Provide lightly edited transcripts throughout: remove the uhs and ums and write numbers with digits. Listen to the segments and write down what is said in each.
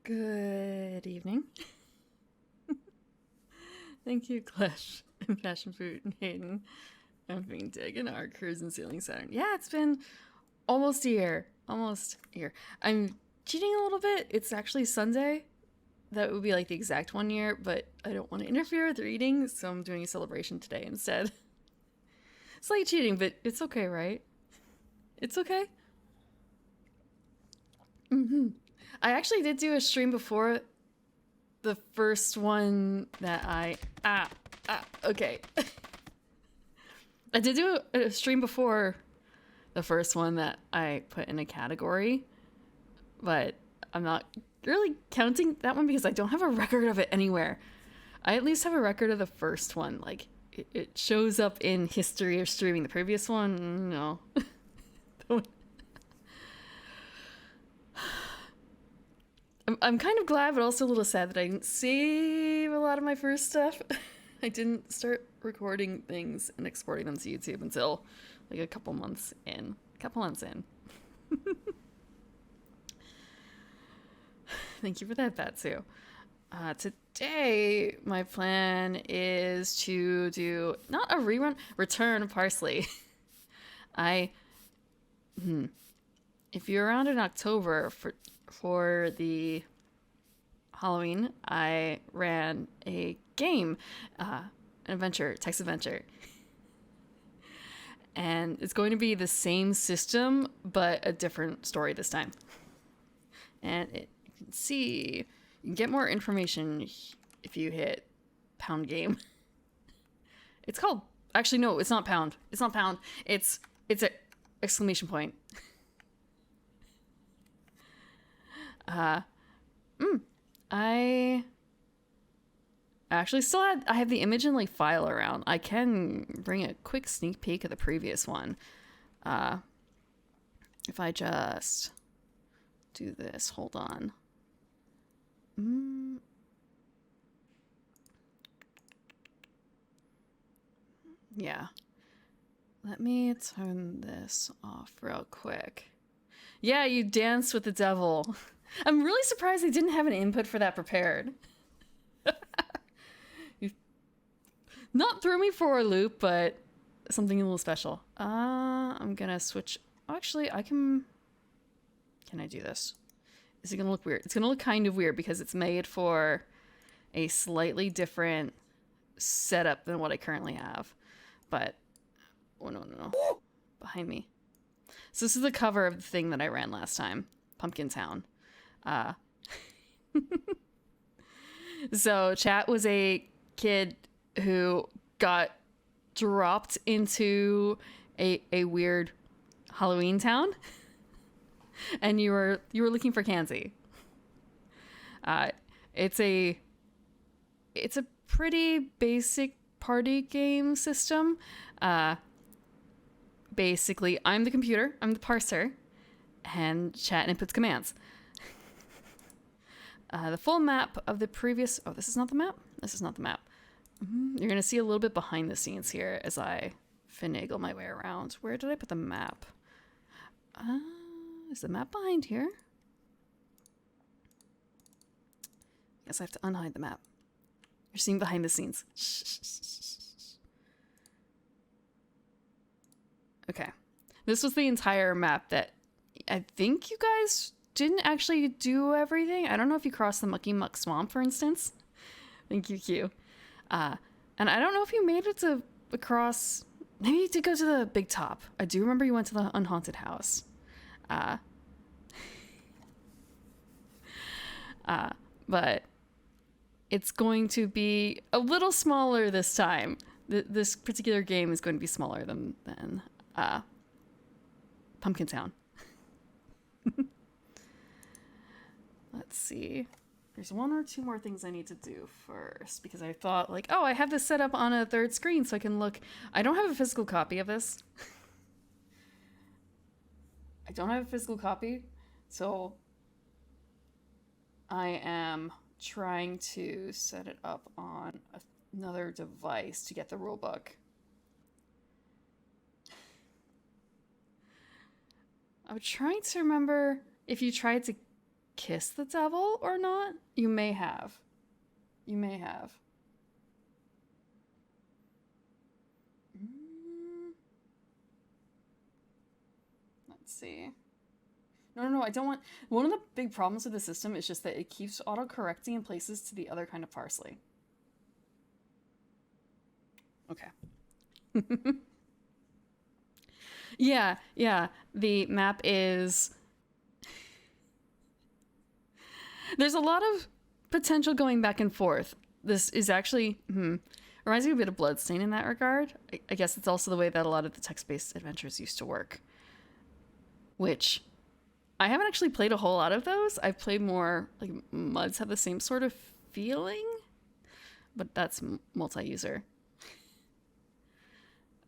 Good evening. Thank you, Clash and Passion Fruit and Hayden. I'm being Dig and Archers and Ceiling Saturn. Yeah, it's been almost a year. Almost a year. I'm cheating a little bit. It's actually Sunday. That would be like the exact 1 year, but I don't want to interfere with reading, so I'm doing a celebration today instead. Slight cheating, but it's okay, right? It's okay. I actually did do a stream before the first one that okay. I did do a stream before the first one that I put in a category, but I'm not really counting that one because I don't have a record of it anywhere. I at least have a record of the first one. Like, it shows up in history of streaming. The previous one, no. I'm kind of glad, but also a little sad that I didn't save a lot of my first stuff. I didn't start recording things and exporting them to YouTube until like a couple months in. Thank you for that, Batsu. Today, my plan is to do not a rerun, return Parsley. If you're around in October for the Halloween, I ran a game, an adventure, text adventure. And it's going to be the same system, but a different story this time. And you can get more information if you hit pound game. It's called, actually, no, it's not pound. It's not pound. It's a exclamation point. I actually I have the image and like file around. I can bring a quick sneak peek of the previous one. If I just do this, hold on. Yeah. Let me turn this off real quick. Yeah, you danced with the devil. I'm really surprised they didn't have an input for that prepared. You not threw me for a loop, but something a little special. I'm gonna switch. Actually, Can I do this? Is it gonna look weird? It's gonna look kind of weird because it's made for a slightly different setup than what I currently have. But, oh no. Behind me. So this is the cover of the thing that I ran last time. Pumpkin Town. So Chat was a kid who got dropped into a weird Halloween town, and you were looking for Kanzi. It's a pretty basic party game system. Basically, I'm the computer, I'm the parser, and Chat inputs commands. The full map of the previous... Oh, this is not the map? This is not the map. You're going to see a little bit behind the scenes here as I finagle my way around. Where did I put the map? Is the map behind here? Guess I have to unhide the map. You're seeing behind the scenes. Okay. This was the entire map that I think you guys didn't actually do everything. I don't know if you crossed the Mucky Muck Swamp, for instance. Thank you, Q. And I don't know if you made it to across... Maybe you did go to the Big Top. I do remember you went to the Unhaunted House. But it's going to be a little smaller this time. This particular game is going to be smaller than Pumpkin Town. Let's see. There's one or two more things I need to do first because I thought like, oh, I have this set up on a third screen so I can look. I don't have a physical copy of this. I don't have a physical copy, so I am trying to set it up on another device to get the rulebook. I'm trying to remember if you tried to kiss the devil or not. You may have. You may have. Let's see. No, I don't want... One of the big problems with the system is just that it keeps auto-correcting in places to the other kind of parsley. Okay. Yeah. The map is... There's a lot of potential going back and forth. This is actually... reminds me a bit of Bloodstain in that regard. I guess it's also the way that a lot of the text-based adventures used to work. Which... I haven't actually played a whole lot of those. I've played more, like, MUDs have the same sort of feeling, but that's multi-user.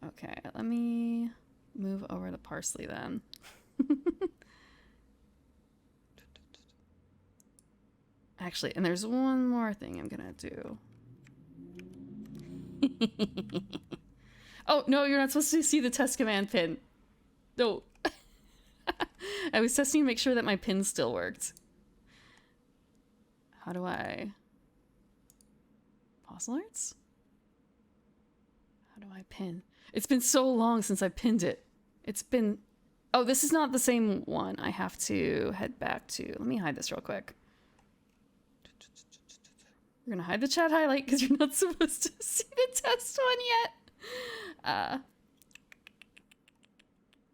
Okay, let me move over to Parsely then. Actually, and there's one more thing I'm gonna do. Oh, no, you're not supposed to see the test command pin. No. I was testing to make sure that my pin still worked. How do I... Pause alerts? How do I pin? It's been so long since I pinned it. It's been... Oh, this is not the same one. I have to head back to... Let me hide this real quick. We're gonna hide the chat highlight because you're not supposed to see the test one yet.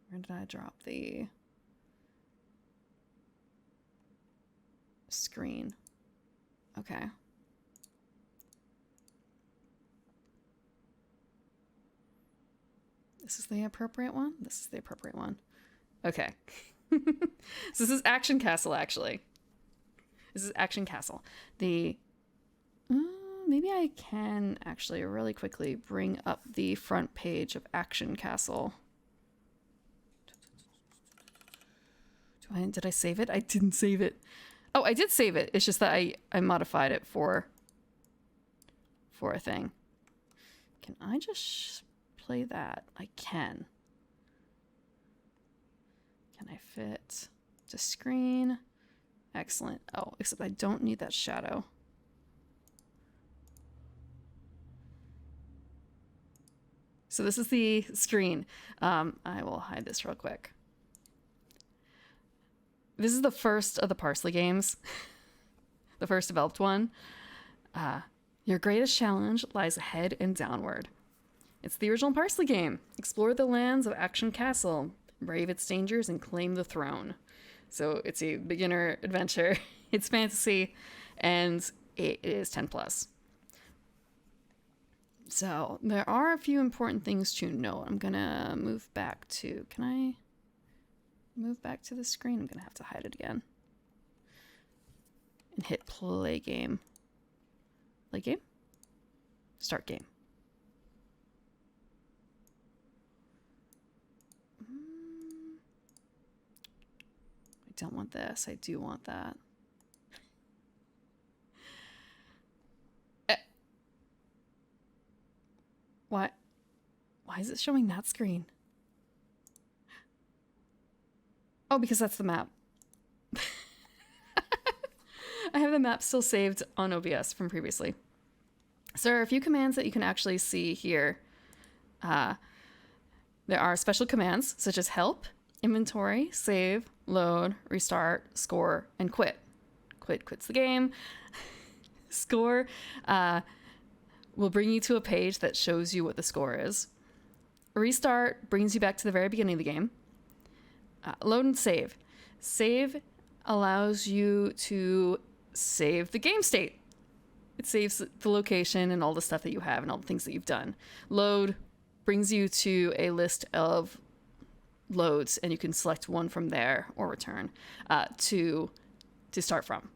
Where did I drop the... screen? Okay. This is the appropriate one? This is the appropriate one. Okay. So this is Action Castle, actually. This is Action Castle. The... maybe I can actually really quickly bring up the front page of Action Castle. Did I save it? I didn't save it. Oh, I did save it. It's just that I modified it for a thing. Can I just play that? I can. Can I fit to screen? Excellent. Oh, except I don't need that shadow. So this is the screen. I will hide this real quick. This is the first of the Parsely games. The first developed one. Your greatest challenge lies ahead and downward. It's the original Parsely game. Explore the lands of Action Castle, brave its dangers, and claim the throne. So it's a beginner adventure. It's fantasy, and it is 10 plus. So there are a few important things to note. I'm gonna move back to... Can I move back to the screen? I'm gonna have to hide it again. And hit play game. Play game? Start game. I don't want this. I do want that. What? Why is it showing that screen? Oh, because that's the map. I have the map still saved on OBS from previously. So there are a few commands that you can actually see here. There are special commands such as help, inventory, save, load, restart, score, and quit. Quit quits the game. Score will bring you to a page that shows you what the score is. Restart brings you back to the very beginning of the game. Load and save. Save allows you to save the game state. It saves the location and all the stuff that you have and all the things that you've done. Load brings you to a list of loads, and you can select one from there or return to start from.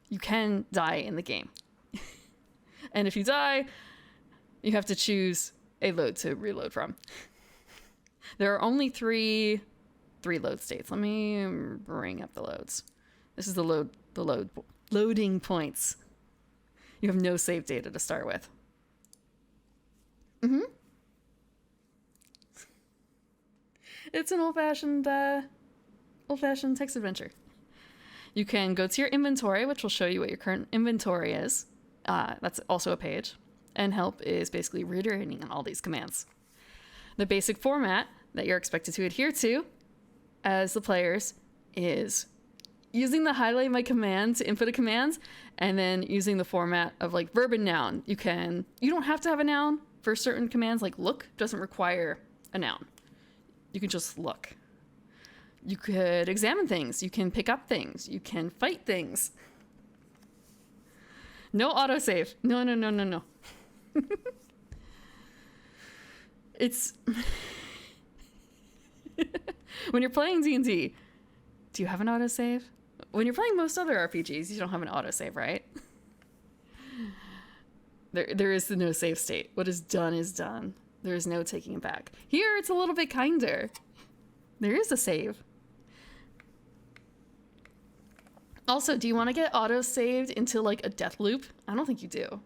You can die in the game. And if you die, you have to choose a load to reload from. There are only three load states. Let me bring up the loads. This is the loading points. You have no save data to start with. Mm-hmm. It's an old-fashioned text adventure. You can go to your inventory, which will show you what your current inventory is. That's also a page. And help is basically reiterating all these commands. The basic format that you're expected to adhere to as the players is using the highlight my command to input a command, and then using the format of like verb and noun. You don't have to have a noun for certain commands, like look doesn't require a noun. You can just look. You could examine things, you can pick up things, you can fight things. No autosave. No. It's when you're playing D&D, do you have an autosave? When you're playing most other RPGs, you don't have an autosave, right? There is the no save state. What is done. There is no taking it back. Here, it's a little bit kinder. There is a save. Also, do you want to get auto-saved into like a death loop? I don't think you do.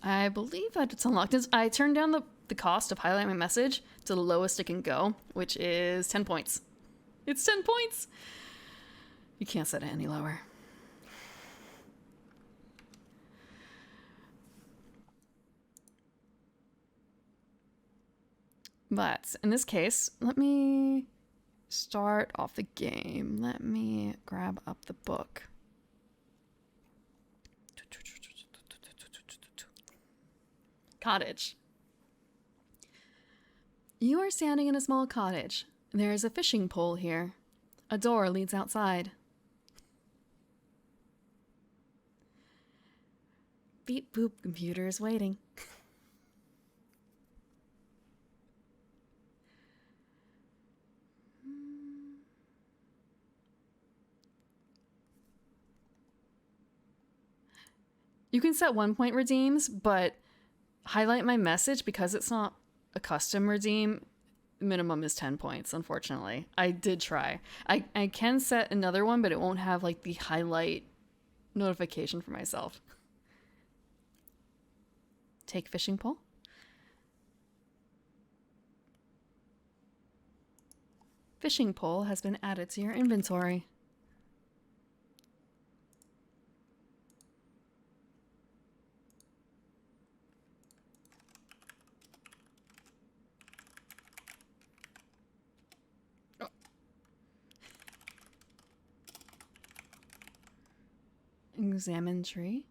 I believe that it's unlocked. I turned down the cost of highlight my message to the lowest it can go, which is 10 points. It's 10 points! You can't set it any lower. But in this case, let me start off the game. Let me grab up the book. Cottage. You are standing in a small cottage. There is a fishing pole here. A door leads outside. Beep boop, computer is waiting. You can set 1 point redeems, but highlight my message, because it's not a custom redeem, minimum is 10 points, unfortunately. I did try. I can set another one, but it won't have like the highlight notification for myself. Take fishing pole. Fishing pole has been added to your inventory. Examine tree.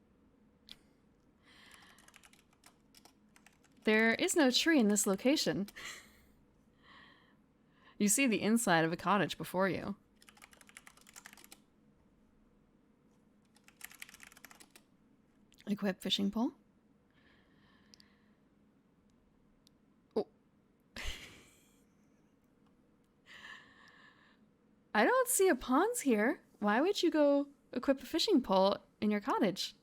There is no tree in this location. You see the inside of a cottage before you. Equip fishing pole. Oh. I don't see a pond here. Why would you go equip a fishing pole in your cottage?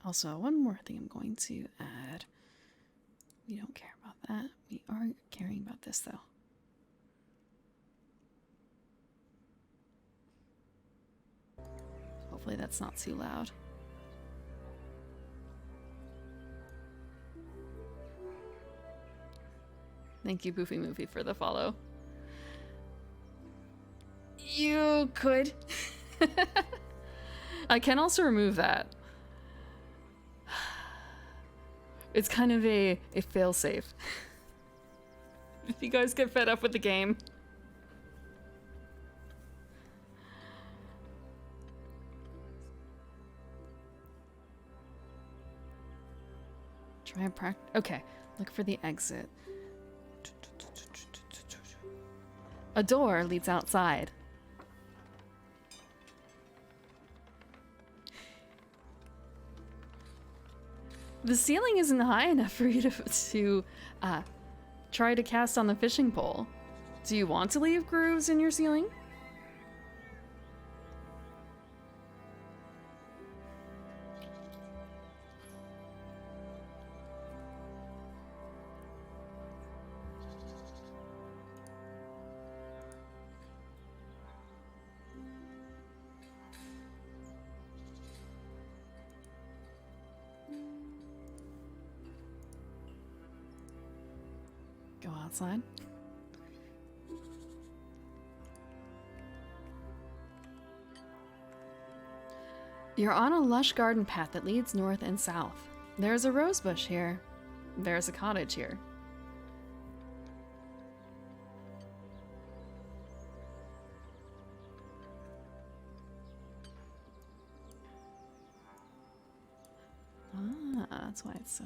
Also, one more thing I'm going to add. We don't care about that. We are caring about this, though. Hopefully that's not too loud. Thank you, Boofy Movie, for the follow. You could. I can also remove that. It's kind of a failsafe. If you guys get fed up with the game. Try and practice. Okay, look for the exit. A door leads outside. The ceiling isn't high enough for you to try to cast on the fishing pole. Do you want to leave grooves in your ceiling? outside. You're on a lush garden path that leads north and south. There's a rose bush here. There's a cottage here. Ah, that's why it's so...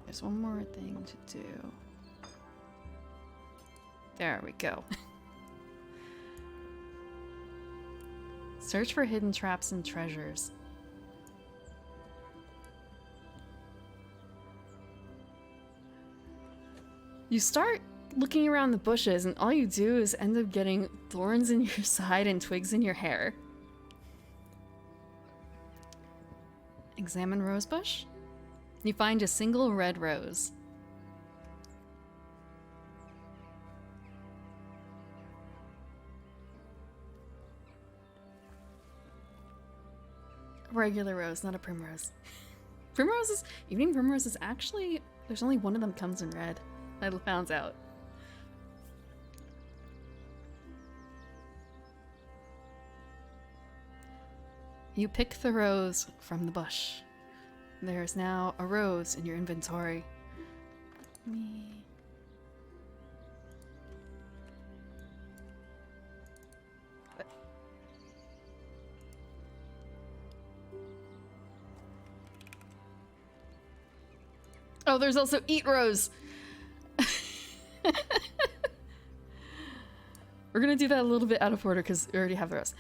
There's one more thing to do. There we go. Search for hidden traps and treasures. You start looking around the bushes and all you do is end up getting thorns in your side and twigs in your hair. Examine rosebush. You find a single red rose. Regular rose, not a primrose. Evening primrose is actually, there's only one of them comes in red. I found out. You pick the rose from the bush. There's now a rose in your inventory. Oh, there's also eat rose. We're gonna do that a little bit out of order because we already have the rose.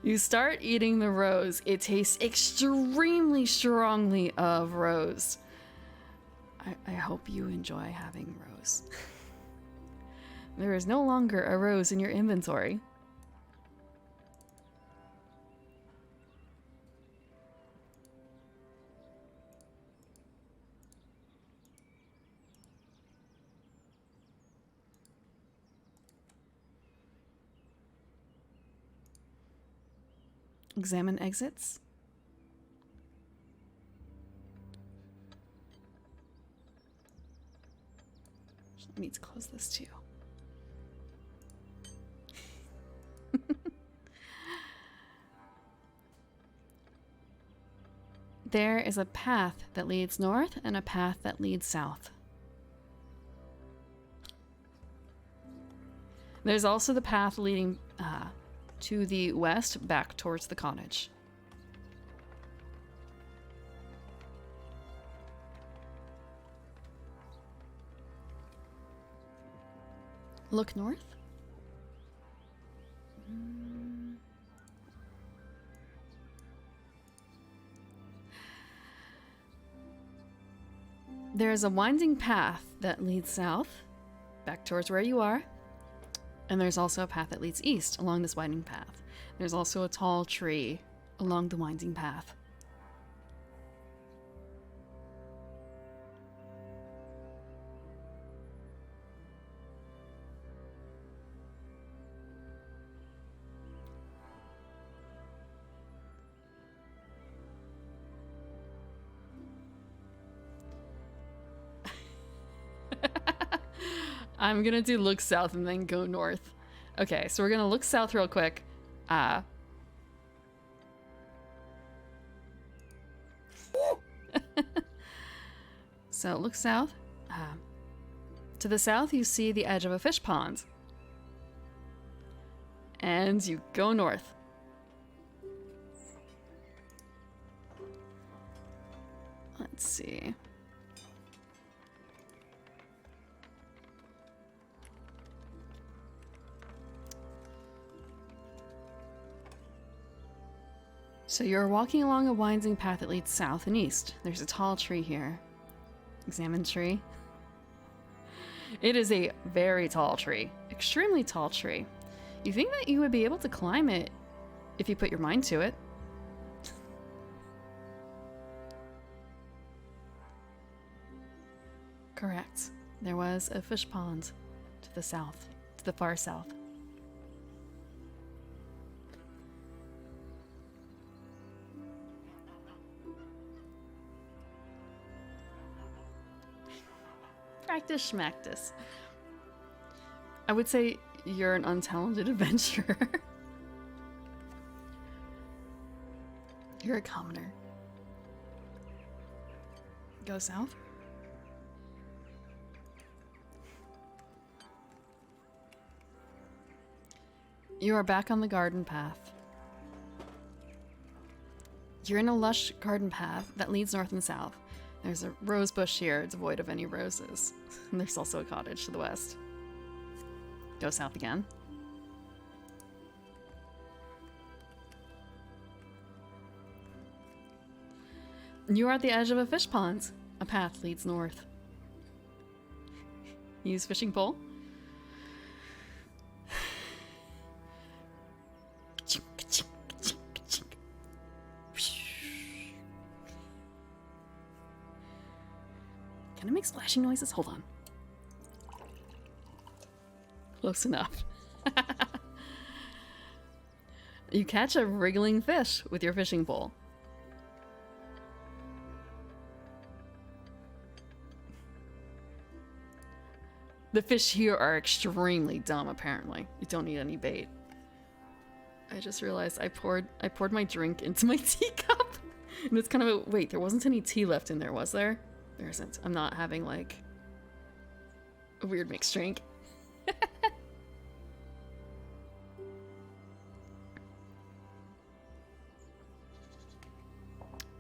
You start eating the rose. It tastes extremely strongly of rose. I hope you enjoy having rose. There is no longer a rose in your inventory. Examine exits. I need to close this too. There is a path that leads north and a path that leads south. There's also the path leading to the west, back towards the cottage. Look north. There's a winding path that leads south, back towards where you are. And there's also a path that leads east along this winding path. There's also a tall tree along the winding path. I'm gonna do look south and then go north. Okay, so we're gonna look south real quick. So look south. To the south, you see the edge of a fish pond. And you go north. Let's see. So you're walking along a winding path that leads south and east. There's a tall tree here. Examine tree. It is a very tall tree. Extremely tall tree. You think that you would be able to climb it if you put your mind to it. Correct. There was a fish pond to the south, to the far south. Practice schmactus. I would say you're an untalented adventurer. You're a commoner. Go south. You are back on the garden path. You're in a lush garden path that leads north and south. There's a rose bush here, devoid of any roses. And there's also a cottage to the west. Go south again. You are at the edge of a fish pond. A path leads north. Use fishing pole. Can I make splashing noises? Hold on. Close enough. You catch a wriggling fish with your fishing pole. The fish here are extremely dumb, apparently. You don't need any bait. I just realized I poured my drink into my teacup. And it's kind of a... Wait, there wasn't any tea left in there, was there? There isn't. I'm not having, like, a weird mixed drink.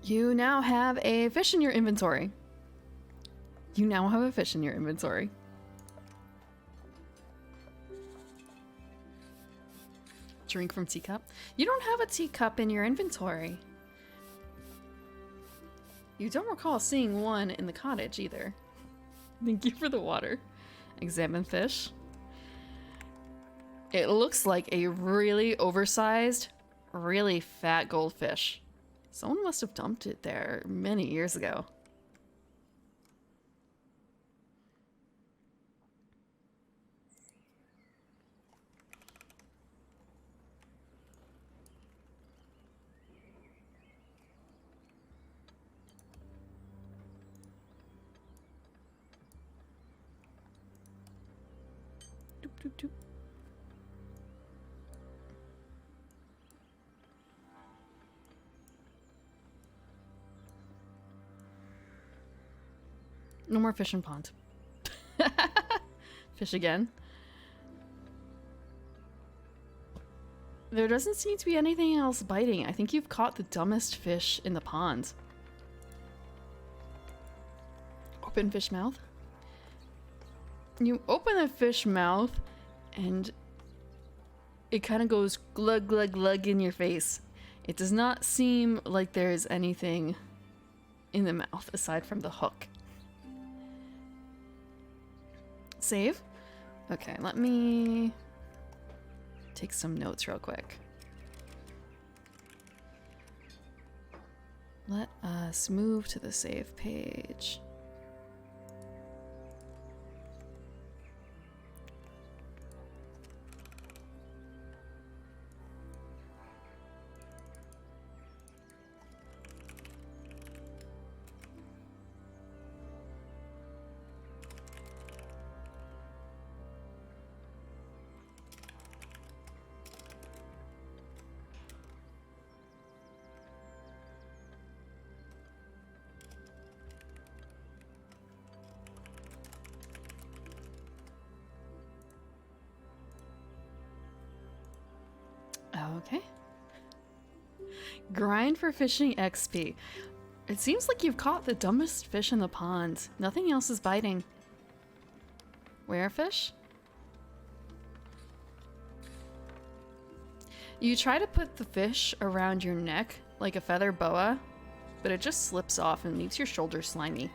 You now have a fish in your inventory. You now have a fish in your inventory. Drink from teacup. You don't have a teacup in your inventory. You don't recall seeing one in the cottage either. Thank you for the water. Examine fish. It looks like a really oversized, really fat goldfish. Someone must have dumped it there many years ago. Doop, doop, doop. No more fish in pond. Fish again. There doesn't seem to be anything else biting. I think you've caught the dumbest fish in the pond. Open fish mouth. You open the fish mouth and it kind of goes glug glug glug in your face. It does not seem like there's anything in the mouth aside from the hook. Save? Okay, let me take some notes real quick. Let us move to the save page. Okay. Grind for fishing XP. It seems like you've caught the dumbest fish in the pond. Nothing else is biting. Where fish? You try to put the fish around your neck like a feather boa, but it just slips off and leaves your shoulders slimy.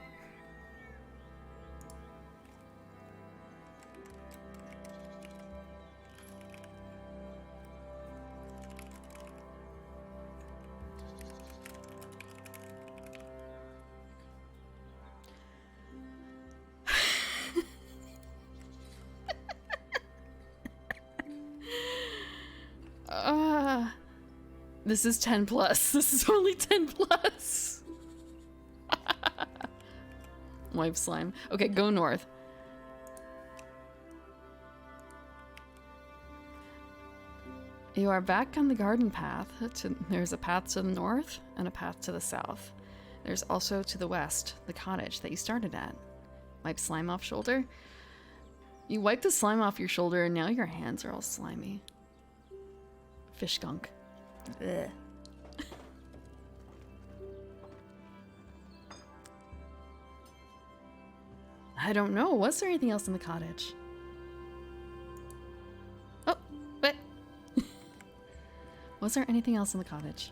This is 10 plus. This is only 10 plus. Wipe slime. Okay, go north. You are back on the garden path. There's a path to the north and a path to the south. There's also to the west, the cottage that you started at. Wipe slime off shoulder. You wipe the slime off your shoulder and now your hands are all slimy. Fish gunk. Ugh. I don't know. Was there anything else in the cottage? Oh, what? Was there anything else in the cottage?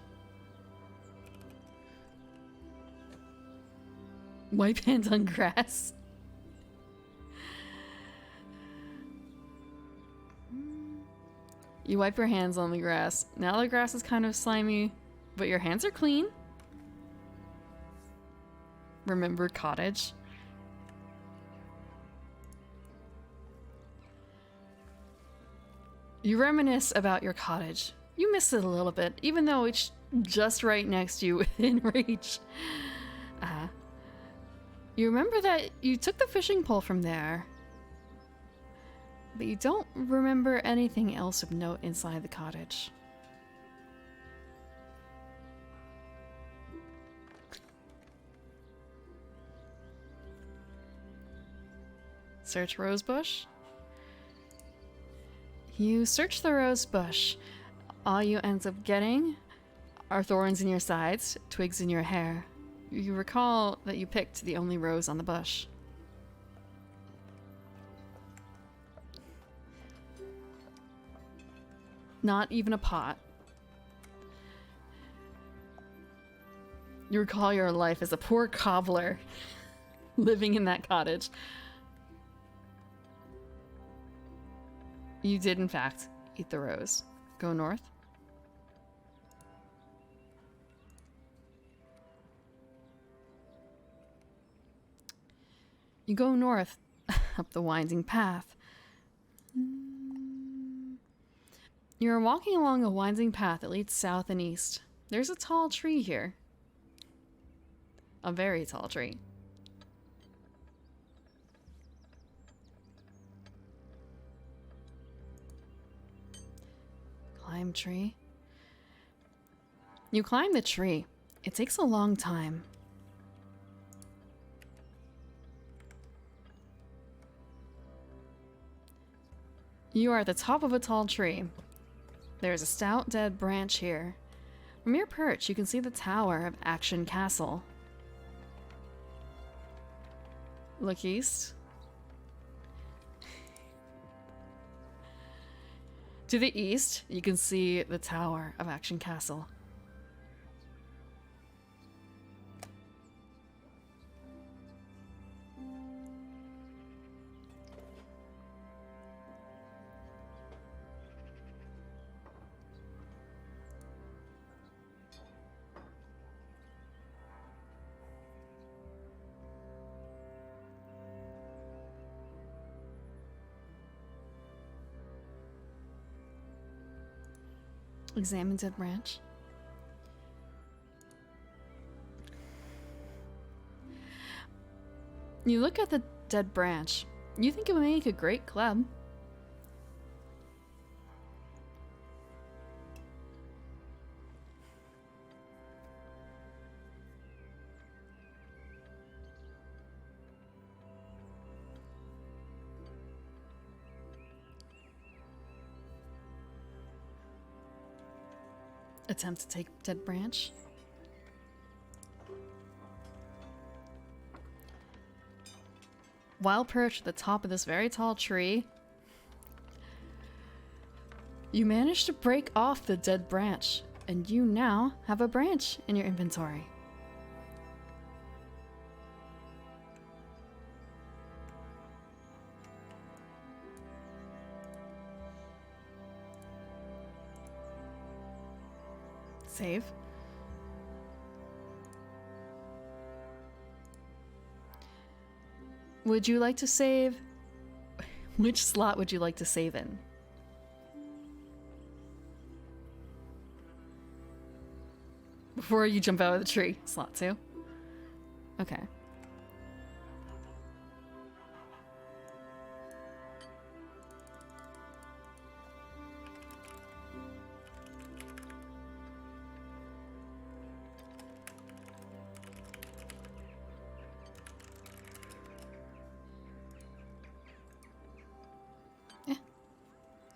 Wipe hands on grass. You wipe your hands on the grass. Now the grass is kind of slimy, but your hands are clean. Remember cottage? You reminisce about your cottage. You miss it a little bit, even though it's just right next to you within reach. You remember that you took the fishing pole from there, but you don't remember anything else of note inside the cottage. Search rose bush. You search the rose bush. All you end up getting are thorns in your sides, twigs in your hair. You recall that you picked the only rose on the bush. Not even a pot. You recall your life as a poor cobbler living in that cottage. You did, in fact, eat the rose. Go north. You go north, up the winding path. You're walking along a winding path that leads south and east. There's a tall tree here. A very tall tree. Climb tree. You climb the tree. It takes a long time. You are at the top of a tall tree. There's a stout dead branch here. From your perch, you can see the tower of Action Castle. Look east. To the east, you can see the tower of Action Castle. Examine dead branch. You look at the dead branch. You think it would make a great club. Attempt to take dead branch. While perched at the top of this very tall tree, you manage to break off the dead branch, and you now have a branch in your inventory. Save. Would you like to save? Which slot would you like to save in? Before you jump out of the tree. Slot 2. Okay.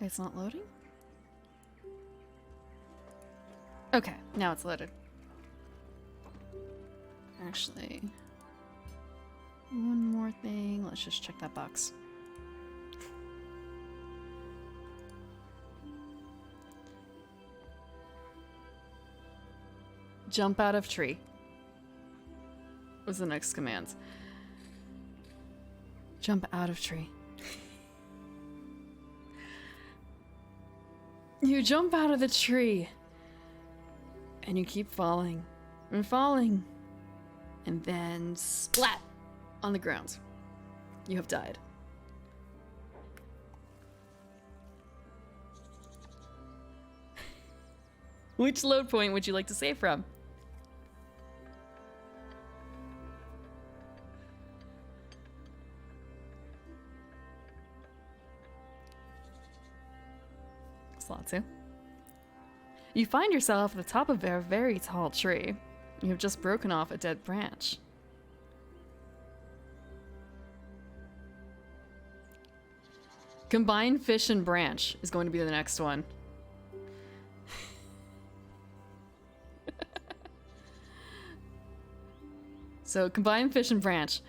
It's not loading? Okay, now it's loaded. Actually, one more thing. Let's just check that box. Jump out of tree was the next command. Jump out of tree. You jump out of the tree and you keep falling and falling and then splat on the ground. You have died. Which load point would you like to save from? Slot 2. You find yourself at the top of a very tall tree. You have just broken off a dead branch. Combine fish and branch is going to be the next one. So combine fish and branch.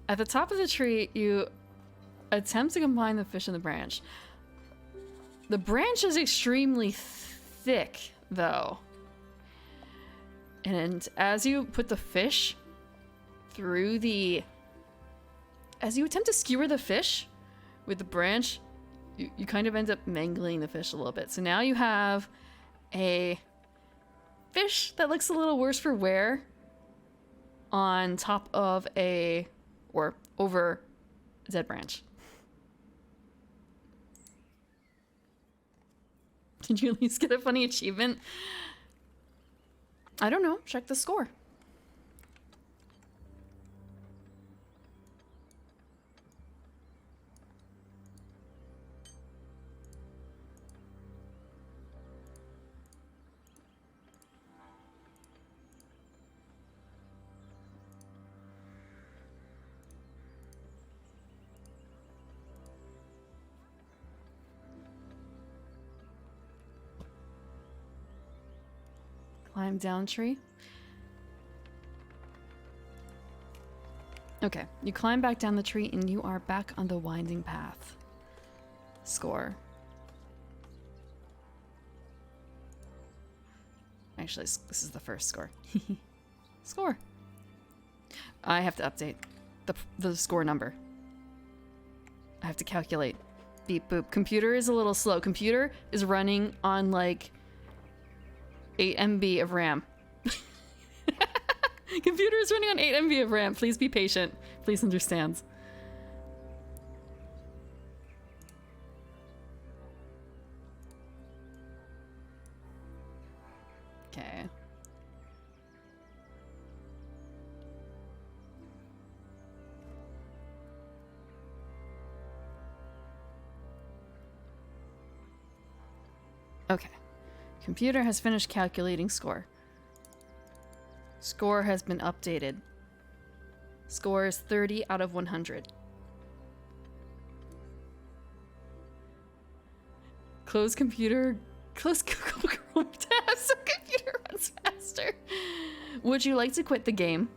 At the top of the tree, you attempt to combine the fish and the branch. The branch is extremely thick, though. And as you put the fish through the... As you attempt to skewer the fish with the branch, you kind of end up mangling the fish a little bit. So now you have a fish that looks a little worse for wear on top of a... or over a dead branch. Did you at least get a funny achievement? I don't know. Check the score. Climb down tree. Okay, you climb back down the tree and you are back on the winding path. Score. Actually, this is the first score. Score. I have to update the score number. I have to calculate. Beep boop. Computer is a little slow. Computer is running on like 8 MB of RAM. Computer is running on 8 MB of RAM. Please be patient. Please understand. Okay. Okay. Computer has finished calculating score. Score has been updated. Score is 30 out of 100. Close computer. Close Google Chrome tab so computer runs faster. Would you like to quit the game?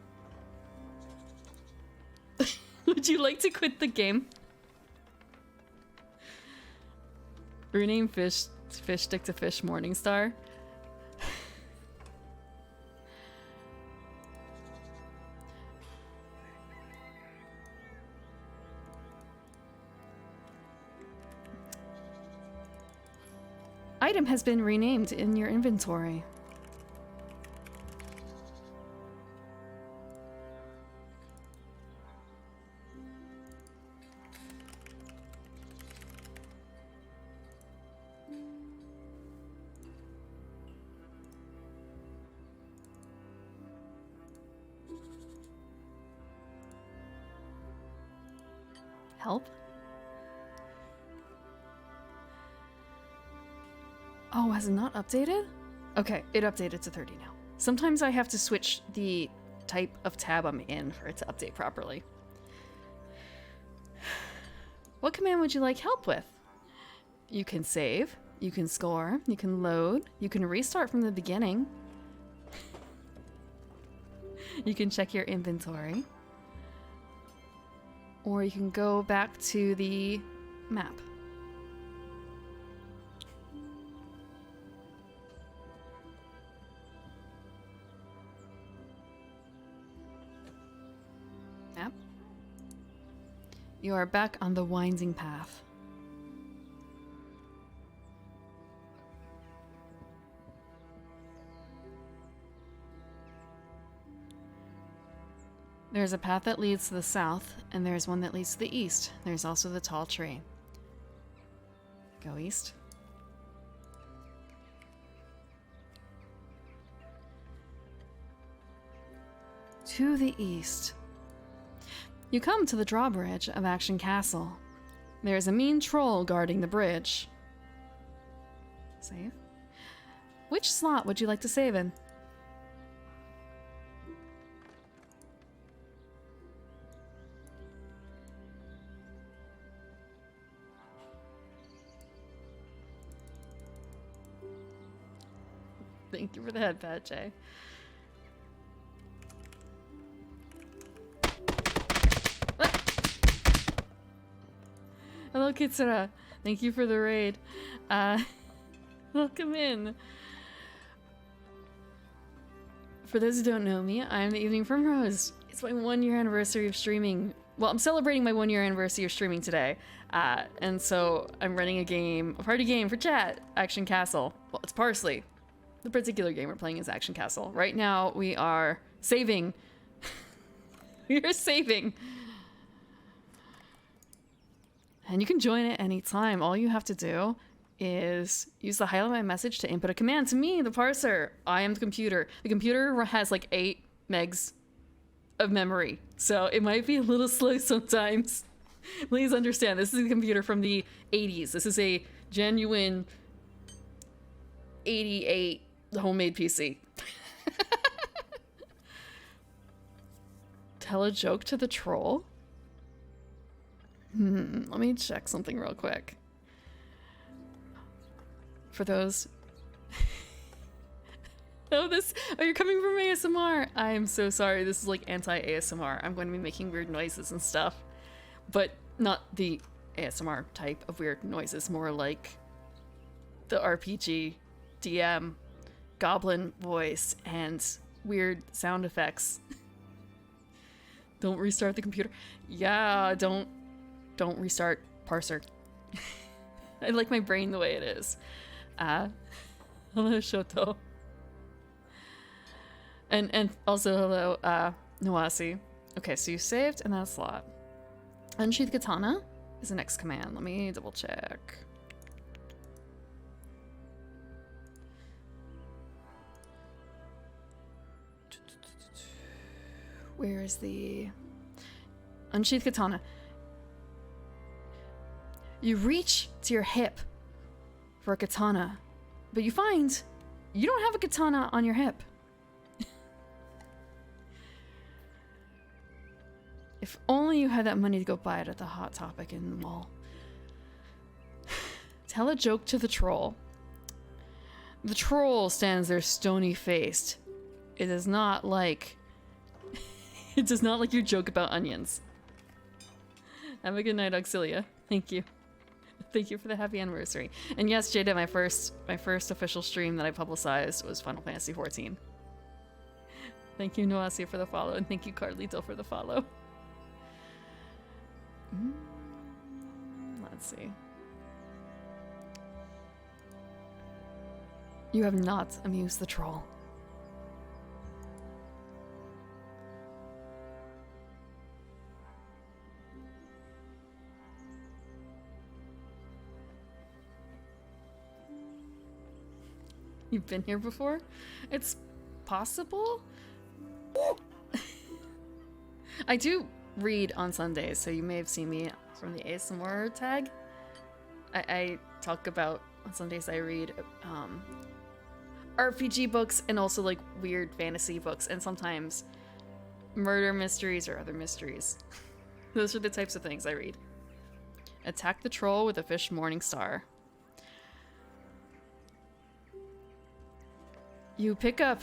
Would you like to quit the game? Rename fish stick to fish Morningstar. Item has been renamed in your inventory. Help? Oh, has it not updated? Okay, it updated to 30 now. Sometimes I have to switch the type of tab I'm in for it to update properly. What command would you like help with? You can save, you can score, you can load, you can restart from the beginning. You can check your inventory. Or you can go back to the map. Map. You are back on the winding path. There's a path that leads to the south, and there's one that leads to the east. There's also the tall tree. Go east. To the east. You come to the drawbridge of Action Castle. There's a mean troll guarding the bridge. Save. Which slot would you like to save in? Thank you for the head pat, Jay. Hello, Kitsura. Thank you for the raid. Welcome in. For those who don't know me, I'm the Evening Primrose. It's my 1-year anniversary of streaming. Well, I'm celebrating my 1-year anniversary of streaming today. And so I'm running a party game for chat, Action Castle. Well, it's Parsely. The particular game we're playing is Action Castle. Right now, we are saving. We are saving. And you can join at any time. All you have to do is use the highlight my message to input a command to me, the parser. I am the computer. The computer has like 8 megs of memory, so it might be a little slow sometimes. Please understand, this is a computer from the 80s. This is a genuine 88 homemade PC. Tell a joke to the troll? Let me check something real quick. For those... Oh, you're coming from ASMR! I am so sorry, this is like anti-ASMR. I'm going to be making weird noises and stuff. But not the ASMR type of weird noises, more like the RPG, DM, goblin voice, and weird sound effects. Don't restart the computer. Yeah, don't restart parser. I like my brain the way it is. Hello, Shoto. And also hello, Noasi. Okay, so you saved in that slot. Unsheath Katana is the next command. Let me double check. Where is the Unsheath Katana? You reach to your hip for a katana, but you find you don't have a katana on your hip. If only you had that money to go buy it at the Hot Topic in the mall. Tell a joke to the troll. The troll stands there stony-faced. It is not like... It does not like your joke about onions. Have a good night, Auxilia. Thank you. Thank you for the happy anniversary. And yes, Jada, my first official stream that I publicized was Final Fantasy XIV. Thank you, Noasia, for the follow, and thank you, Carlito, for the follow. Let's see. You have not amused the troll. You've been here before? It's possible? I do read on Sundays, so you may have seen me from the ASMR tag. I talk about, on Sundays I read RPG books and also like weird fantasy books and sometimes murder mysteries or other mysteries. Those are the types of things I read. Attack the troll with a fish morning star. You pick up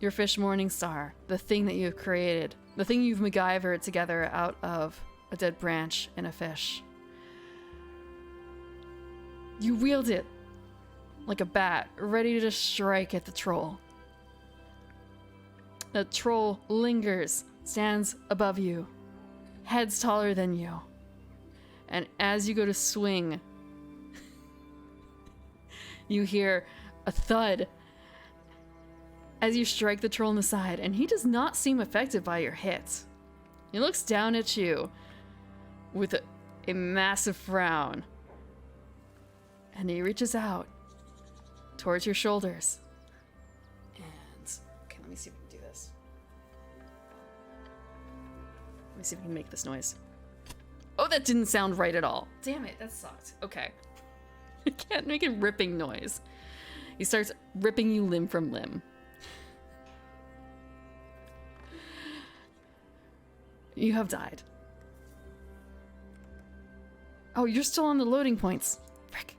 your fish Morning Star, the thing that you've created, the thing you've MacGyvered together out of a dead branch and a fish. You wield it like a bat, ready to strike at the troll. The troll lingers, stands above you, head's taller than you. And as you go to swing, you hear a thud as you strike the troll in the side, and he does not seem affected by your hit. He looks down at you with a massive frown, and he reaches out towards your shoulders. And, okay, let me see if we can do this. Let me see if we can make this noise. Oh, that didn't sound right at all. Damn it, that sucked. Okay. I can't make a ripping noise. He starts ripping you limb from limb. You have died. Oh, you're still on the loading points. Frick.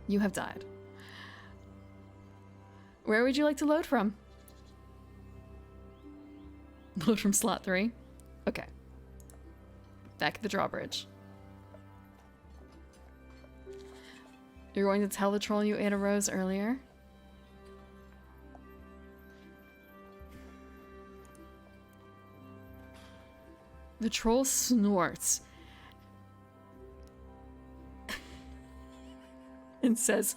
You have died. Where would you like to load from? Load from slot 3? Okay. Back at the drawbridge. You're going to tell the troll you ate a rose earlier? The troll snorts and says,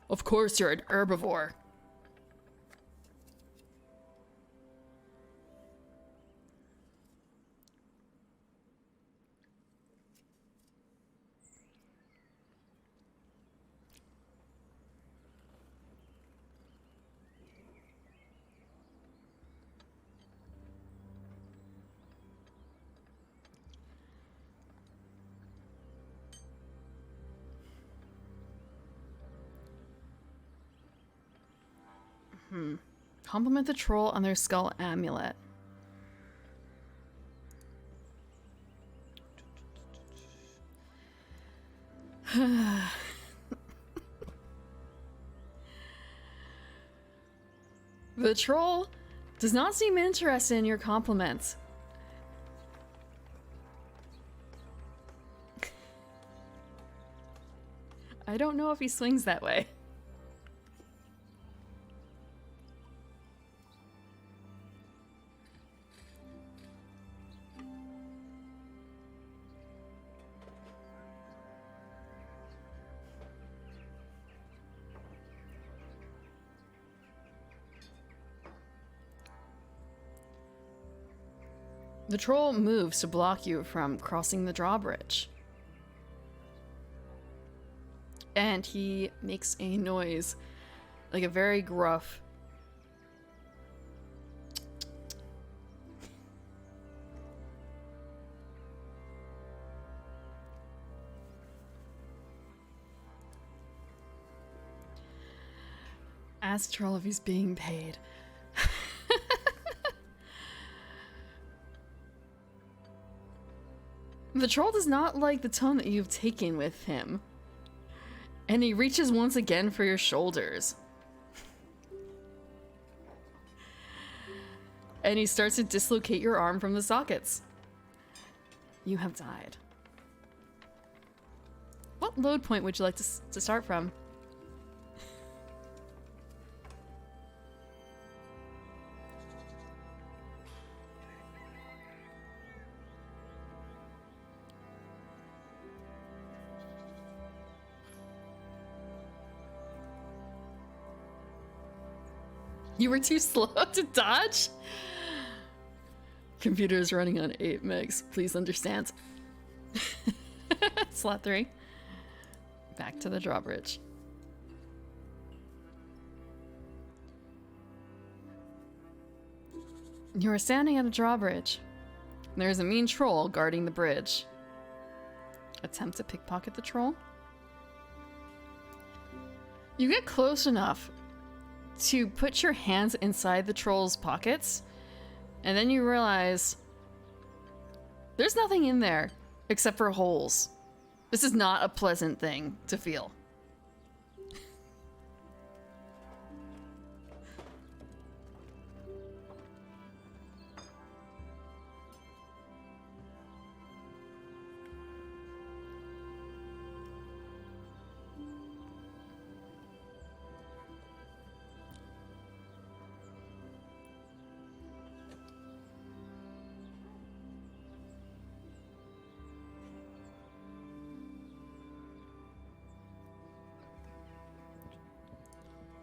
"Of course you're an herbivore." Compliment the troll on their skull amulet. The troll does not seem interested in your compliments. I don't know if he swings that way. The troll moves to block you from crossing the drawbridge. And he makes a noise, like a very gruff. Ask troll if he's being paid. The troll does not like the tone that you've taken with him. And he reaches once again for your shoulders. And he starts to dislocate your arm from the sockets. You have died. What load point would you like to start from? You were too slow to dodge? Computer is running on 8 megs. Please understand. Slot 3. Back to the drawbridge. You are standing at a drawbridge. There is a mean troll guarding the bridge. Attempt to pickpocket the troll. You get close enough to put your hands inside the troll's pockets, and then you realize there's nothing in there except for holes. This is not a pleasant thing to feel.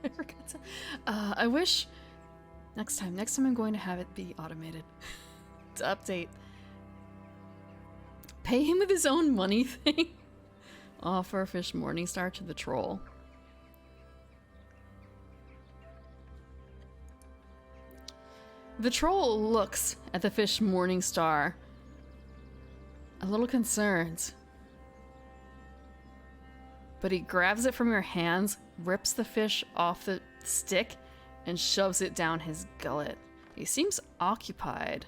I forgot to. I wish next time I'm going to have it be automated to update. Pay him with his own money thing. Offer a fish Morningstar to the troll. The troll looks at the fish Morningstar, a little concerned. But he grabs it from your hands, rips the fish off the stick, and shoves it down his gullet. He seems occupied.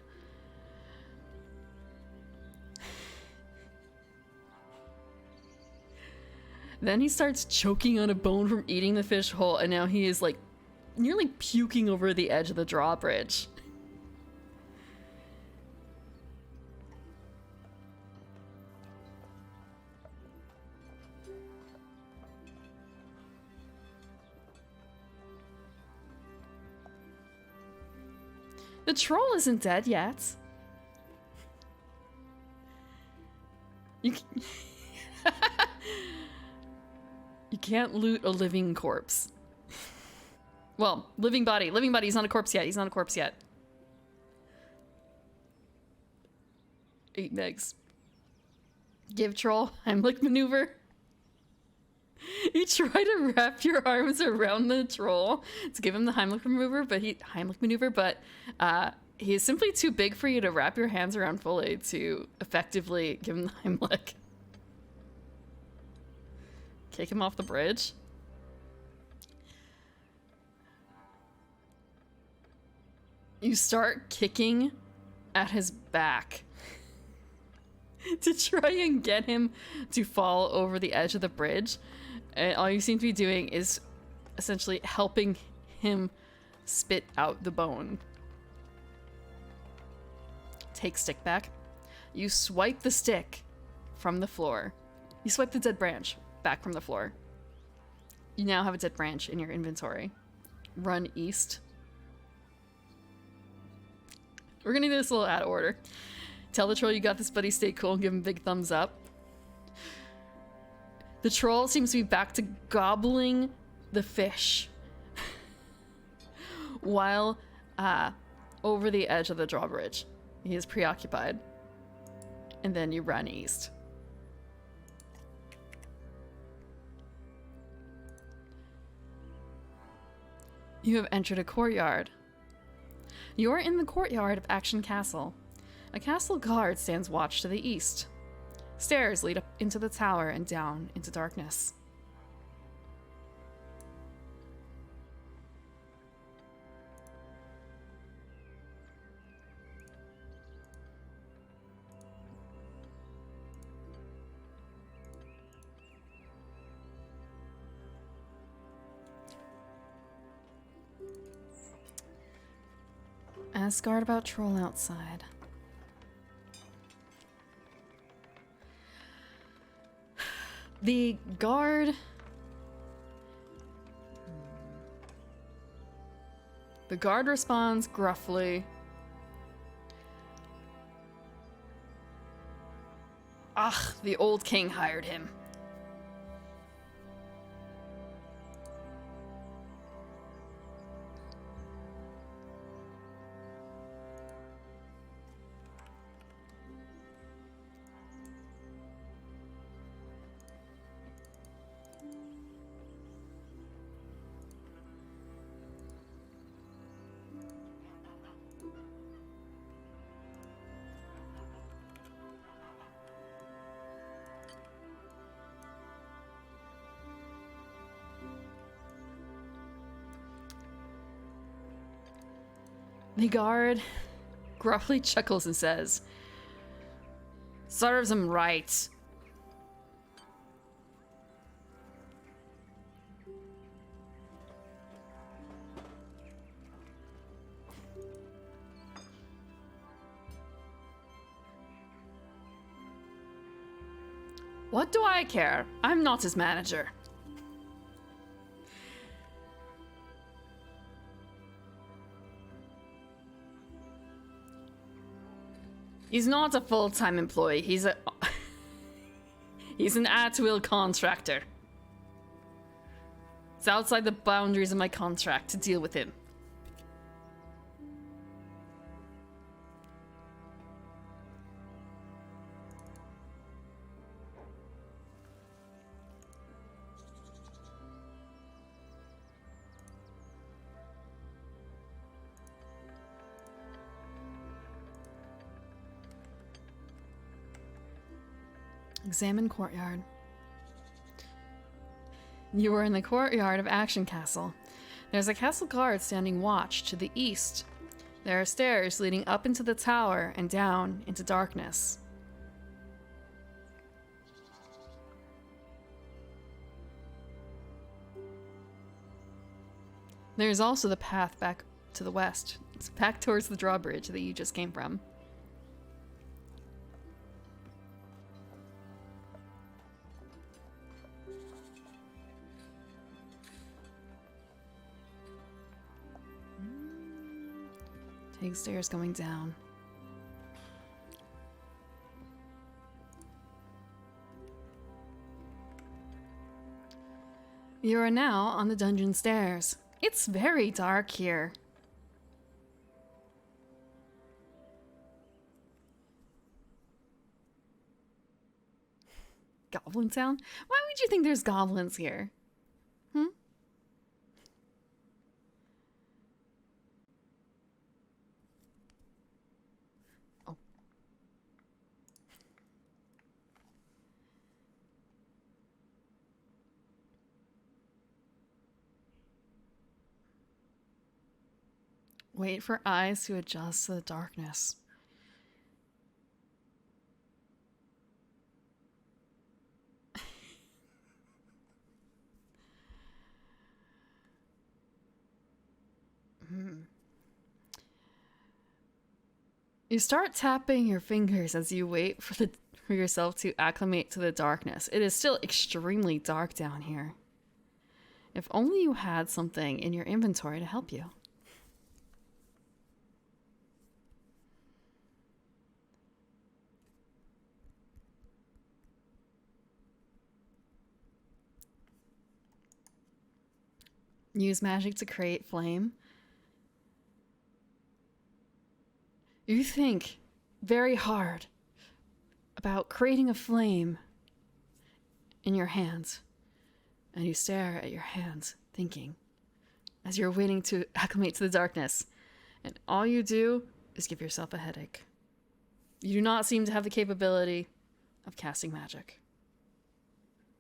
Then he starts choking on a bone from eating the fish whole, and now he is like nearly puking over the edge of the drawbridge. The troll isn't dead yet. You can't loot a living corpse. Well, living body. Living body. He's not a corpse yet. He's not a corpse yet. 8 megs. Give troll Heimlich maneuver. You try to wrap your arms around the troll to give him the Heimlich maneuver, but he is simply too big for you to wrap your hands around fully to effectively give him the Heimlich. Kick him off the bridge. You start kicking at his back to try and get him to fall over the edge of the bridge. And all you seem to be doing is essentially helping him spit out the bone. Take stick back. You swipe the stick from the floor. You swipe the dead branch back from the floor. You now have a dead branch in your inventory. Run east. We're gonna do this a little out of order. Tell the troll you got this, buddy. Stay cool and give him a big thumbs up. The troll seems to be back to gobbling the fish while over the edge of the drawbridge. He is preoccupied. And then you run east. You have entered a courtyard. You're in the courtyard of Action Castle. A castle guard stands watch to the east. Stairs lead up into the tower and down into darkness. Ask guard about troll outside. The guard... The guard responds gruffly. Ugh, the old king hired him. The guard gruffly chuckles and says, "Serves him right." What do I care? I'm not his manager. He's not a full-time employee. He's an at-will contractor. It's outside the boundaries of my contract to deal with him. Examine courtyard. You are in the courtyard of Action Castle. There's a castle guard standing watch to the east. There are stairs leading up into the tower and down into darkness. There's also the path back to the west. It's back towards the drawbridge that you just came from. Take stairs going down. You are now on the dungeon stairs. It's very dark here. Goblin Town? Why would you think there's goblins here? Hmm? Oh. Wait for eyes to adjust to the darkness. You start tapping your fingers as you wait for yourself to acclimate to the darkness. It is still extremely dark down here. If only you had something in your inventory to help you. Use magic to create flame. You think very hard about creating a flame in your hands. And you stare at your hands, thinking, as you're waiting to acclimate to the darkness. And all you do is give yourself a headache. You do not seem to have the capability of casting magic.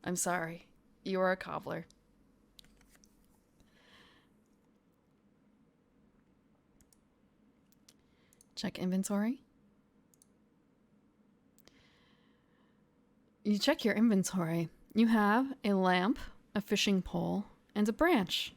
I'm sorry. You are a cobbler. Check inventory. You check your inventory. You have a lamp, a fishing pole, and a branch.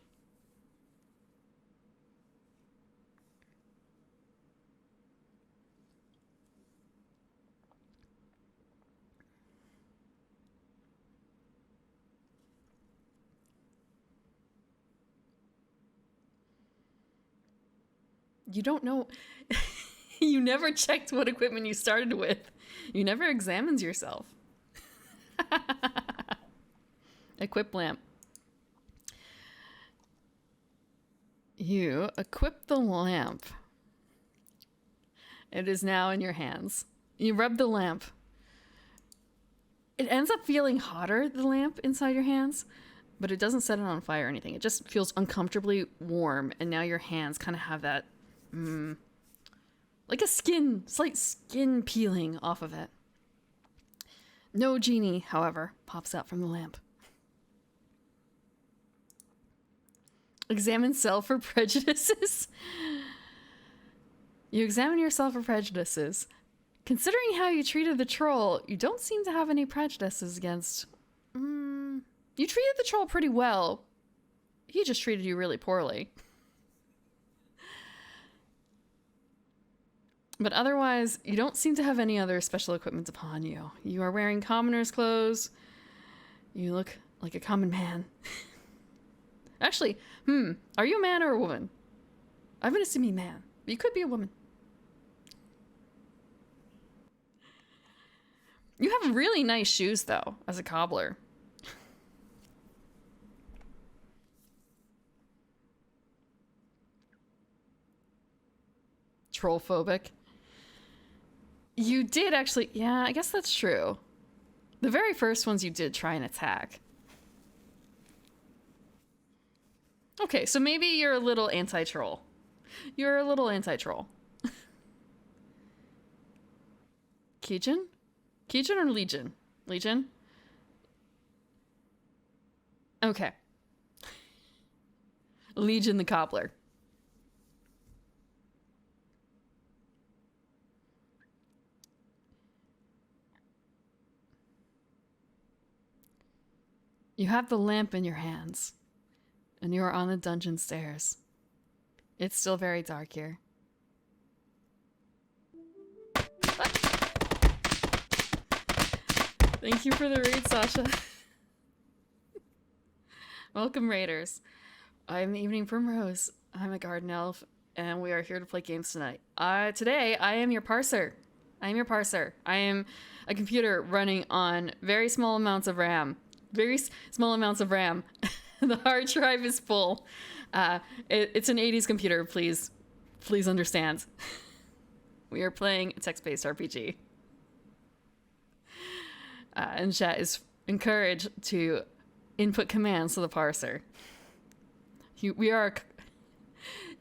You don't know. You never checked what equipment you started with. You never examined yourself. Equip lamp. You equip the lamp. It is now in your hands. You rub the lamp. It ends up feeling hotter, the lamp inside your hands, but it doesn't set it on fire or anything. It just feels uncomfortably warm, and now your hands kind of have that like a slight skin peeling off of it. No genie, however, pops out from the lamp. Examine self for prejudices. You examine yourself for prejudices. Considering how you treated the troll, you don't seem to have any prejudices against... You treated the troll pretty well. He just treated you really poorly. But otherwise, you don't seem to have any other special equipment upon you. You are wearing commoner's clothes. You look like a common man. Actually, are you a man or a woman? I've been assuming man, but you could be a woman. You have really nice shoes, though, as a cobbler. troll phobic. You did actually, yeah, I guess that's true. The very first ones you did try and attack. Okay, so maybe you're a little anti-troll. You're a little anti-troll. Kijin? Kijin or Legion? Legion? Okay. Legion the Cobbler. You have the lamp in your hands, and you are on the dungeon stairs. It's still very dark here. Thank you for the raid, Sasha. Welcome, raiders. I'm the Evening Primrose. I'm a garden elf, and we are here to play games tonight. Today, I am your parser. I am your parser. I am a computer running on very small amounts of RAM. Very small amounts of RAM. The hard drive is full. It's an 80s computer, please understand. We are playing a text-based RPG. And chat is encouraged to input commands to the parser.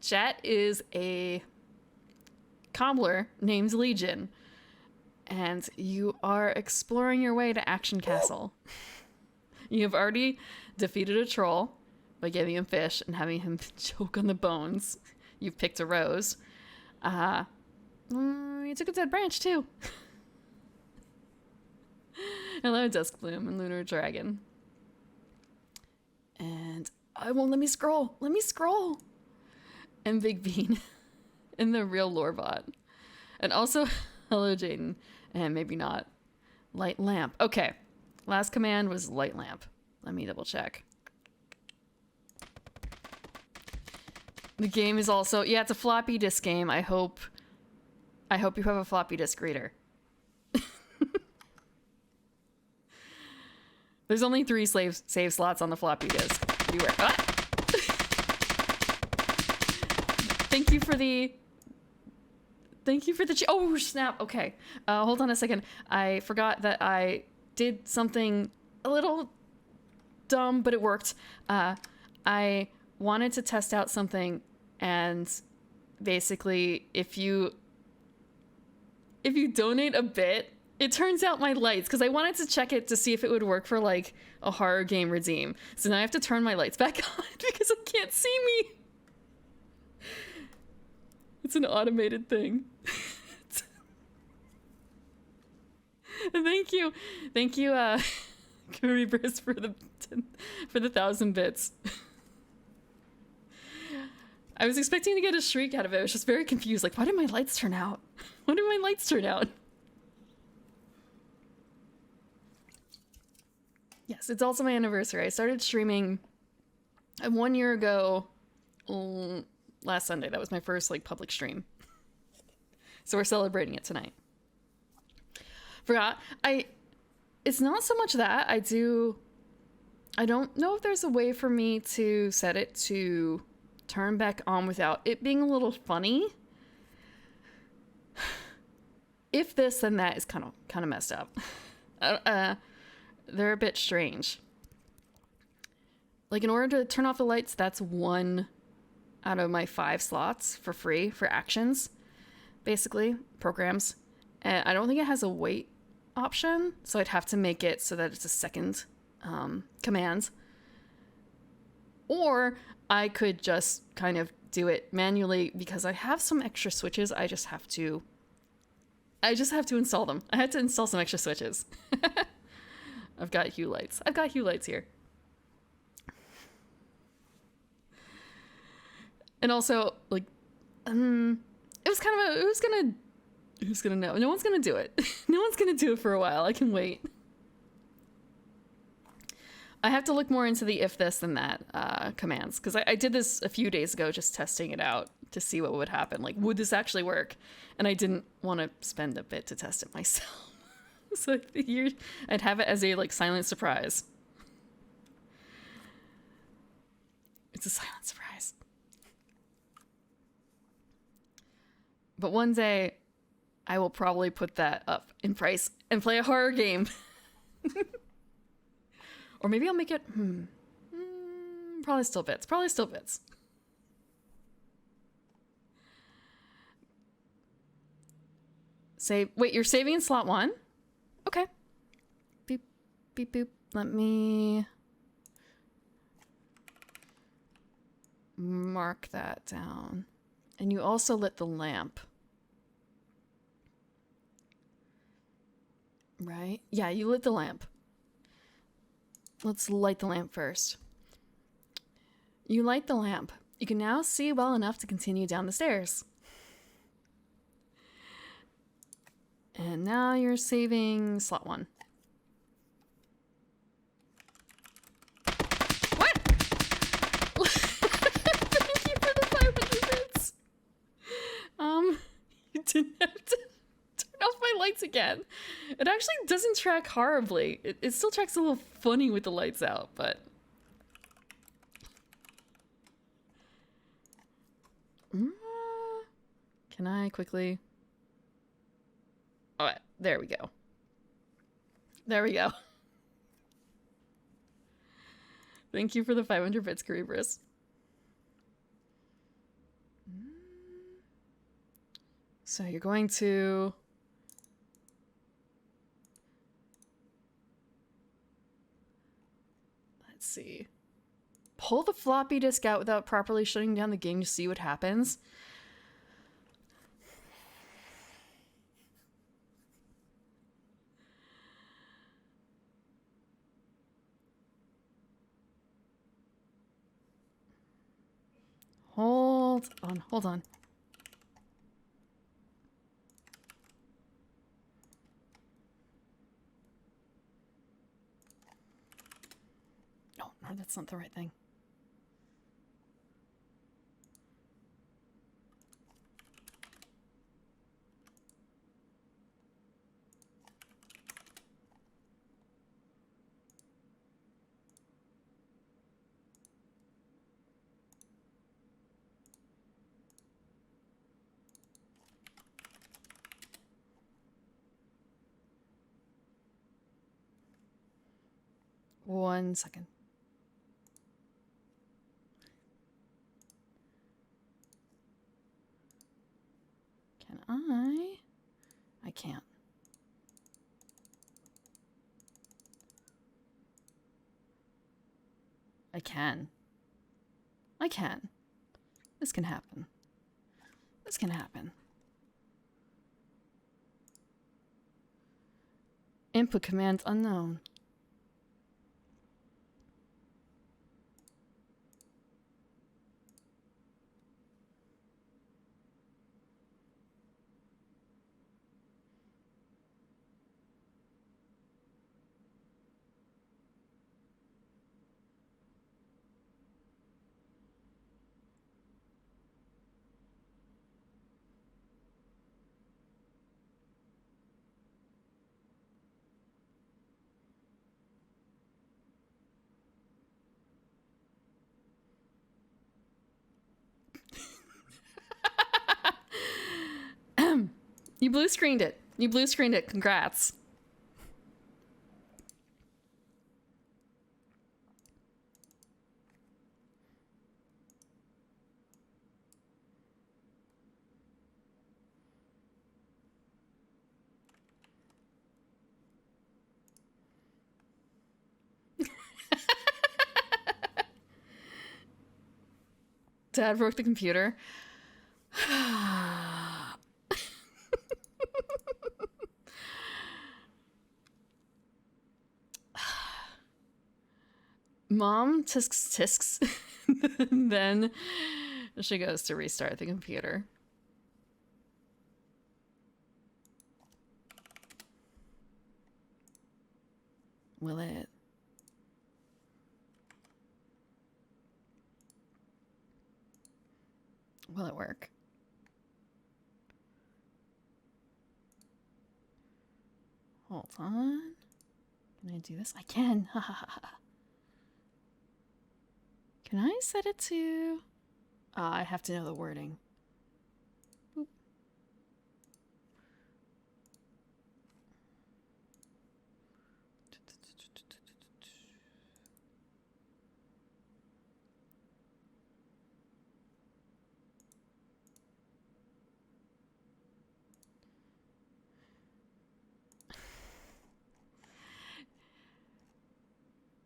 Chat is a cobbler named Legion, and you are exploring your way to Action Castle. You have already defeated a troll by giving him fish and having him choke on the bones. You've picked a rose. You took a dead branch too. Hello, Duskbloom and Lunar Dragon. And I won't let me scroll. Let me scroll. And Big Bean. And the real Lorebot. And also, hello, Jaden. And maybe not. Light lamp. Okay. Last command was light lamp. Let me double check. The game is also, yeah, it's a floppy disk game. I hope you have a floppy disk reader. There's only 3 save slots on the floppy disk. Beware. Ah! Thank you for the oh snap. Okay. Hold on a second. I forgot that I did something a little dumb, but it worked. I wanted to test out something, and basically if you donate a bit, it turns out my lights, because I wanted to check it to see if it would work for like a horror game redeem. So now I have to turn my lights back on because I can't see me. It's an automated thing. Thank you, Curryburst for the 1,000 bits. I was expecting to get a shriek out of it. I was just very confused. Like, why did my lights turn out? Why did my lights turn out? Yes, it's also my anniversary. I started streaming 1 year ago, last Sunday. That was my first like public stream. So we're celebrating it tonight. Forgot. It's not so much that I don't know if there's a way for me to set it to turn back on without it being a little funny. If this, then that is kind of messed up. They're a bit strange. Like, in order to turn off the lights, that's 1 out of my 5 slots for free for actions, basically, programs. And I don't think it has a wait option, so I'd have to make it so that it's a second command. Or I could just kind of do it manually because I have some extra switches. I just have to install them. I had to install some extra switches. I've got hue lights. Here. And also, like, who's gonna know? No one's gonna do it. No one's gonna do it for a while. I can wait. I have to look more into the if this then that commands, because I did this a few days ago, just testing it out to see what would happen. Like, would this actually work? And I didn't want to spend a bit to test it myself. So I figured I'd have it as a like silent surprise. It's a silent surprise. But one day, I will probably put that up in price and play a horror game. Or maybe I'll make it... probably still bits. Probably still bits. Save. Wait, you're saving in slot 1? Okay. Beep, beep, boop. Let me mark that down. And you also lit the lamp. Right? Yeah, you lit the lamp. Let's light the lamp first. You light the lamp. You can now see well enough to continue down the stairs. And now you're saving slot 1. What? Thank you for the 500 bits. You didn't have to turn off my lights again. It actually doesn't track horribly. It still tracks a little funny with the lights out, but... Can I quickly... Oh, there we go. There we go. Thank you for the 500 bits, Cerebrus. So you're going to... Let's see. Pull the floppy disk out without properly shutting down the game to see what happens. Hold on. No, that's not the right thing. One second. Can I? I can't. I can. I can. This can happen. This can happen. Input command unknown. You blue screened it. You blue screened it. Congrats. Dad broke the computer. Mom tisks. Then she goes to restart the computer. Will it? Will it work? Hold on. Can I do this? I can. Can I set it to... I have to know the wording. Boop.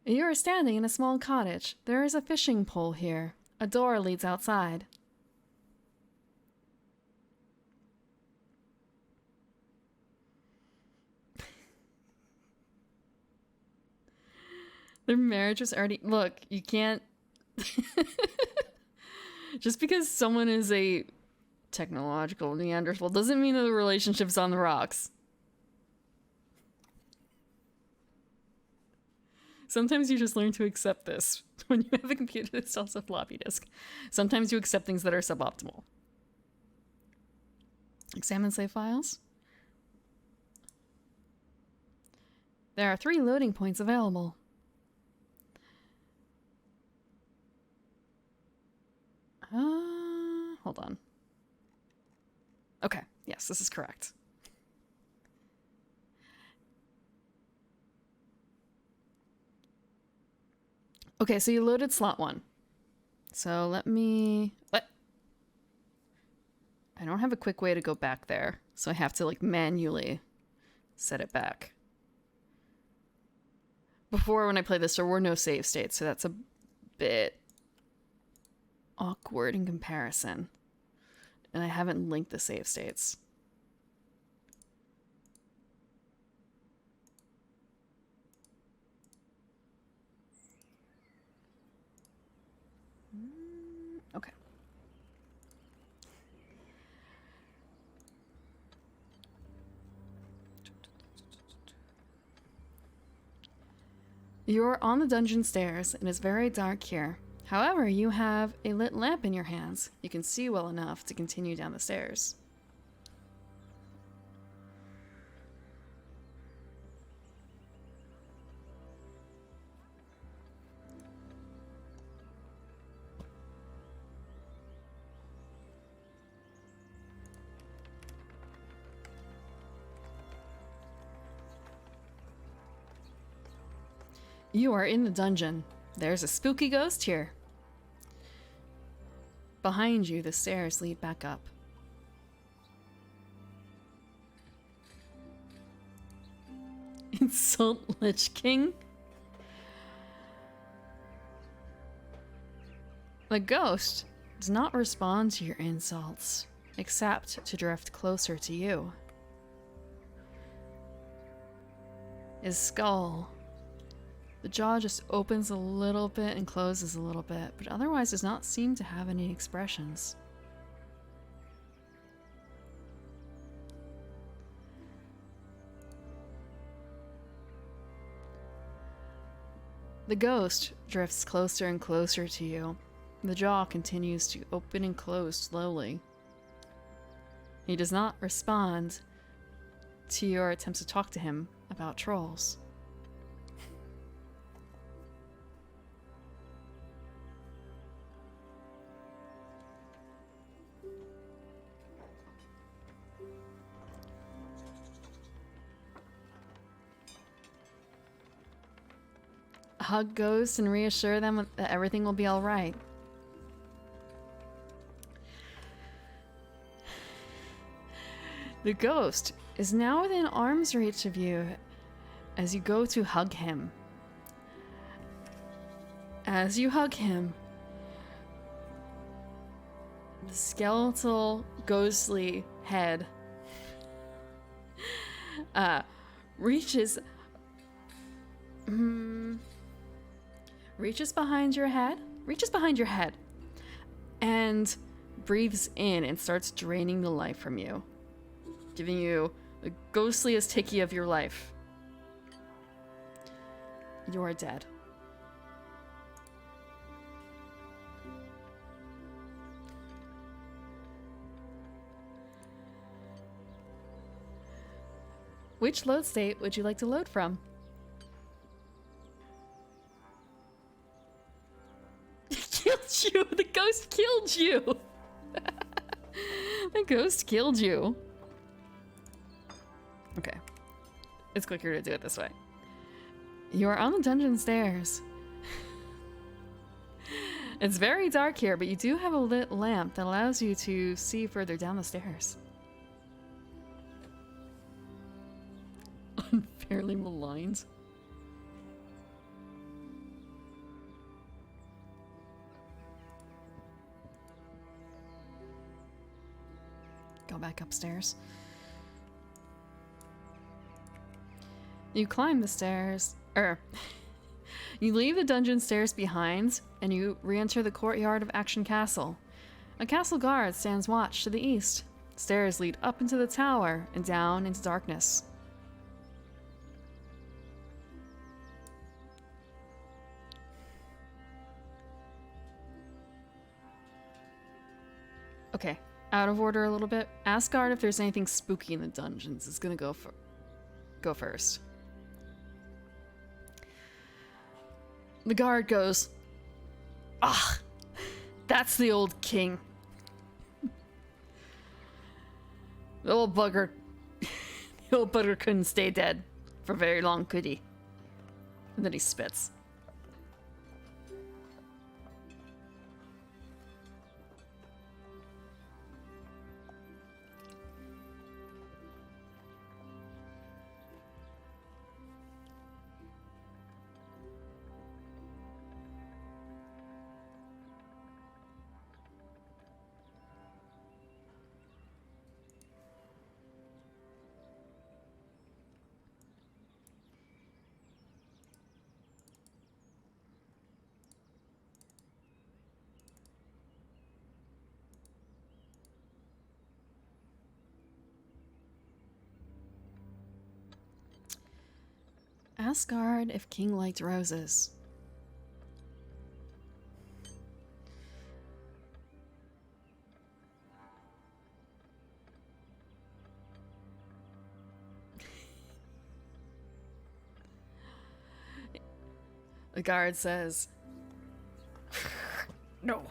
You are standing in a small cottage. There is a fishing pole here. A door leads outside. Their marriage was already... Look, you can't... Just because someone is a technological Neanderthal doesn't mean that the relationship's on the rocks. Sometimes you just learn to accept this when you have a computer that sells a floppy disk. Sometimes you accept things that are suboptimal. Examine save files. There are 3 loading points available. Hold on. Okay, yes, this is correct. Okay, so you loaded slot 1. So let me... What? I don't have a quick way to go back there, so I have to, like, manually set it back. Before, when I played this, there were no save states, so that's a bit awkward in comparison. And I haven't linked the save states. Okay. You're on the dungeon stairs, and it's very dark here. However, you have a lit lamp in your hands. You can see well enough to continue down the stairs. You are in the dungeon. There's a spooky ghost here. Behind you, the stairs lead back up. Insult Lich King? The ghost does not respond to your insults, except to drift closer to you. His skull... The jaw just opens a little bit and closes a little bit, but otherwise does not seem to have any expressions. The ghost drifts closer and closer to you. The jaw continues to open and close slowly. He does not respond to your attempts to talk to him about trolls. Hug ghosts and reassure them that everything will be all right. The ghost is now within arm's reach of you as you go to hug him. As you hug him, the skeletal, ghostly head reaches behind your head, and breathes in and starts draining the life from you, giving you the ghostliest hickey of your life. You are dead. Which load state would you like to load from? Killed you! The ghost killed you! The ghost killed you. Okay. It's quicker to do it this way. You are on the dungeon stairs. It's very dark here, but you do have a lit lamp that allows you to see further down the stairs. Unfairly maligned. go back upstairs. You climb the stairs. You leave the dungeon stairs behind, and you re-enter the courtyard of Action Castle. A castle guard stands watch to the east. Stairs lead up into the tower and down into darkness. Okay, out of order a little bit. Ask guard if there's anything spooky in the dungeons. It's gonna go first. The guard goes, "Ah, that's the old king. The old bugger. The old bugger couldn't stay dead for very long, could he?" And then he spits. Ask guard if king liked roses. The guard says, "No."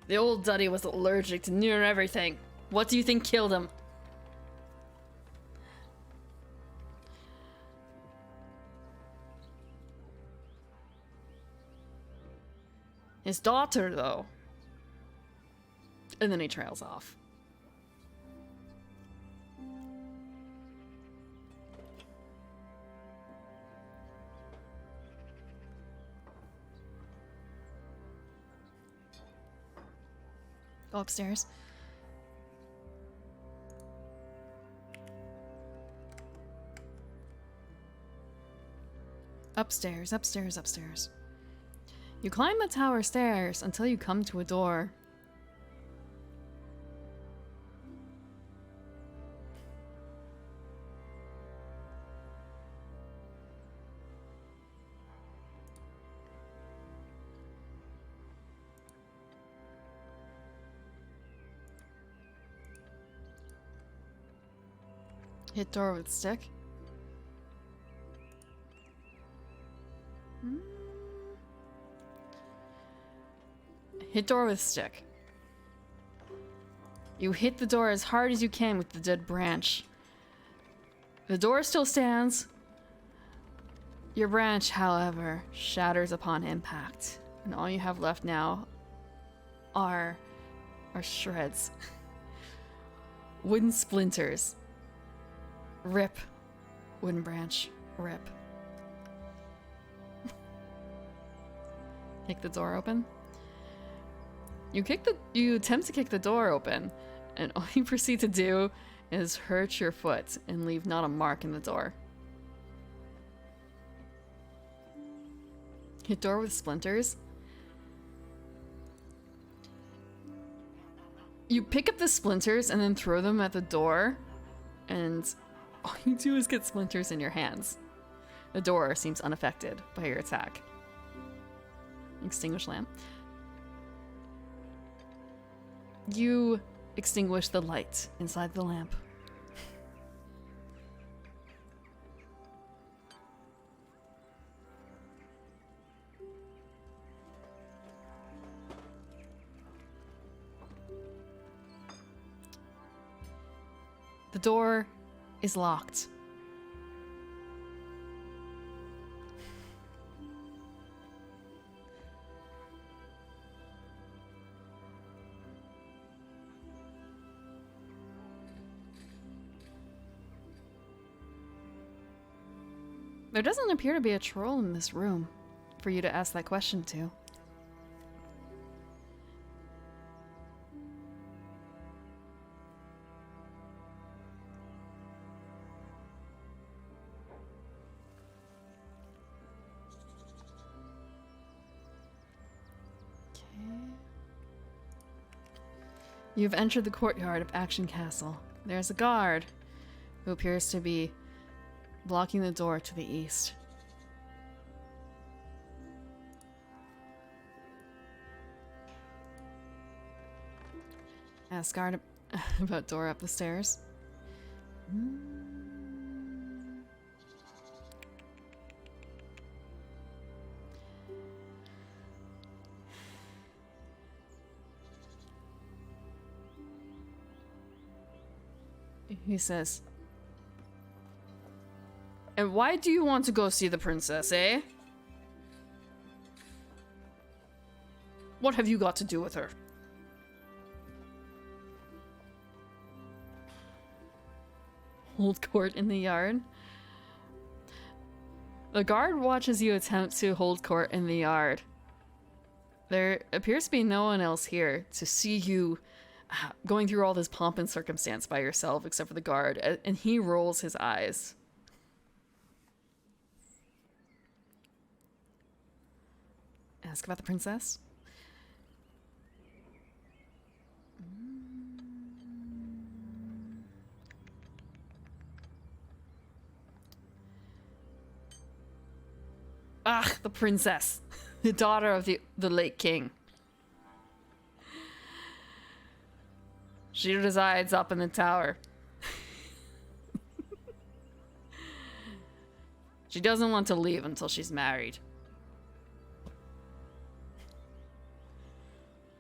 The old duddy was allergic to near everything. What do you think killed him? His daughter, though. And then he trails off. Go upstairs. Upstairs, upstairs, upstairs. You climb the tower stairs until you come to a door. Hit door with stick. Hit door with stick. You hit the door as hard as you can with the dead branch. The door still stands. Your branch, however, shatters upon impact, and all you have left now are shreds. Wooden splinters. Rip. Wooden branch. Rip. Kick the door open. You attempt to kick the door open, and all you proceed to do is hurt your foot and leave not a mark in the door. Hit door with splinters. You pick up the splinters and then throw them at the door, and all you do is get splinters in your hands. The door seems unaffected by your attack. Extinguish lamp. You extinguish the light inside the lamp. The door is locked. There doesn't appear to be a troll in this room for you to ask that question to. You've entered the courtyard of Action Castle. There's a guard who appears to be blocking the door to the east. Ask guard about door up the stairs. He says, "And why do you want to go see the princess, eh? What have you got to do with her?" Hold court in the yard. The guard watches you attempt to hold court in the yard. There appears to be no one else here to see you going through all this pomp and circumstance by yourself, except for the guard, and he rolls his eyes. Ask about the princess. Ah, the princess, the daughter of the late king. She resides up in the tower. She doesn't want to leave until she's married.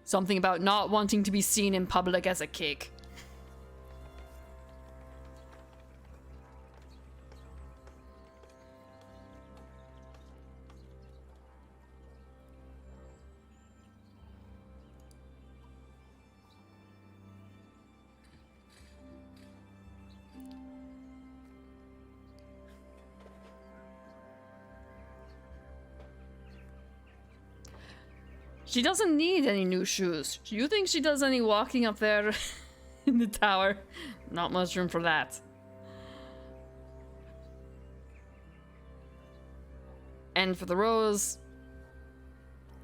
Something about not wanting to be seen in public as a cake. She doesn't need any new shoes. Do you think she does any walking up there in the tower? Not much room for that. And for the rose,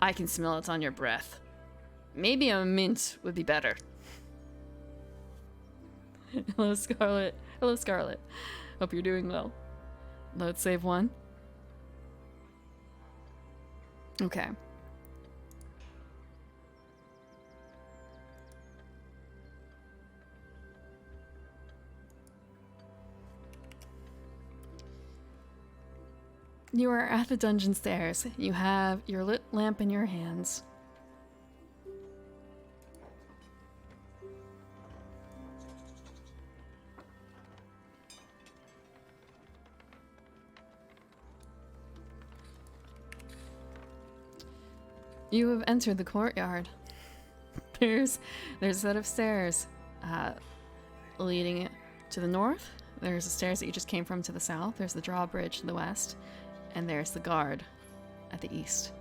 I can smell it on your breath. Maybe a mint would be better. Hello, Scarlet. Hello, Scarlet. Hope you're doing well. Load save 1. Okay. You are at the dungeon stairs. You have your lit lamp in your hands. You have entered the courtyard. There's a set of stairs leading to the north. There's the stairs that you just came from to the south. There's the drawbridge to the west. And there's the guard at the east.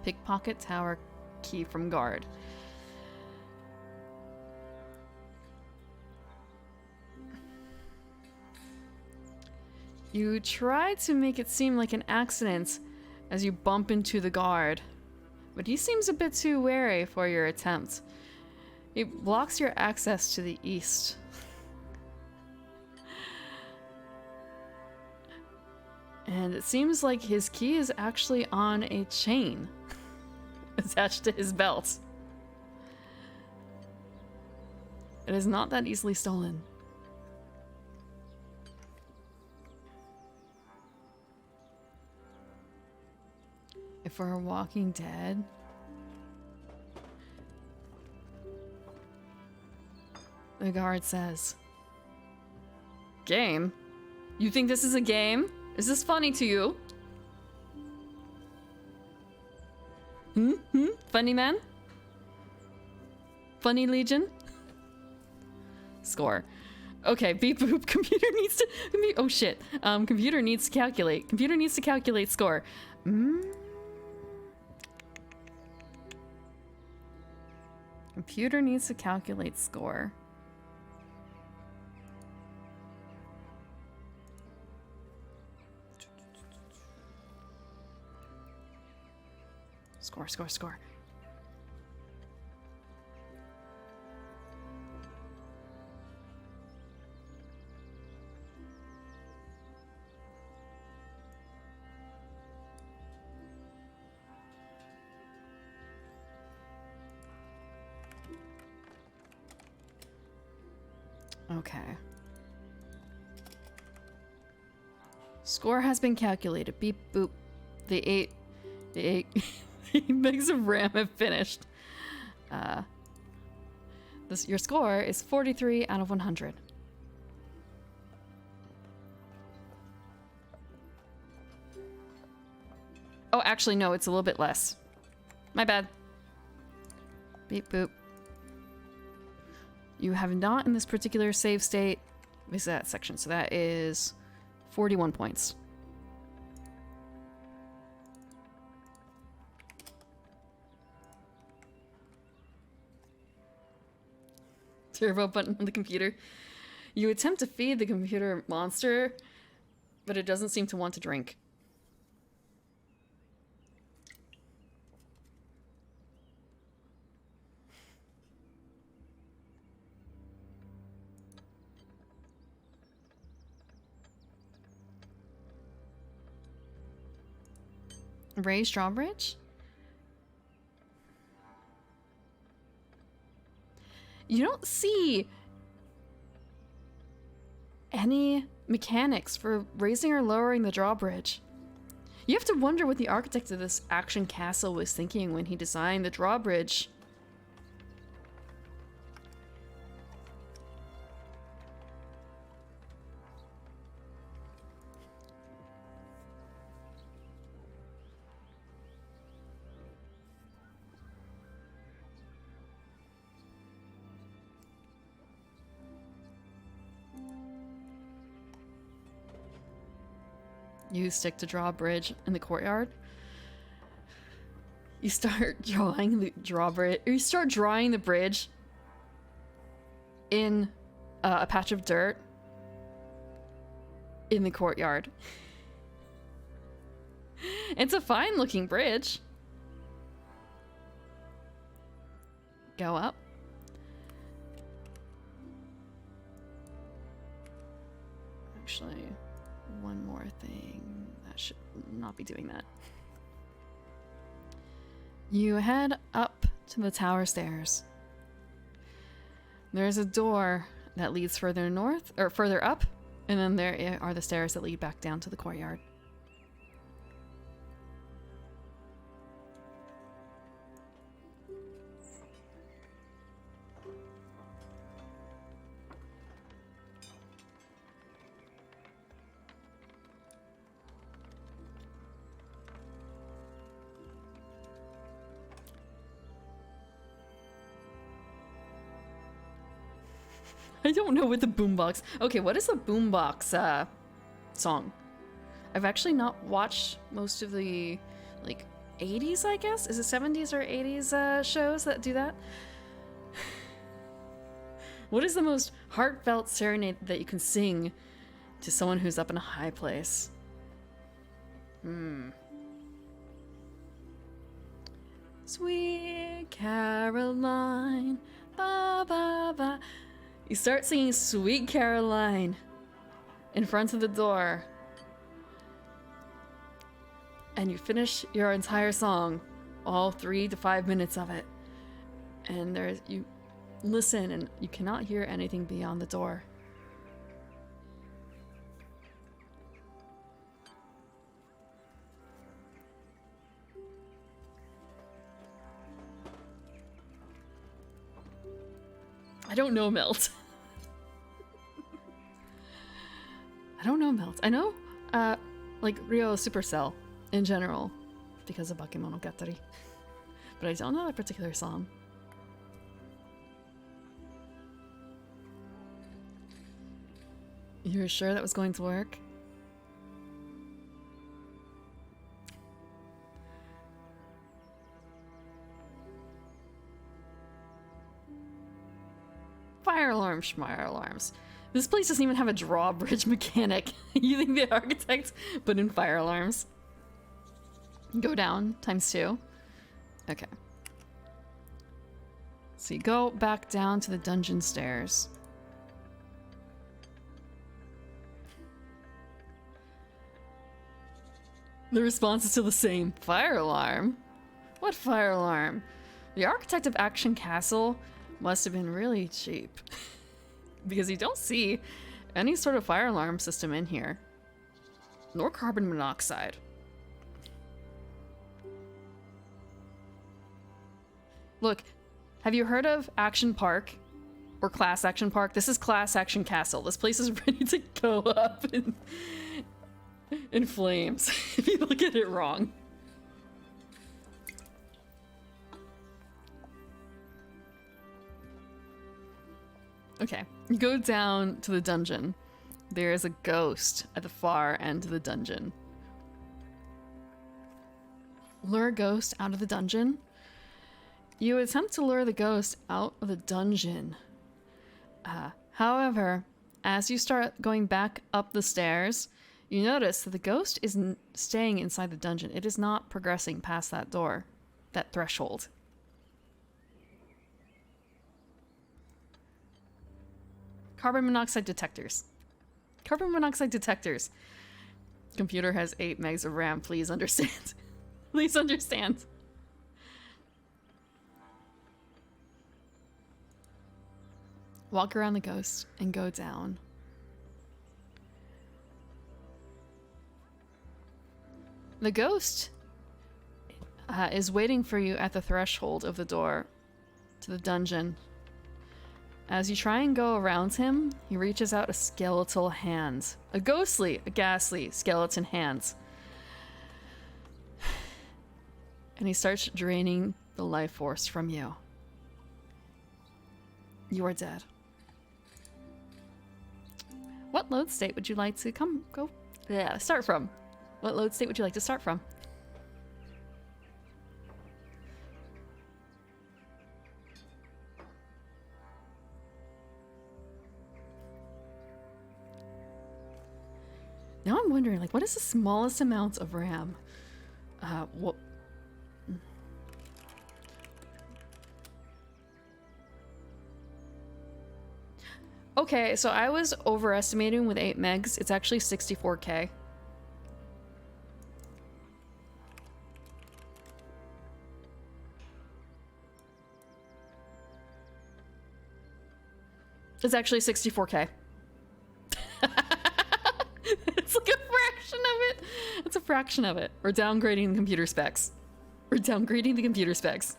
Pickpocket tower key from guard. You try to make it seem like an accident as you bump into the guard, but he seems a bit too wary for your attempt. He blocks your access to the east. And it seems like his key is actually on a chain attached to his belt. It is not that easily stolen. If we're Walking Dead, the guard says, "Game? You think this is a game? Is this funny to you? Funny man? Funny Legion?" Score. Okay, beep boop. Computer needs to... Oh shit. Computer needs to calculate. Computer needs to calculate score. Computer needs to calculate score. Score. Okay. Score has been calculated. Beep boop. The eight bags of RAM have finished. Your score is 43 out of 100. Oh, actually, no, it's a little bit less. My bad. Beep boop. You have not in this particular save state. This is that section, so that is 41 points. Turbo button on the computer. You attempt to feed the computer monster, but it doesn't seem to want to drink. Raised drawbridge? You don't see any mechanics for raising or lowering the drawbridge. You have to wonder what the architect of this action castle was thinking when he designed the drawbridge. You stick to drawbridge in the courtyard. You start drawing the drawbridge. You start drawing the bridge in a patch of dirt in the courtyard. It's a fine-looking bridge. Go up. Actually, one more thing. That should not be doing that. You head up to the tower stairs. There's a door that leads further north, or further up, and then there are the stairs that lead back down to the courtyard. I don't know what the boombox... Okay, what is the boombox song? I've actually not watched most of the, like, 80s, I guess? Is it 70s or 80s shows that do that? What is the most heartfelt serenade that you can sing to someone who's up in a high place? Sweet Caroline, ba ba ba. You start singing Sweet Caroline in front of the door. And you finish your entire song, all 3 to 5 minutes of it. And you listen and you cannot hear anything beyond the door. I don't know Melt. I don't know Melt. I know, like, Ryo Supercell in general, because of Bakemonogatari. But I don't know that particular song. You're sure that was going to work? Fire alarms, schmire alarms. This place doesn't even have a drawbridge mechanic. You think the architect put in fire alarms? Go down, ×2. Okay. So you go back down to the dungeon stairs. The response is still the same. Fire alarm? What fire alarm? The architect of Action Castle must have been really cheap. because you don't see any sort of fire alarm system in here, nor carbon monoxide. Look, have you heard of Action Park or Class Action Park? This is Class Action Castle. This place is ready to go up in flames if you look at it wrong. Okay, you go down to the dungeon. There is a ghost at the far end of the dungeon. Lure a ghost out of the dungeon. You attempt to lure the ghost out of the dungeon. However, as you start going back up the stairs, you notice that the ghost isn't staying inside the dungeon. It is not progressing past that door, that threshold. Carbon monoxide detectors. Carbon monoxide detectors. Computer has 8 megs of RAM. Please understand. Please understand. Walk around the ghost and go down. The ghost is waiting for you at the threshold of the door to the dungeon. As you try and go around him, he reaches out a skeletal hand. A ghastly skeleton hand. And he starts draining the life force from you. You are dead. What load state would you like to start from? What load state would you like to start from? Now I'm wondering, like, what is the smallest amount of RAM? What? Okay, so I was overestimating with 8 megs. It's actually 64K. It's actually 64K. It's like a fraction of it. It's a fraction of it. We're downgrading the computer specs. We're downgrading the computer specs.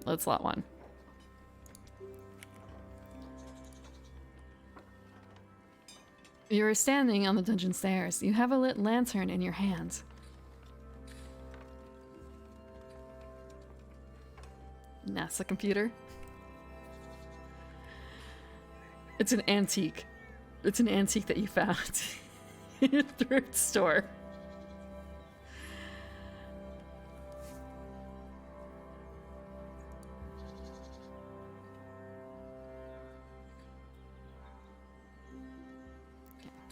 Load slot 1. You are standing on the dungeon stairs. You have a lit lantern in your hand. NASA computer. It's an antique. It's an antique that you found in a thrift store.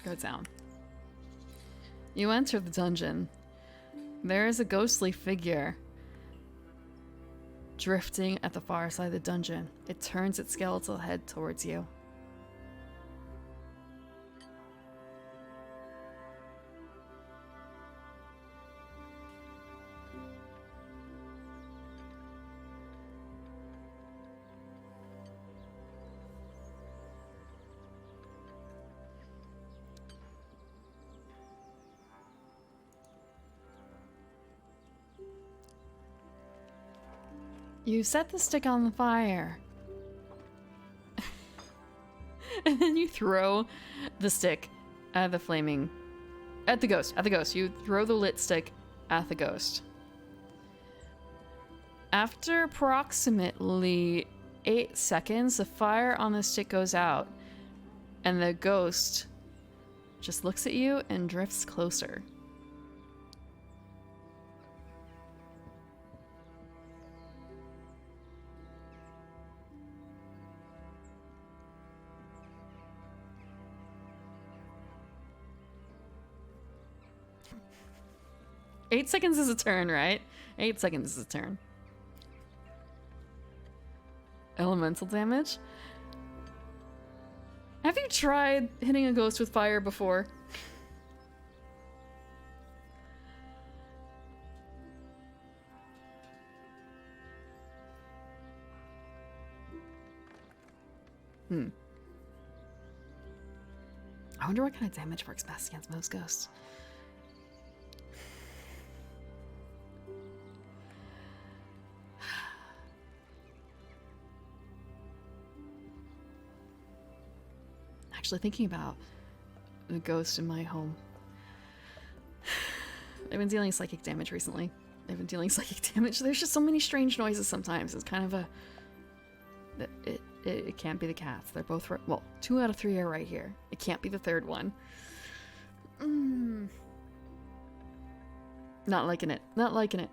Go down. You enter the dungeon. There is a ghostly figure drifting at the far side of the dungeon. It turns its skeletal head towards you. You set the stick on the fire. And then you throw the stick at the flaming... At the ghost. You throw the lit stick at the ghost. After approximately 8 seconds, the fire on the stick goes out. And the ghost just looks at you and drifts closer. Eight seconds is a turn, right? 8 seconds is a turn. Elemental damage? Have you tried hitting a ghost with fire before? I wonder what kind of damage works best against most ghosts. Actually thinking about the ghost in my home. I've been dealing psychic damage recently. There's just so many strange noises sometimes. It's kind of a... It can't be the cats. They're both... Well, 2 out of 3 are right here. It can't be the third one. Not liking it. Not liking it.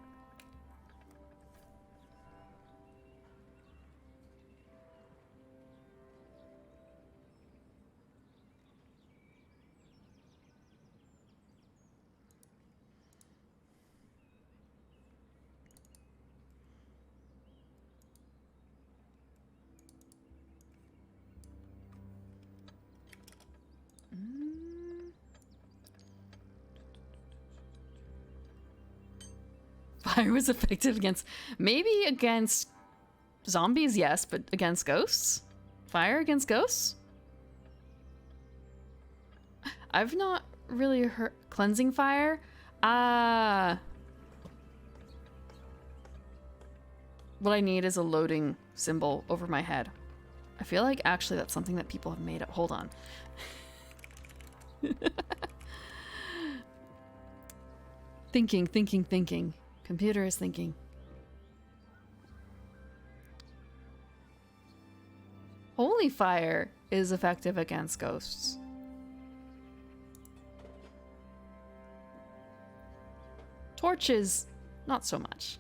Fire was effective against... Maybe against zombies, yes, but against ghosts? Fire against ghosts? I've not really heard... Cleansing fire? What I need is a loading symbol over my head. I feel like actually that's something that people have made up. Hold on. Thinking. Computer is thinking. Holy fire is effective against ghosts. Torches, not so much.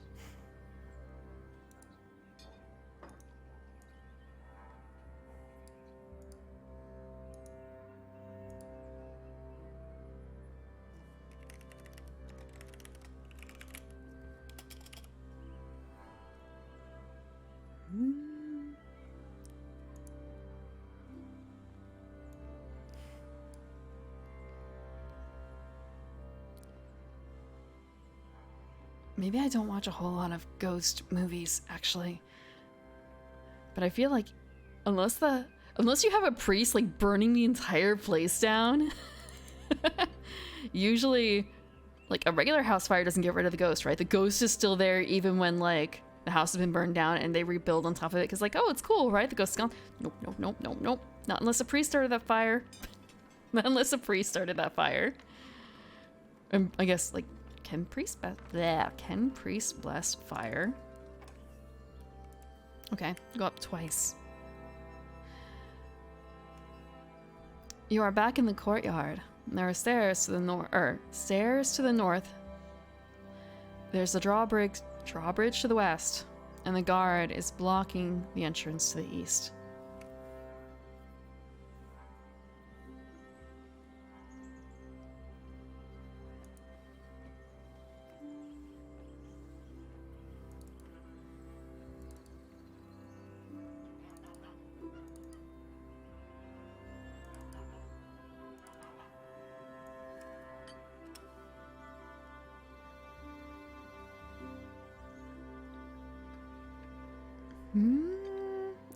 Maybe I don't watch a whole lot of ghost movies, actually. But I feel like unless you have a priest like burning the entire place down, usually like a regular house fire doesn't get rid of the ghost, right? The ghost is still there even when like the house has been burned down and they rebuild on top of it because like, oh, it's cool, right? The ghost is gone. Nope. Not unless a priest started that fire. Not unless a priest started that fire. And I guess like can priest bless fire? Okay, go up twice. You are back in the courtyard. There are stairs to the north. There's a drawbridge to the west, and the guard is blocking the entrance to the east.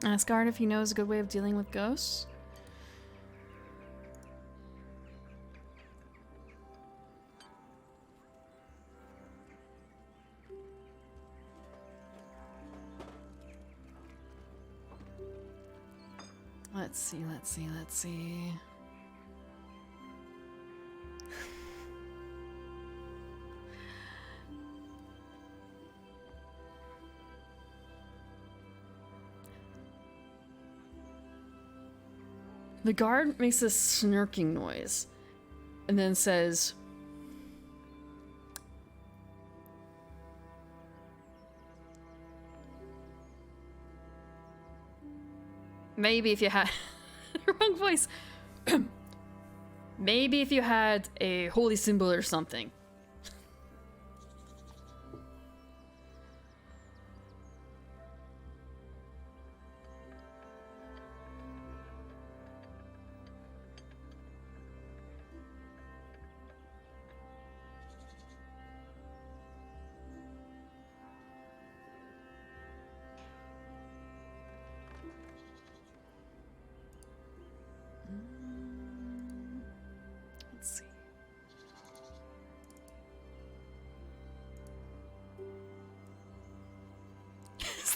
Ask guard if he knows a good way of dealing with ghosts. Let's see. The guard makes a snarking noise and then says, maybe if you had wrong voice. Maybe if you had a holy symbol or something.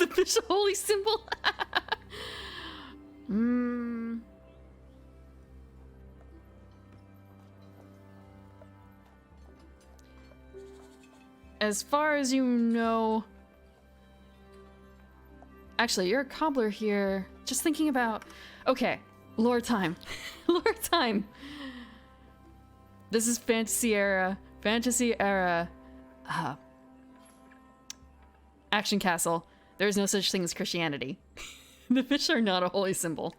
the fish a holy symbol? Hmm. As far as you know... Actually, you're a cobbler here. Just thinking about... Okay, lore time. Lore time. This is fantasy era. Fantasy era. Action castle. There is no such thing as Christianity. The fish are not a holy symbol.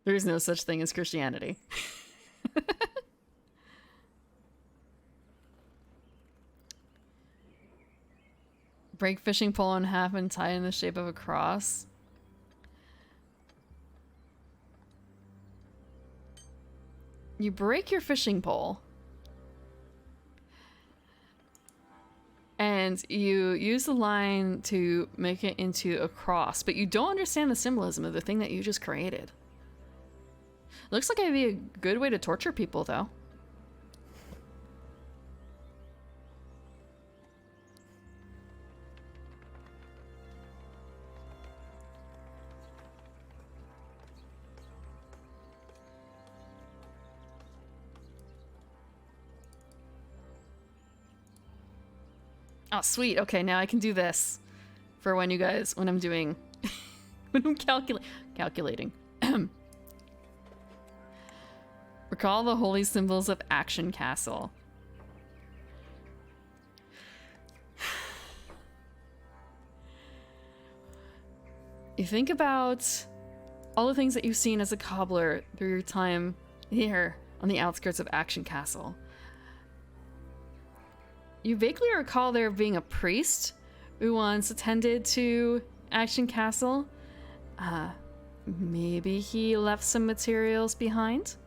There is no such thing as Christianity. Break fishing pole in half and tie in the shape of a cross. You break your fishing pole. And you use the line to make it into a cross, but you don't understand the symbolism of the thing that you just created. Looks like it'd be a good way to torture people, though. Oh, sweet. Okay, now I can do this for when you guys, when I'm doing, when I'm calculating. Recall the holy symbols of Action Castle. You think about all the things that you've seen as a cobbler through your time here on the outskirts of Action Castle. You vaguely recall there being a priest who once attended to Action Castle. Maybe he left some materials behind?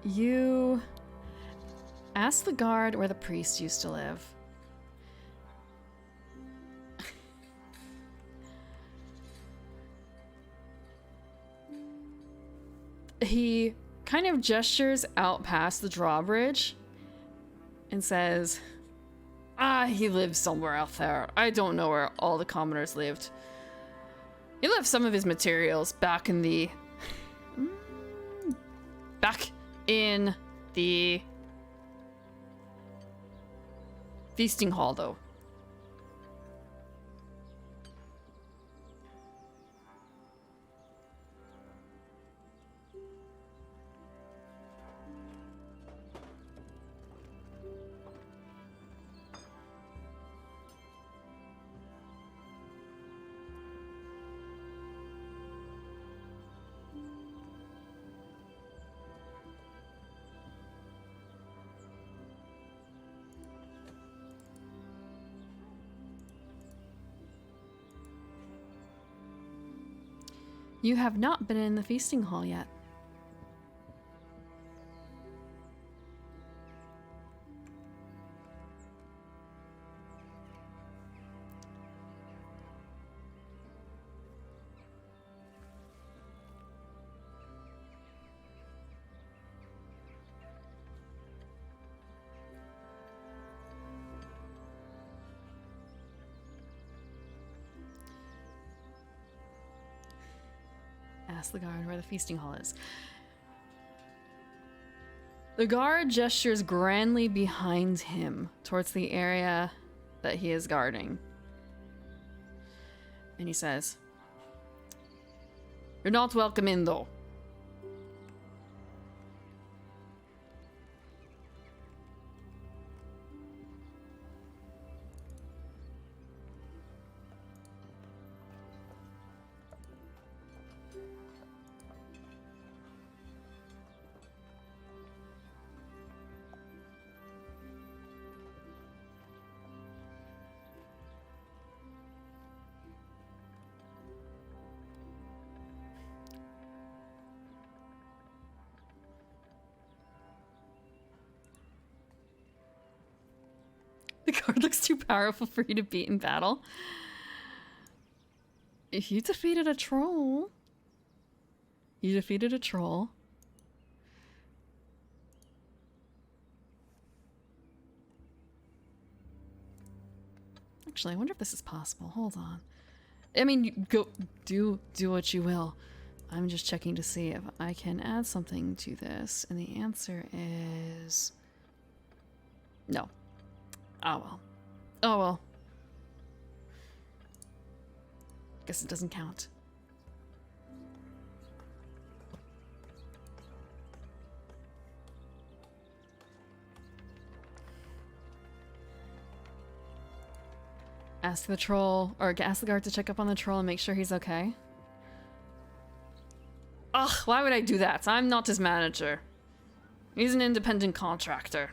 You ask the guard where the priest used to live. He kind of gestures out past the drawbridge and says, he lives somewhere out there. I don't know where all the commoners lived. He left some of his materials back in the feasting hall, though. You have not been in the feasting hall yet. Ask the guard where the feasting hall is. The guard gestures grandly behind him towards the area that he is guarding. And he says, "You're not welcome in, though." The guard looks too powerful for you to beat in battle. If you defeated a troll. You defeated a troll. Actually, I wonder if this is possible. Hold on. I mean, you go do what you will. I'm just checking to see if I can add something to this, and the answer is no. Oh well. Oh well. Guess it doesn't count. Ask the troll, or ask the guard to check up on the troll and make sure he's okay. Ugh, why would I do that? I'm not his manager. He's an independent contractor.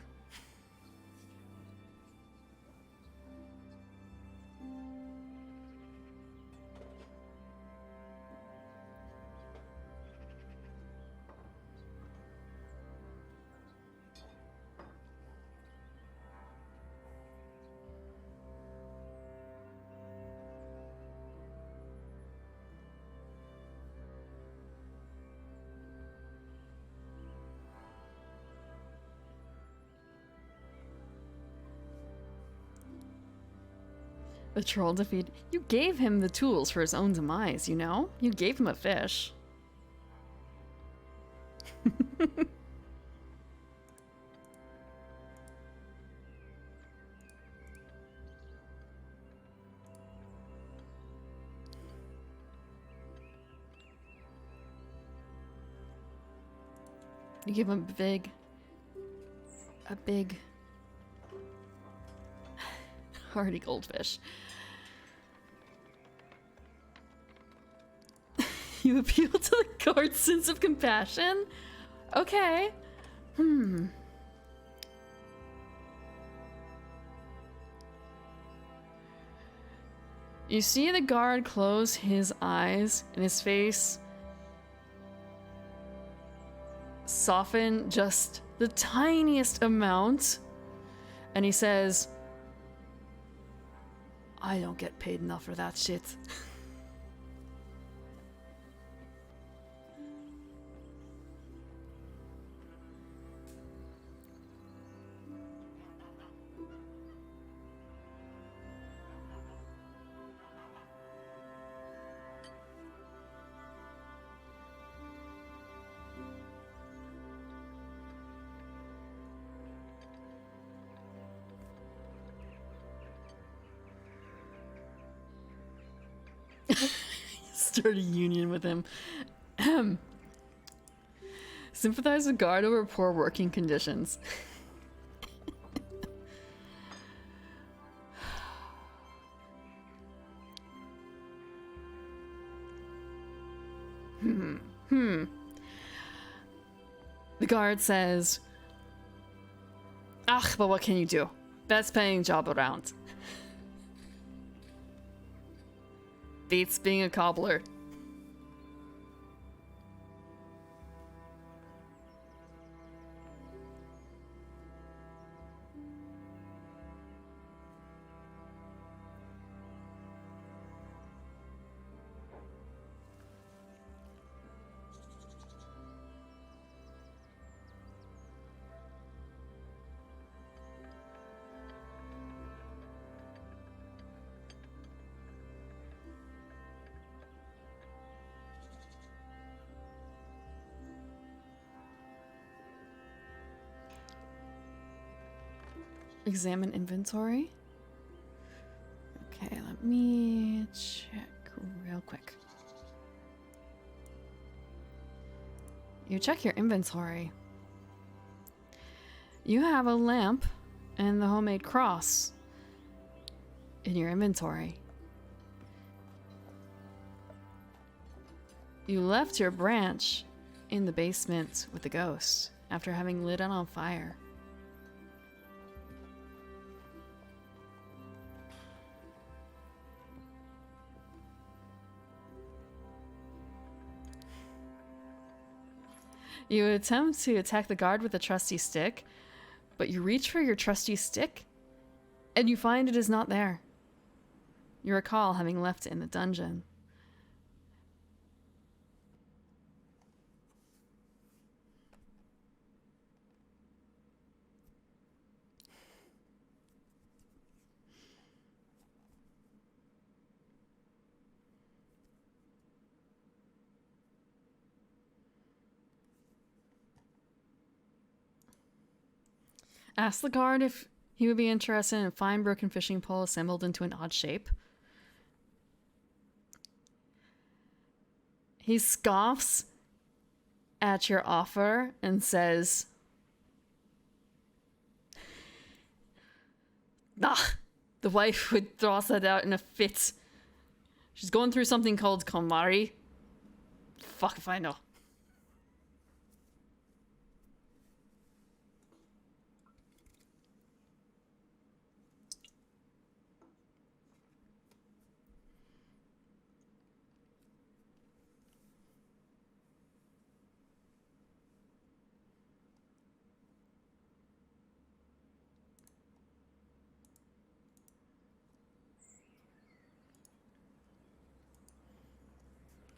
The troll defeat. You gave him the tools for his own demise, you know? You gave him a fish. You give him a big hardy goldfish. You appeal to the guard's sense of compassion? Okay. You see the guard close his eyes and his face soften just the tiniest amount, and he says, I don't get paid enough for that shit. Start a union with him. Sympathize with guard over poor working conditions. The guard says, but what can you do? Best paying job around. Beats being a cobbler. Examine inventory. Okay, let me check real quick. You check your inventory. You have a lamp and the homemade cross in your inventory. You left your branch in the basement with the ghost after having lit it on fire. You attempt to attack the guard with a trusty stick, but you reach for your trusty stick, and you find it is not there. You recall having left it in the dungeon. Ask the guard if he would be interested in a fine broken fishing pole assembled into an odd shape. He scoffs at your offer and says, "Ah, the wife would toss that out in a fit. She's going through something called KonMari. Fuck if I know."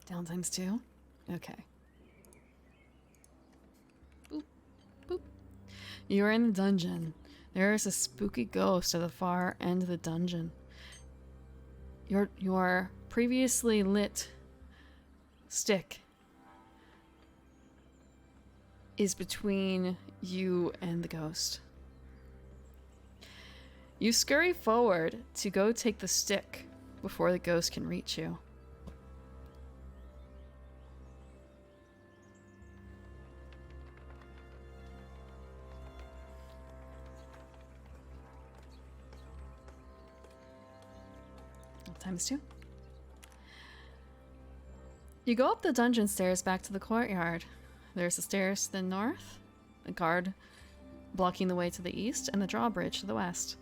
Down ×2? Okay. Boop, boop. You are in the dungeon. There is a spooky ghost at the far end of the dungeon. Your previously lit stick is between you and the ghost. You scurry forward to go take the stick before the ghost can reach you. ×2. You go up the dungeon stairs back to the courtyard. There's the stairs to the north, the guard blocking the way to the east, and the drawbridge to the west.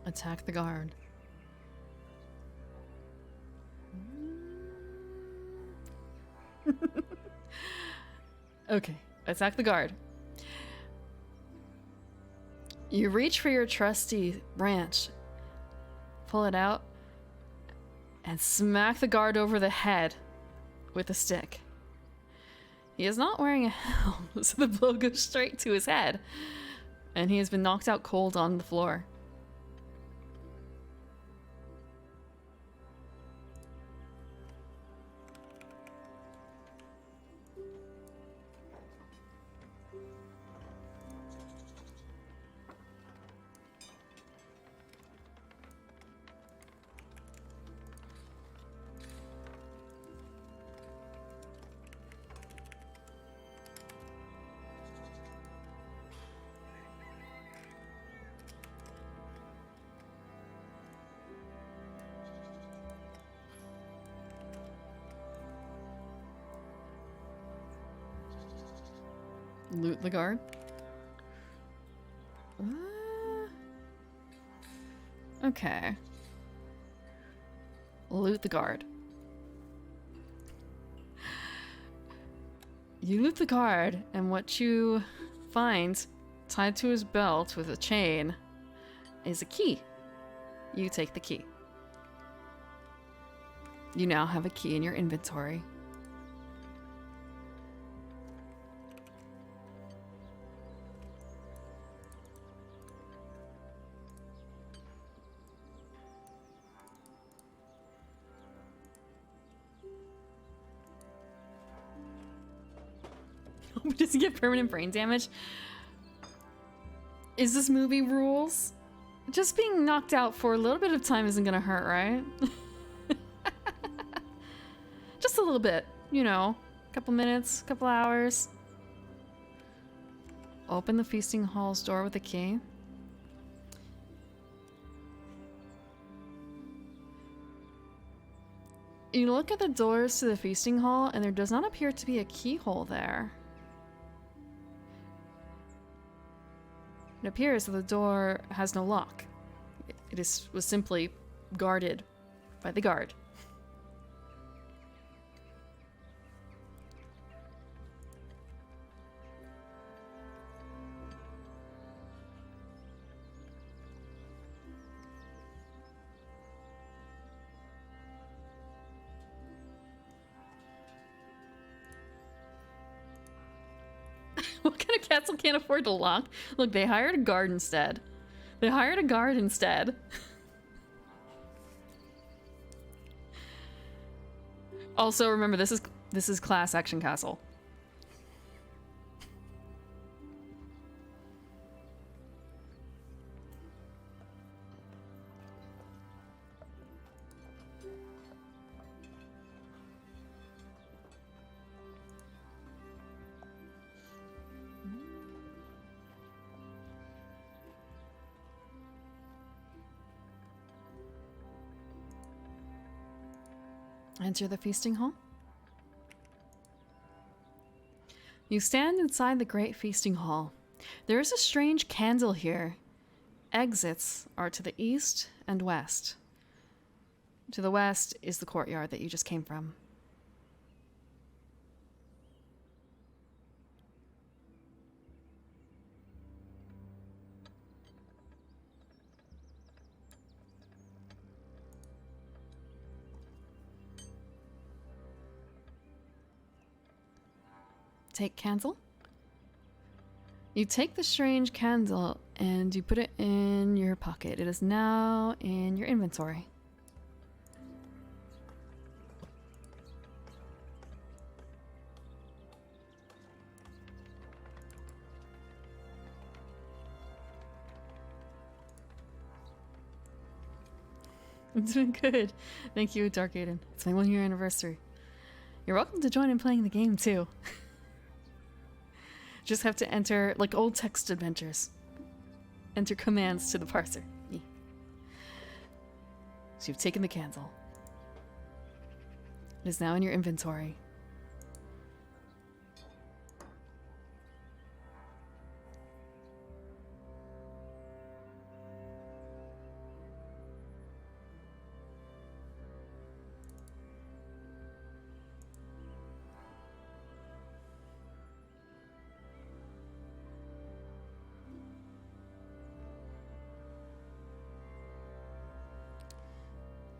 Attack the guard. Okay, attack the guard. You reach for your trusty branch, pull it out, and smack the guard over the head with a stick. He is not wearing a helm, so the blow goes straight to his head, and he has been knocked out cold on the floor. Loot the guard. Okay. Loot the guard. You loot the guard, and what you find tied to his belt with a chain is a key. You take the key. You now have a key in your inventory. Does he get permanent brain damage? Is this movie rules? Just being knocked out for a little bit of time isn't gonna hurt, right? Just a little bit, you know. A couple minutes, couple hours. Open the feasting hall's door with a key. You look at the doors to the feasting hall, and there does not appear to be a keyhole there. It appears that the door has no lock. Was simply guarded by the guard. What kind of castle can't afford to lock? Look, they hired a guard instead. They hired a guard instead. Also, remember, this is class action castle. Enter the feasting hall. You stand inside the great feasting hall. There is a strange candle here. Exits are to the east and west. To the west is the courtyard that you just came from. Take candle. You take the strange candle and you put it in your pocket. It is now in your inventory. I'm doing good. Thank you, Dark Aiden. It's my 1-year anniversary. You're welcome to join in playing the game too. Just have to enter, like old text adventures. Enter commands to the parser. Yeah. So you've taken the candle. It is now in your inventory.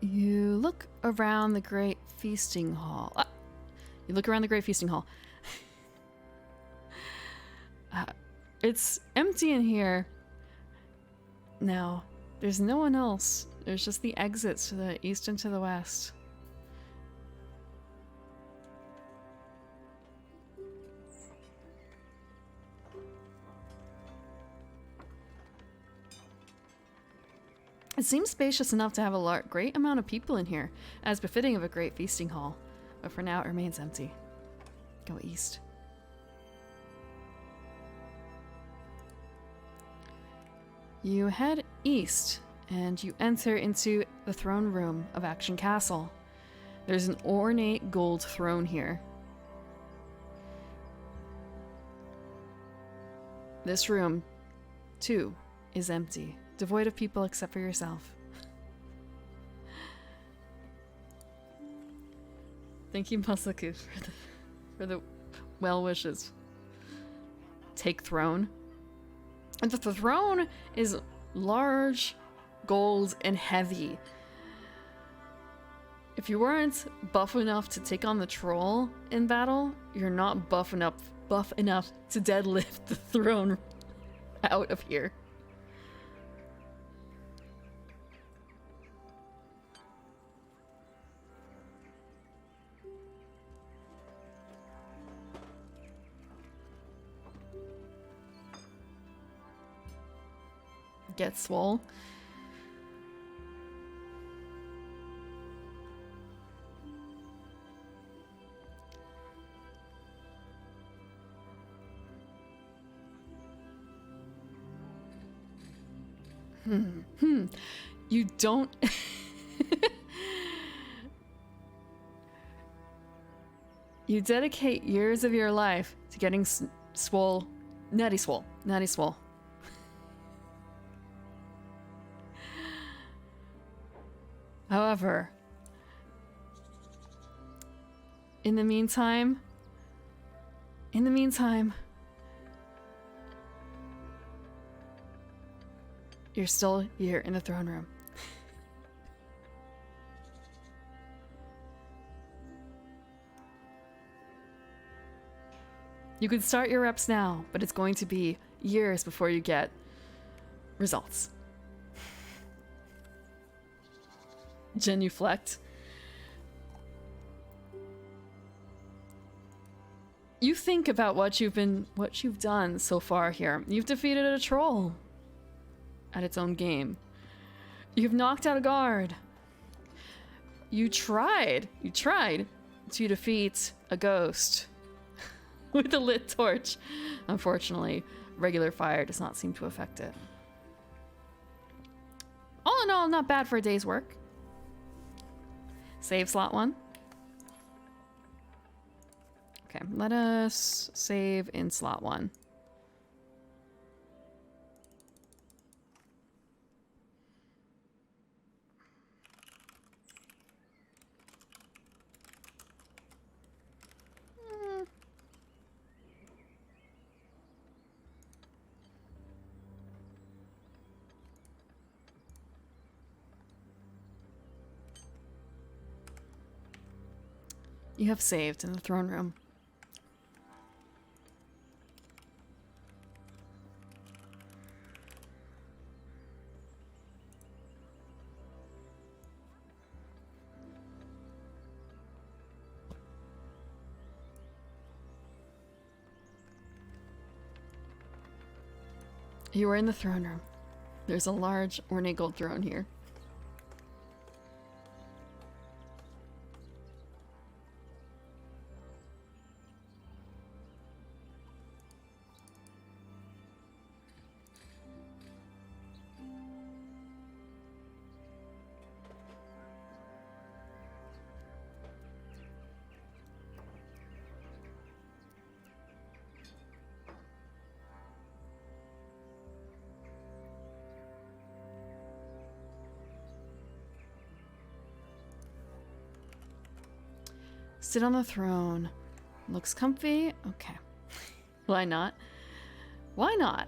You look around the great feasting hall. You look around the great feasting hall. It's empty in here. Now, there's no one else. There's just the exits to the east and to the west. It seems spacious enough to have a great amount of people in here, as befitting of a great feasting hall. But for now, it remains empty. Go east. You head east, and you enter into the throne room of Action Castle. There's an ornate gold throne here. This room, too, is empty. Devoid of people except for yourself. Thank you, Masaku, for the well wishes. Take throne. And the throne is large, gold, and heavy. If you weren't buff enough to take on the troll in battle, you're not buff enough to deadlift the throne out of here. Get swole. You don't. You dedicate years of your life to getting swole, natty swole. However, in the meantime, you're still here in the throne room. You could start your reps now, but it's going to be years before you get results. Genuflect. You think about what you've done so far here. You've defeated a troll at its own game. You've knocked out a guard. You tried to defeat a ghost with a lit torch. Unfortunately, regular fire does not seem to affect it. All in all, not bad for a day's work. Save slot 1. Okay, let us save in slot 1. You have saved in the throne room. You are in the throne room. There's a large ornate gold throne here. Sit on the throne. Looks comfy. Okay. Why not? Why not?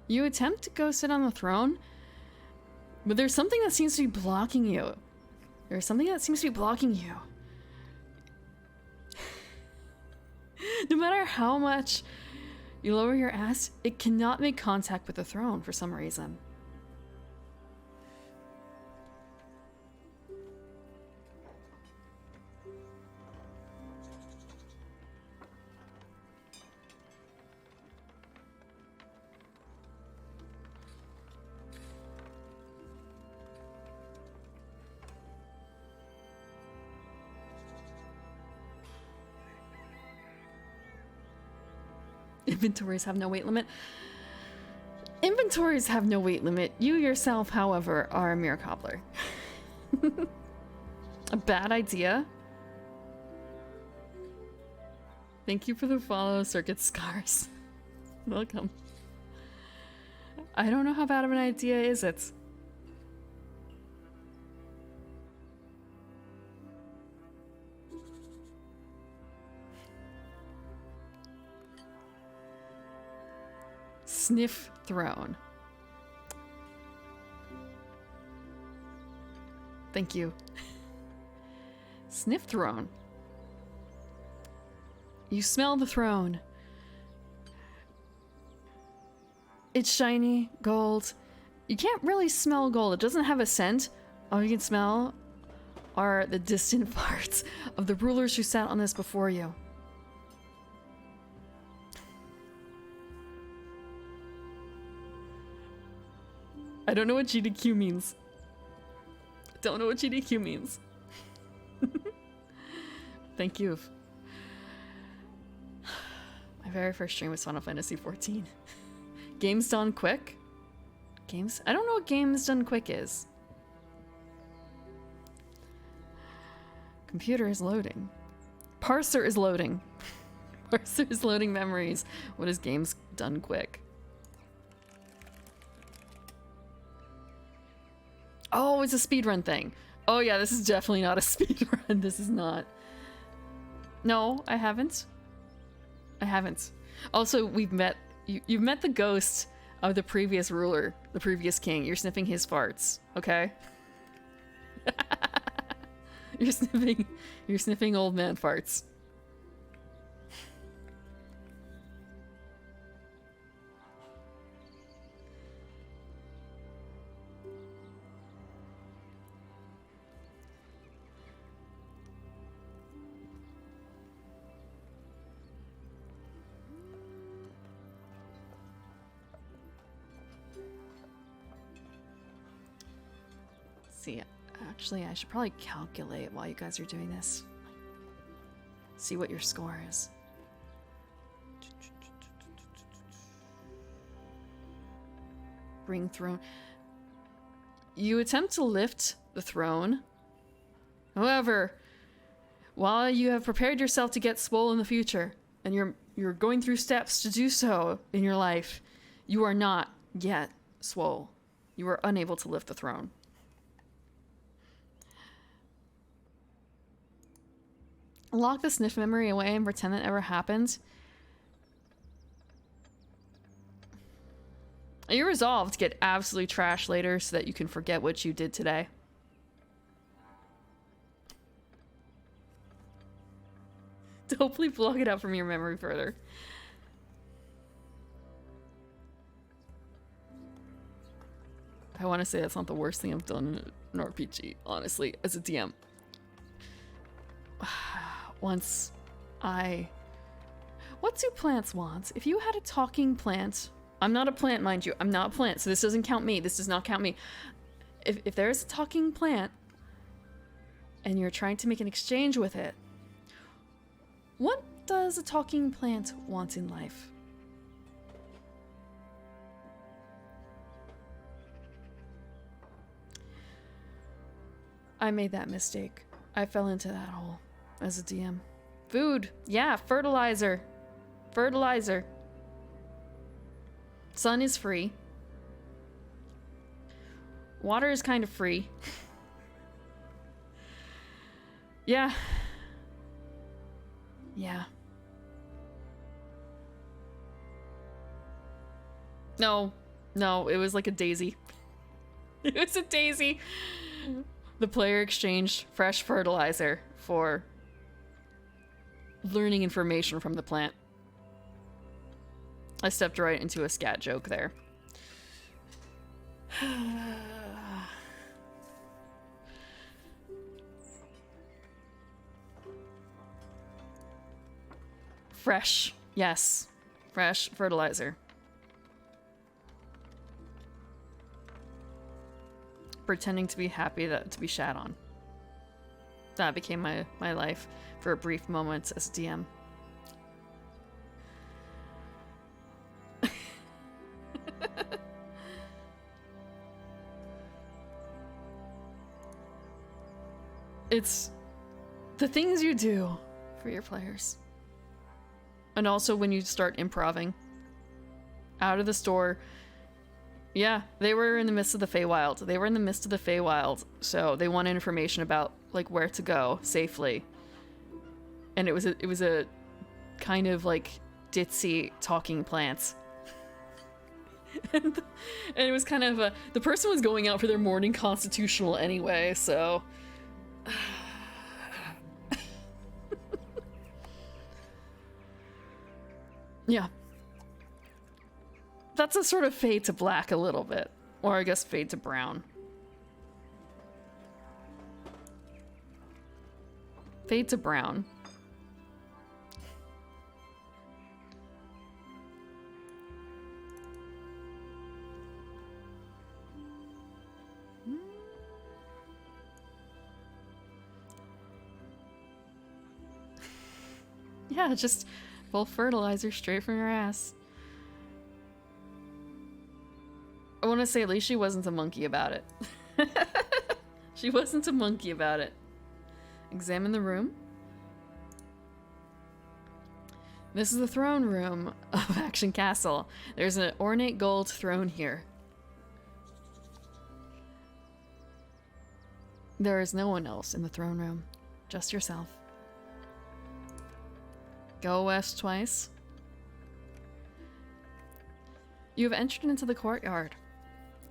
You attempt to go sit on the throne, but there's something that seems to be blocking you. There's something that seems to be blocking you. No matter how much you lower your ass, it cannot make contact with the throne for some reason. Inventories have no weight limit. Inventories have no weight limit. You yourself, however, are a mere cobbler. A bad idea. Thank you for the follow, Circuit Scars. Welcome. I don't know how bad of an idea is it. Sniff throne. Thank you. Sniff throne. You smell the throne. It's shiny, gold. You can't really smell gold. It doesn't have a scent. All you can smell are the distant farts of the rulers who sat on this before you. I don't know what GDQ means. Don't know what GDQ means. Thank you. My very first stream was Final Fantasy XIV. Games done quick? Games? I don't know what games done quick is. Computer is loading. Parser is loading. Parser is loading memories. What is games done quick? Oh, it's a speedrun thing. Oh yeah, this is definitely not a speedrun. This is not. No, I haven't. I haven't. Also, we've met... You've met the ghost of the previous ruler, the previous king. You're sniffing his farts, okay? You're sniffing old man farts. See, actually, I should probably calculate while you guys are doing this. See what your score is. Bring throne. You attempt to lift the throne. However, while you have prepared yourself to get swole in the future, and you're going through steps to do so in your life, you are not yet swole. You are unable to lift the throne. Lock the sniff memory away and pretend that never happened. Are you resolved to get absolutely trashed later so that you can forget what you did today? To hopefully block it out from your memory further. I want to say that's not the worst thing I've done in an RPG, honestly, as a DM. What do plants want? If you had a talking plant... I'm not a plant, mind you. I'm not a plant, so this doesn't count me. This does not count me. If there's a talking plant, and you're trying to make an exchange with it, what does a talking plant want in life? I made that mistake. I fell into that hole as a DM. Food. Yeah, fertilizer. Fertilizer. Sun is free. Water is kind of free. Yeah. Yeah. No. No, it was like a daisy. It was a daisy. The player exchanged fresh fertilizer for learning information from the plant. I stepped right into a scat joke there. Fresh. Yes. Fresh fertilizer. Pretending to be happy to be shat on. That became my life for a brief moment as a DM. It's the things you do for your players. And also when you start improving. Out of the store. Yeah, they were in the midst of the Feywild. They were in the midst of the Feywild, so they wanted information about like where to go safely. And it was a kind of like ditzy talking plants. and it was kind of the person was going out for their morning constitutional anyway, so yeah. That's a sort of fade to black a little bit. Or I guess fade to brown. Fade to brown. Yeah, just full fertilizer straight from your ass. I want to say at least she wasn't a monkey about it. She wasn't a monkey about it. Examine the room. This is the throne room of Action Castle. There's an ornate gold throne here. There is no one else in the throne room. Just yourself. Go west twice. You have entered into the courtyard.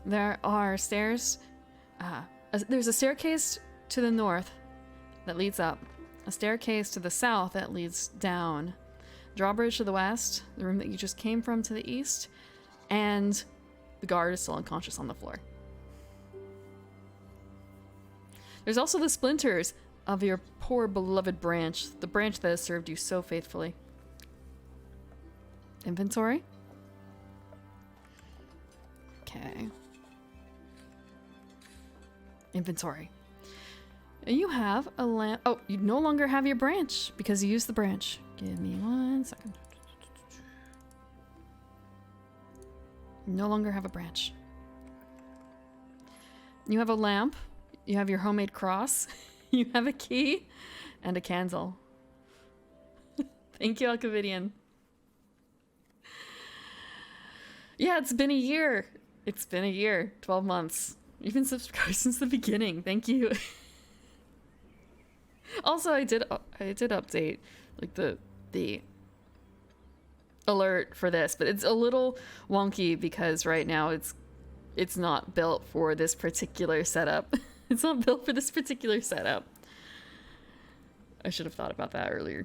There are stairs. There's a staircase to the north that leads up. A staircase to the south that leads down. Drawbridge to the west. The room that you just came from to the east. And the guard is still unconscious on the floor. There's also the splinters of your poor beloved branch. The branch that has served you so faithfully. Inventory? Okay. Inventory. You have a lamp. Oh, you no longer have your branch because you used the branch. Give me 1 second. You no longer have a branch. You have a lamp. You have your homemade cross. You have a key and a candle. Thank you, Alcavidian. Yeah, it's been a year. It's been a year. 12 months. You've been subscribed since the beginning. Thank you. Also, I did update like the alert for this, but it's a little wonky because right now it's not built for this particular setup. It's not built for this particular setup. I should have thought about that earlier.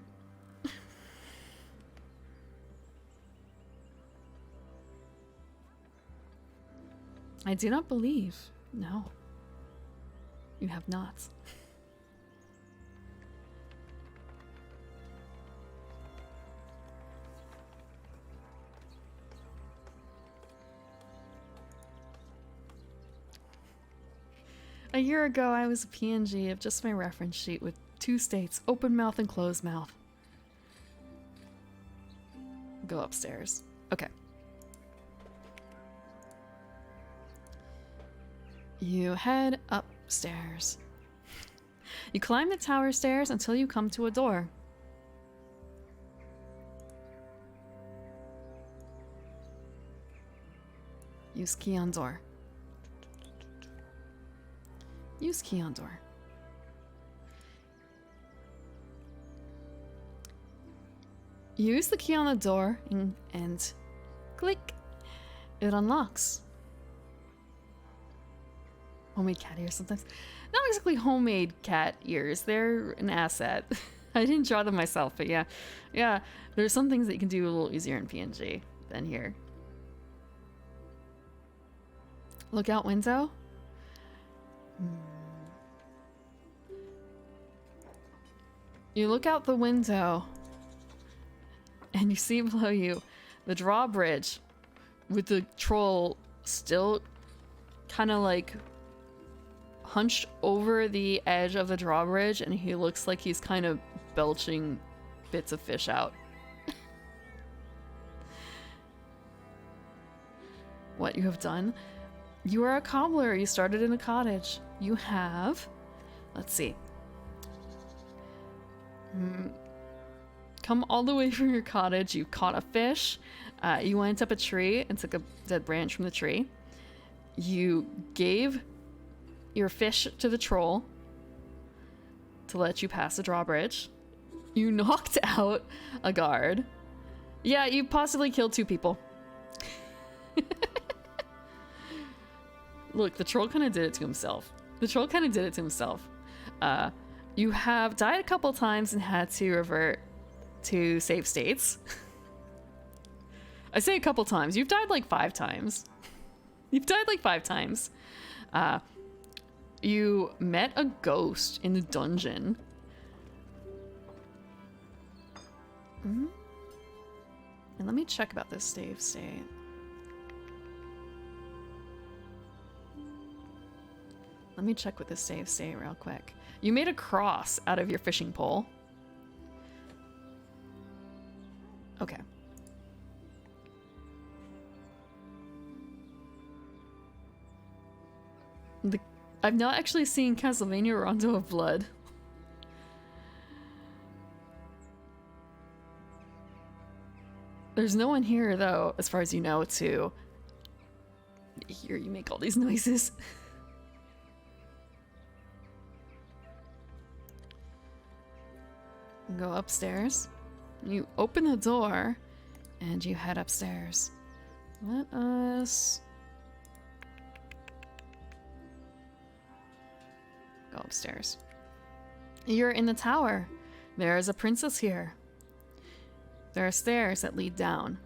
I do not believe. No. You have not. A year ago, I was a PNG of just my reference sheet with 2 states, open mouth and closed mouth. Go upstairs. Okay. You head upstairs. You climb the tower stairs until you come to a door. Use key on door. Use key on door. Use the key on the door and click. It unlocks. Homemade cat ears sometimes. Not exactly homemade cat ears. They're an asset. I didn't draw them myself, but yeah. Yeah, there's some things that you can do a little easier in PNG than here. Lookout window. You look out the window and you see below you the drawbridge with the troll still kind of like hunched over the edge of the drawbridge, and he looks like he's kind of belching bits of fish out. What you have done? You are a cobbler. You started in a cottage. You have, let's see, come all the way from your cottage. You caught a fish. You went up a tree and took a dead branch from the tree. You gave your fish to the troll to let you pass the drawbridge. You knocked out a guard. Yeah, you possibly killed 2 people. Look, the troll kind of did it to himself. You have died a couple times and had to revert to save states. I say a couple times. You've died like 5 times. You met a ghost in the dungeon. And let me check about this save state. Let me check with the save state real quick. You made a cross out of your fishing pole. Okay. I've not actually seen Castlevania Rondo of Blood. There's no one here, though, as far as you know, to hear you make all these noises. go upstairs. You open the door and you head upstairs. Let us go upstairs. You're in the tower. There is a princess here. There are stairs that lead down.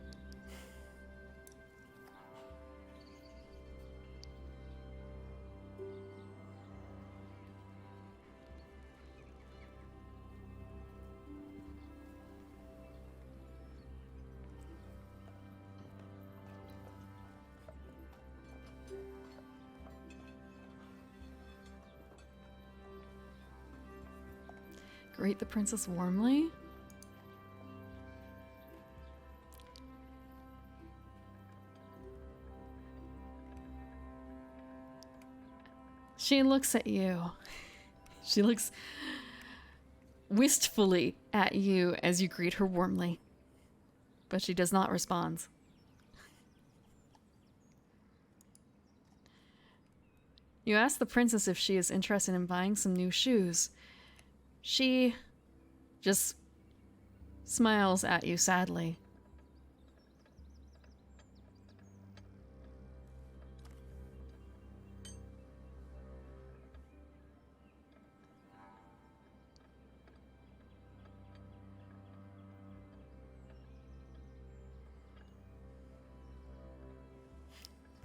Greet the princess warmly. She looks at you. She looks wistfully at you as you greet her warmly, but she does not respond. You ask the princess if she is interested in buying some new shoes. She just smiles at you sadly.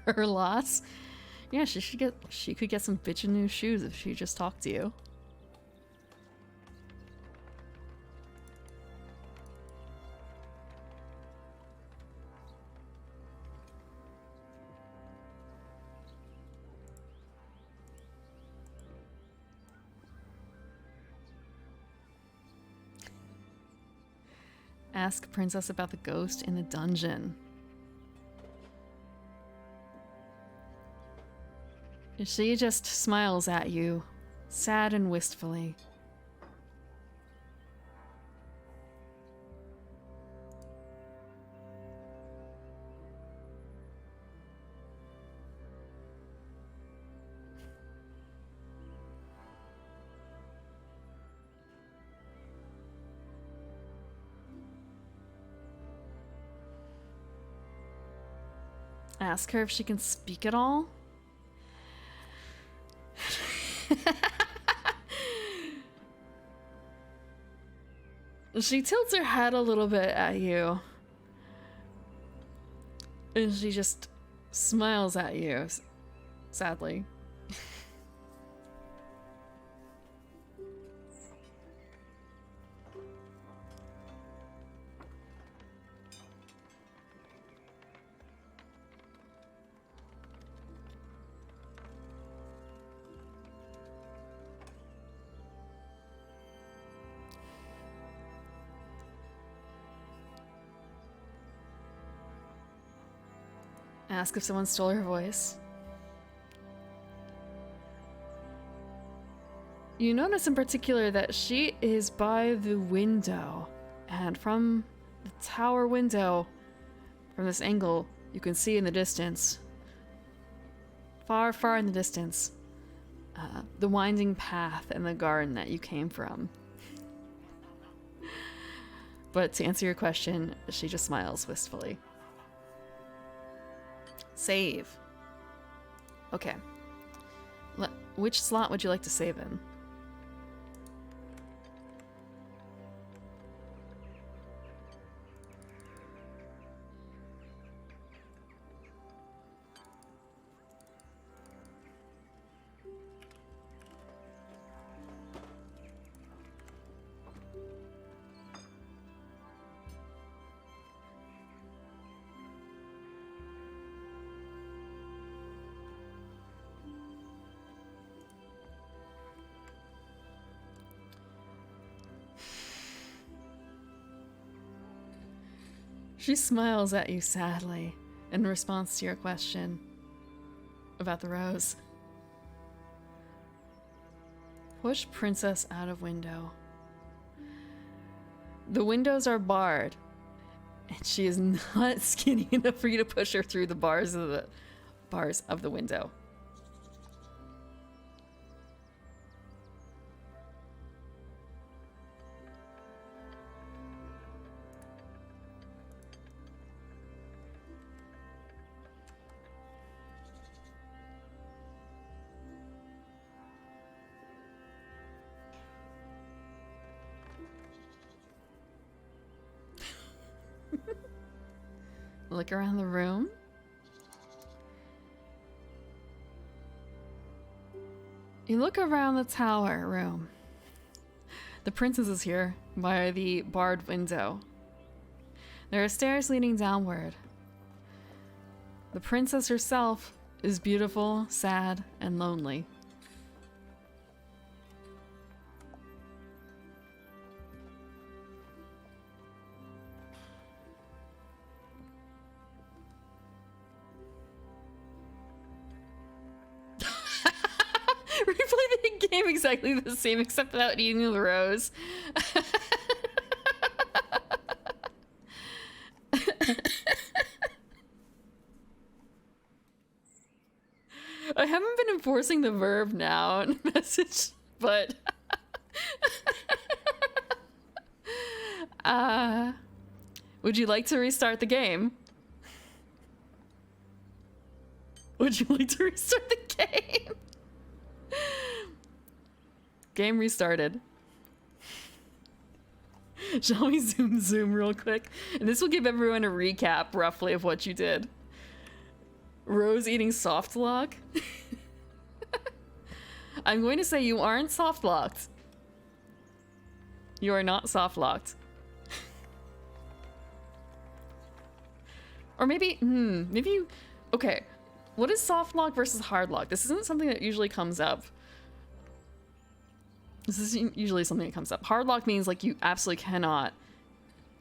Her loss? Yeah, she could get some bitchin' new shoes if she just talked to you. Ask princess about the ghost in the dungeon. She just smiles at you, sad and wistfully. Ask her if she can speak at all. She tilts her head a little bit at you. And she just smiles at you, sadly. Ask if someone stole her voice. You notice in particular that she is by the window, and from the tower window, from this angle, you can see in the distance, far, far in the distance, the winding path and the garden that you came from. But to answer your question, she just smiles wistfully. Save. Okay. Which slot would you like to save in? She smiles at you sadly in response to your question about the rose. Push princess out of window. The windows are barred, and she is not skinny enough for you to push her through the bars of the window. Look around the room. You look around the tower room. The princess is here by the barred window. There are stairs leading downward. The princess herself is beautiful, sad, and lonely. Replay the game exactly the same except without eating the rose. I haven't been enforcing the verb noun message, but would you like to restart the game? Would you like to restart the game? Game restarted. Shall we zoom real quick? And this will give everyone a recap roughly of what you did. Rose eating soft lock. I'm going to say you aren't soft locked. You are not soft locked. Or maybe, maybe you, okay. What is soft lock versus hard lock? This isn't something that usually comes up. This is usually something that comes up. Hard lock means like you absolutely cannot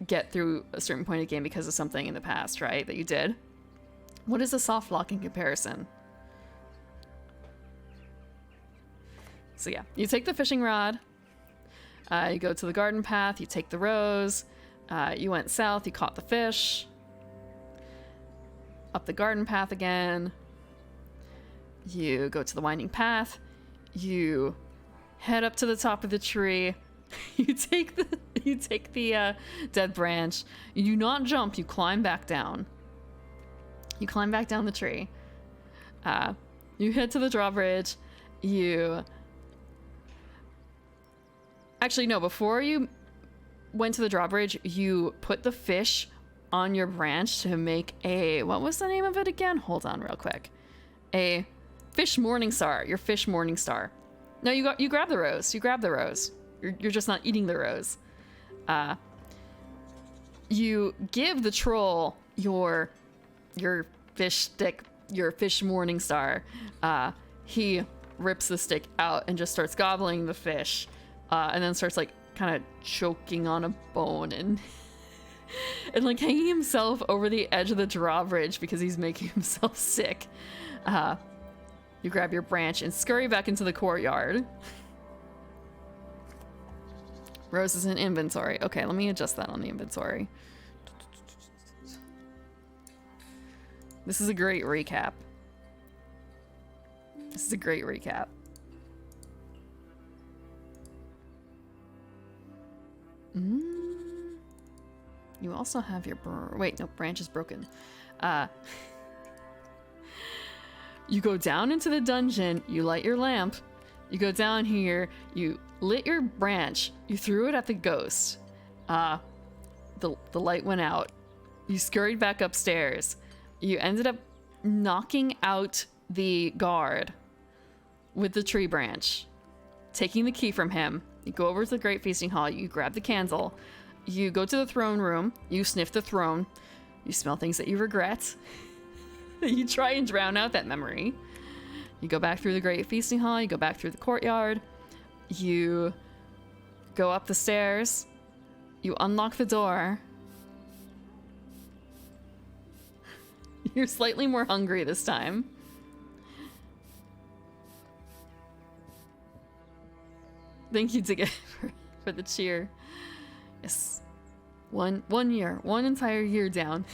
get through a certain point of the game because of something in the past, right? That you did. What is a soft lock in comparison? So yeah, you take the fishing rod, you go to the garden path, you take the rose, you went south, you caught the fish, up the garden path again, you go to the winding path, you head up to the top of the tree, you take the dead branch, you do not jump, you climb back down. You climb back down the tree. You head to the drawbridge. You... Actually, no, before you went to the drawbridge, you put the fish on your branch to make a... What was the name of it again? Hold on real quick. A fish morning star. Your fish morning star. No, you grab the rose. You grab the rose. You're just not eating the rose. You give the troll your fish stick, your fish morning star. He rips the stick out and just starts gobbling the fish, and then starts like kind of choking on a bone and and like hanging himself over the edge of the drawbridge because he's making himself sick. You grab your branch and scurry back into the courtyard. Rose is in inventory. Okay, let me adjust that on the inventory. This is a great recap. This is a great recap. You also have your wait, no, branch is broken. You go down into the dungeon, you light your lamp, you go down here, you lit your branch, you threw it at the ghost. The light went out. You scurried back upstairs. You ended up knocking out the guard with the tree branch, taking the key from him. You go over to the Great Feasting Hall, you grab the candle, you go to the throne room, you sniff the throne, you smell things that you regret. You try and drown out that memory. You go back through the Great Feasting Hall, you go back through the courtyard, you go up the stairs, you unlock the door. You're slightly more hungry this time. Thank you, Ticket, for the cheer. Yes. One entire year down.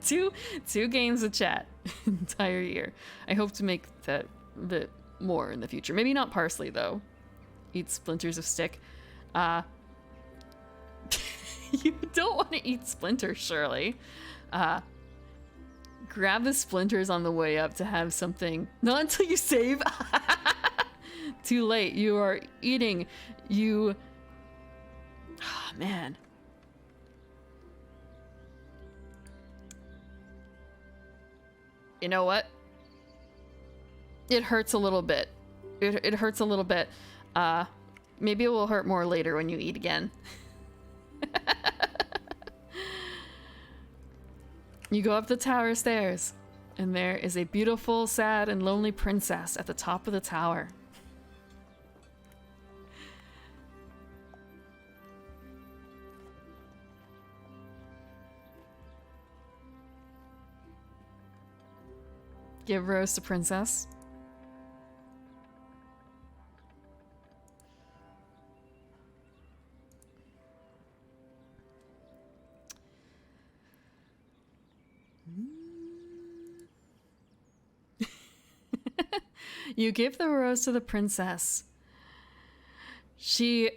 two games of chat. Entire year. I hope to make that a bit more in the future. Maybe not Parsely, though. Eat splinters of stick. You don't want to eat splinters, surely. Grab the splinters on the way up to have something. Not until you save. Too late. You are eating. You... Oh, man. You know what? It hurts a little bit. It hurts a little bit. Maybe it will hurt more later when you eat again. You go up the tower stairs, and there is a beautiful, sad, and lonely princess at the top of the tower. Give rose to princess. You give the rose to the princess. She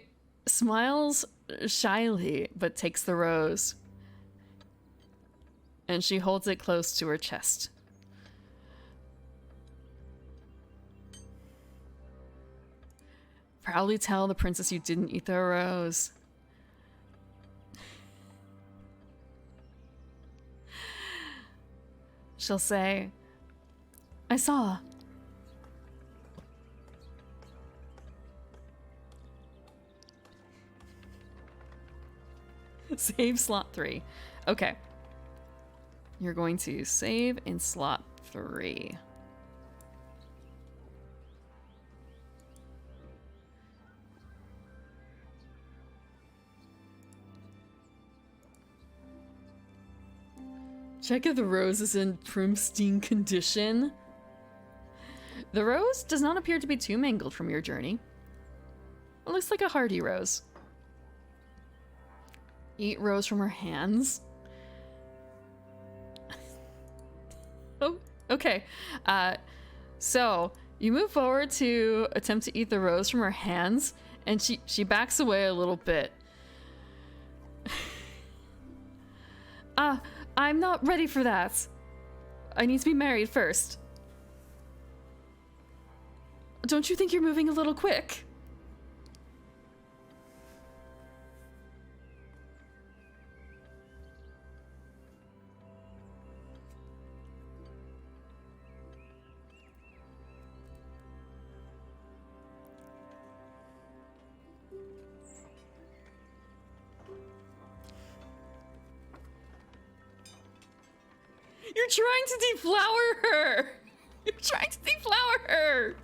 smiles shyly, but takes the rose. And she holds it close to her chest. Proudly tell the princess you didn't eat the rose. She'll say, I saw. Save slot 3. Okay. You're going to save in slot 3. Check if the rose is in pristine condition. The rose does not appear to be too mangled from your journey. It looks like a hardy rose. Eat rose from her hands. Oh, okay. So you move forward to attempt to eat the rose from her hands, and she backs away a little bit. I'm not ready for that. I need to be married first. Don't you think you're moving a little quick? You're trying to deflower her! You're trying to deflower her!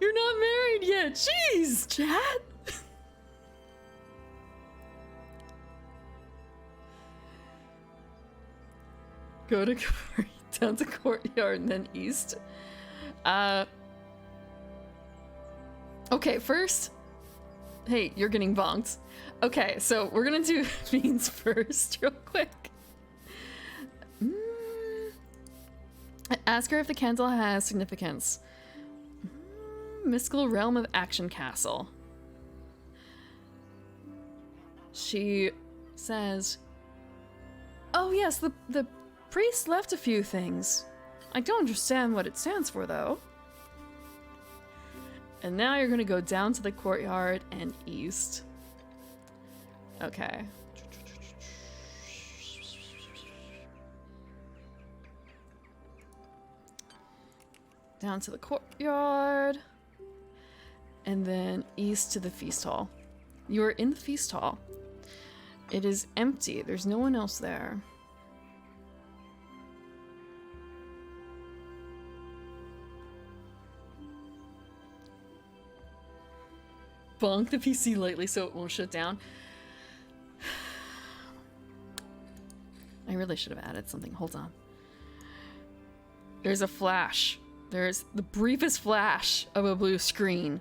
You're not married yet! Jeez, Chad! Go to down to courtyard and then east. Okay, first. Hey, you're getting bonked. Okay, so we're gonna do beans first, real quick. Ask her if the candle has significance. Mystical realm of Action Castle. She says, oh yes, the priest left a few things. I don't understand what it stands for though. And now you're gonna go down to the courtyard and east. Okay. Down to the courtyard. And then east to the feast hall. You are in the feast hall. It is empty. There's no one else there. Bonk the PC lightly so it won't shut down. I really should have added something. Hold on. There's a flash. There's the briefest flash of a blue screen.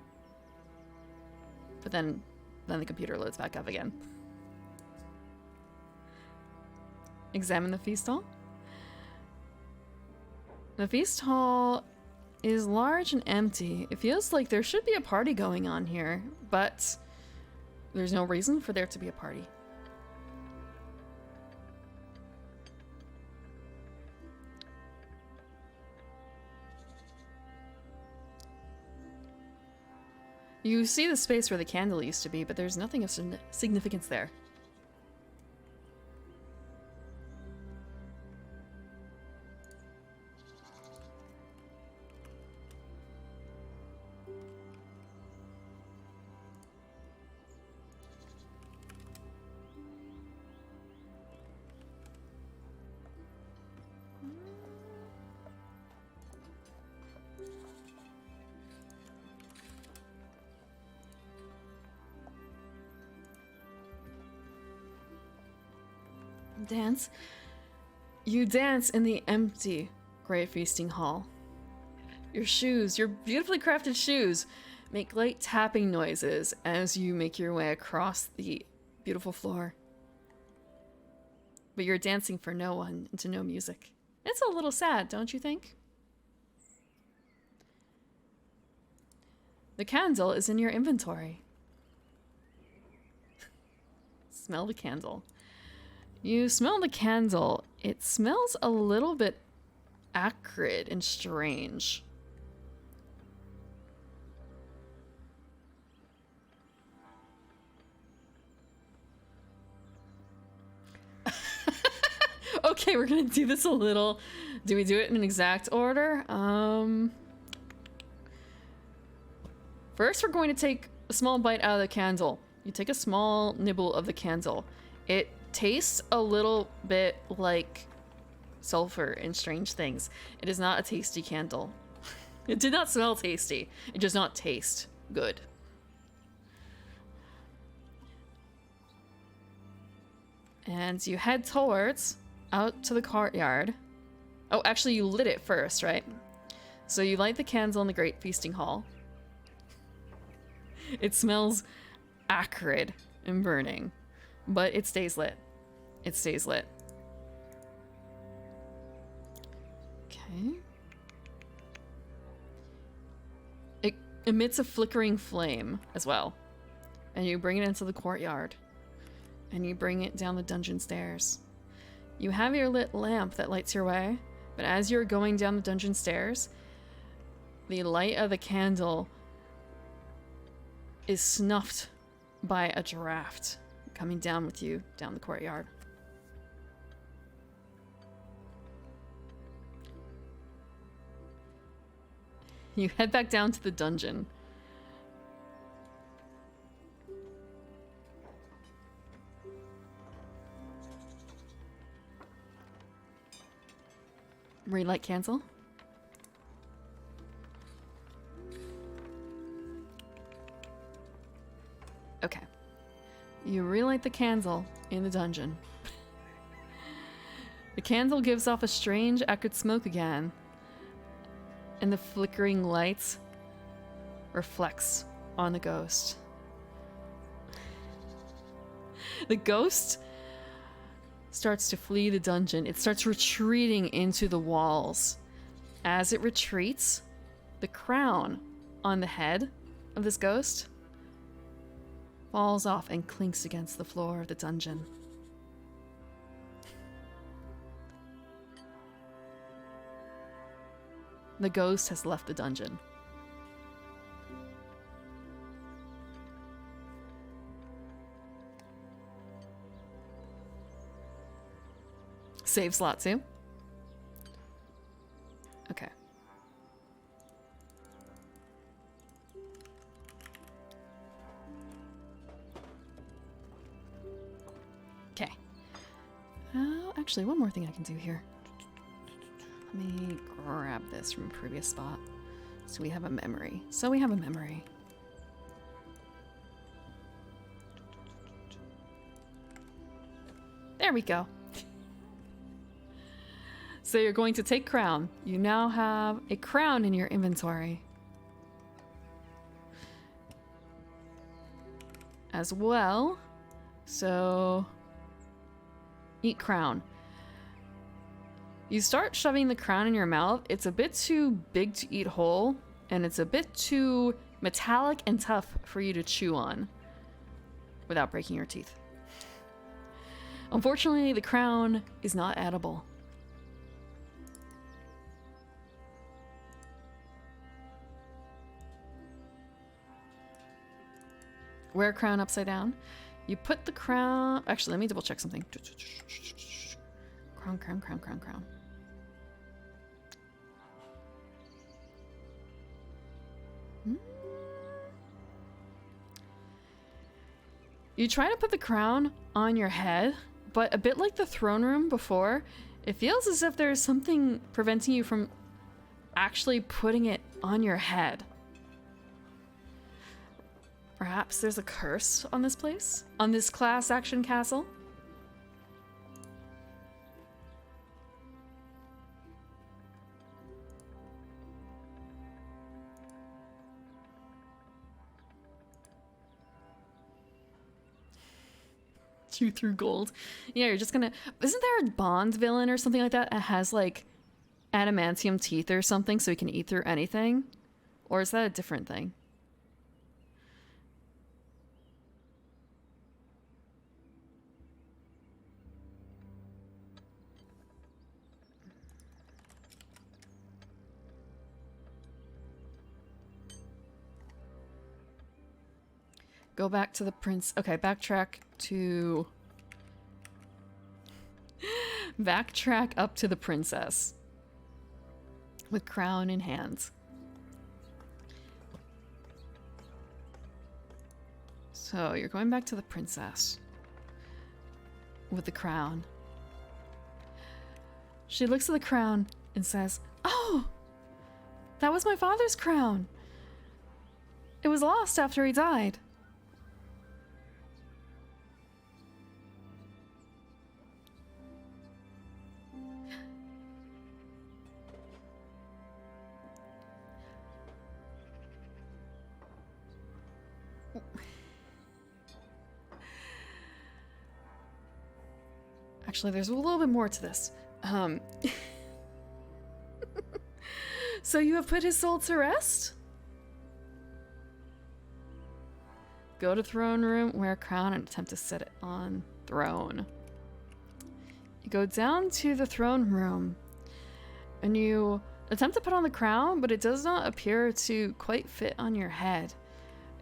But then the computer loads back up again. Examine the feast hall. The feast hall is large and empty. It feels like there should be a party going on here, but there's no reason for there to be a party. You see the space where the candle used to be, but there's nothing of significance there. Dance. You dance in the empty great feasting hall. Your shoes, your beautifully crafted shoes, make light tapping noises as you make your way across the beautiful floor. But you're dancing for no one and to no music. It's a little sad, don't you think? The candle is in your inventory. Smell the candle. You smell the candle. It smells a little bit acrid and strange. Okay, we're gonna do this a little. Do we do it in an exact order? First, we're going to take a small bite out of the candle. You take a small nibble of the candle. It tastes a little bit like sulfur and strange things. It is not a tasty candle. It did not smell tasty. It does not taste good. And you head towards out to the courtyard. Oh, actually, you lit it first, right? So you light the candle in the great feasting hall. It smells acrid and burning, but it stays lit. It stays lit. Okay. It emits a flickering flame as well. And you bring it into the courtyard. And you bring it down the dungeon stairs. You have your lit lamp that lights your way, but as you're going down the dungeon stairs, the light of the candle is snuffed by a draft coming down with you down the courtyard. You head back down to the dungeon. Relight cancel. Okay. You relight the candle in the dungeon. The candle gives off a strange acrid smoke again, and the flickering light reflects on the ghost. The ghost starts to flee the dungeon. It starts retreating into the walls. As it retreats, the crown on the head of this ghost falls off and clinks against the floor of the dungeon. The ghost has left the dungeon. Save slot too. Okay. Okay. Actually, one more thing I can do here. Let me grab this from a previous spot. So we have a memory. There we go. So you're going to take crown. You now have a crown in your inventory. As well. So eat crown. You start shoving the crown in your mouth. It's a bit too big to eat whole, and it's a bit too metallic and tough for you to chew on without breaking your teeth. Unfortunately, the crown is not edible. Wear a crown upside down. You put the crown... Actually, let me double check something. Crown, crown, crown, crown, crown. You try to put the crown on your head, but a bit like the throne room before, it feels as if there's something preventing you from actually putting it on your head. Perhaps there's a curse on this place? On this class action castle? Chew through gold. Yeah, you're just gonna... Isn't there a Bond villain or something like that that has, like, adamantium teeth or something so he can eat through anything? Or is that a different thing? Go back to the prince. Okay, backtrack to... Backtrack up to the princess. With crown in hand. So, you're going back to the princess. With the crown. She looks at the crown and says, "Oh! That was my father's crown! It was lost after he died." Actually, there's a little bit more to this. So you have put his soul to rest? Go to throne room, wear a crown, and attempt to set it on throne. You go down to the throne room, and you attempt to put on the crown, but it does not appear to quite fit on your head.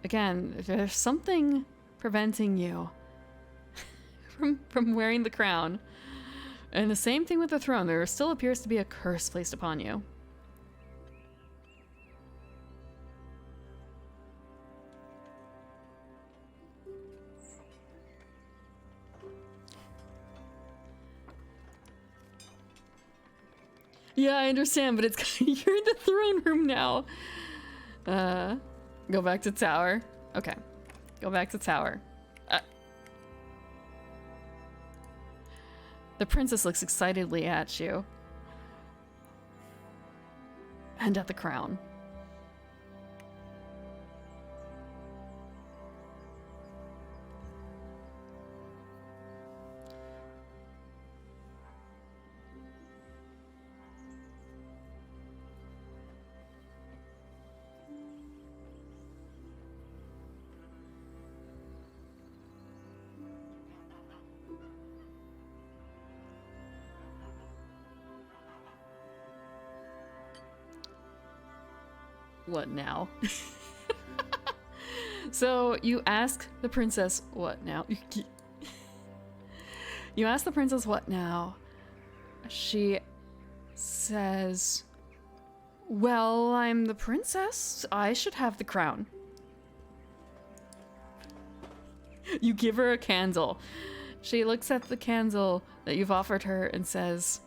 Again, there's something preventing you from wearing the crown. And the same thing with the throne. There still appears to be a curse placed upon you. Yeah, I understand, but it's you're in the throne room now. Go back to tower. Okay. Go back to tower. The princess looks excitedly at you. And at the crown. What now? So you ask the princess, what now? You ask the princess, what now? She says, well, I'm the princess. I should have the crown. You give her a candle. She looks at the candle that you've offered her and says,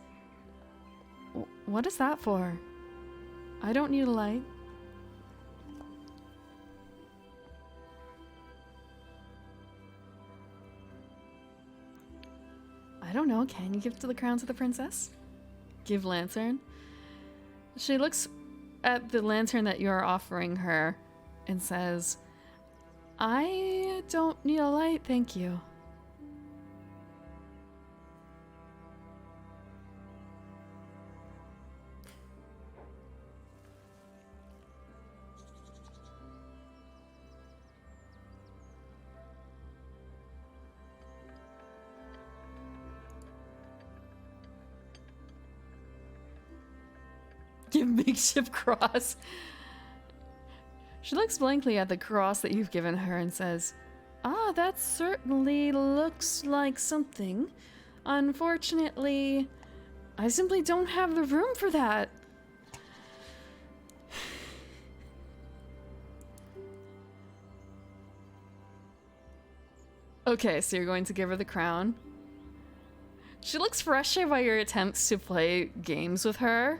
what is that for? I don't need a light. I don't know, can you give to the crown to the princess? Give lantern. She looks at the lantern that you're offering her and says, I don't need a light, thank you. Give makeshift cross. She looks blankly at the cross that you've given her and says, ah, that certainly looks like something. Unfortunately, I simply don't have the room for that. Okay, so you're going to give her the crown. She looks frustrated by your attempts to play games with her.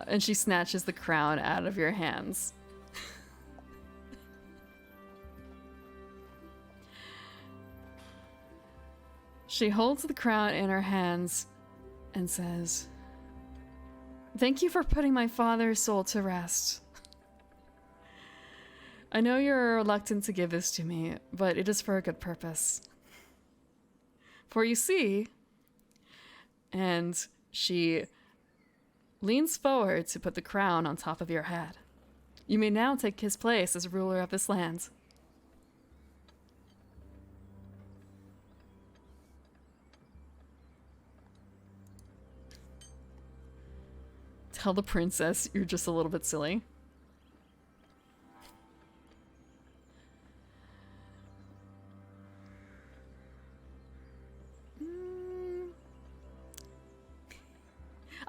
And she snatches the crown out of your hands. She holds the crown in her hands and says, thank you for putting my father's soul to rest. I know you're reluctant to give this to me, but it is for a good purpose. For you see, and she leans forward to put the crown on top of your head. You may now take his place as ruler of this land. Tell the princess you're just a little bit silly.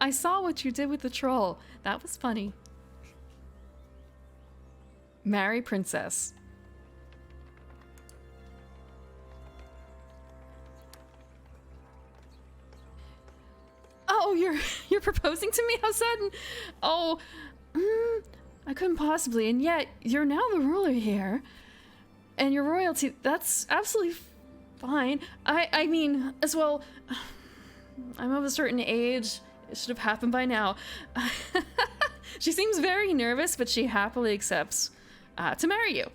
I saw what you did with the troll. That was funny. Marry princess. Oh, you're proposing to me? How sudden? Oh, I couldn't possibly. And yet, you're now the ruler here. And your royalty, that's absolutely fine. I mean, as well, I'm of a certain age. It should have happened by now. She seems very nervous, but she happily accepts to marry you.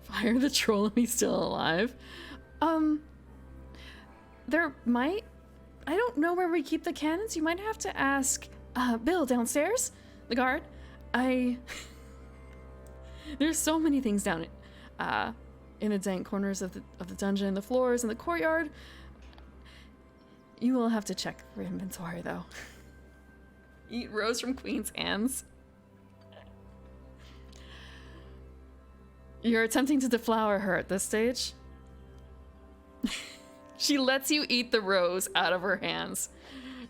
Fire the troll if he's still alive. There might... I don't know where we keep the cannons. You might have to ask Bill downstairs, the guard. There's so many things down in the dank corners of the dungeon, the floors, and the courtyard. You will have to check for inventory, though. Eat rose from Queen's hands. You're attempting to deflower her at this stage. She lets you eat the rose out of her hands.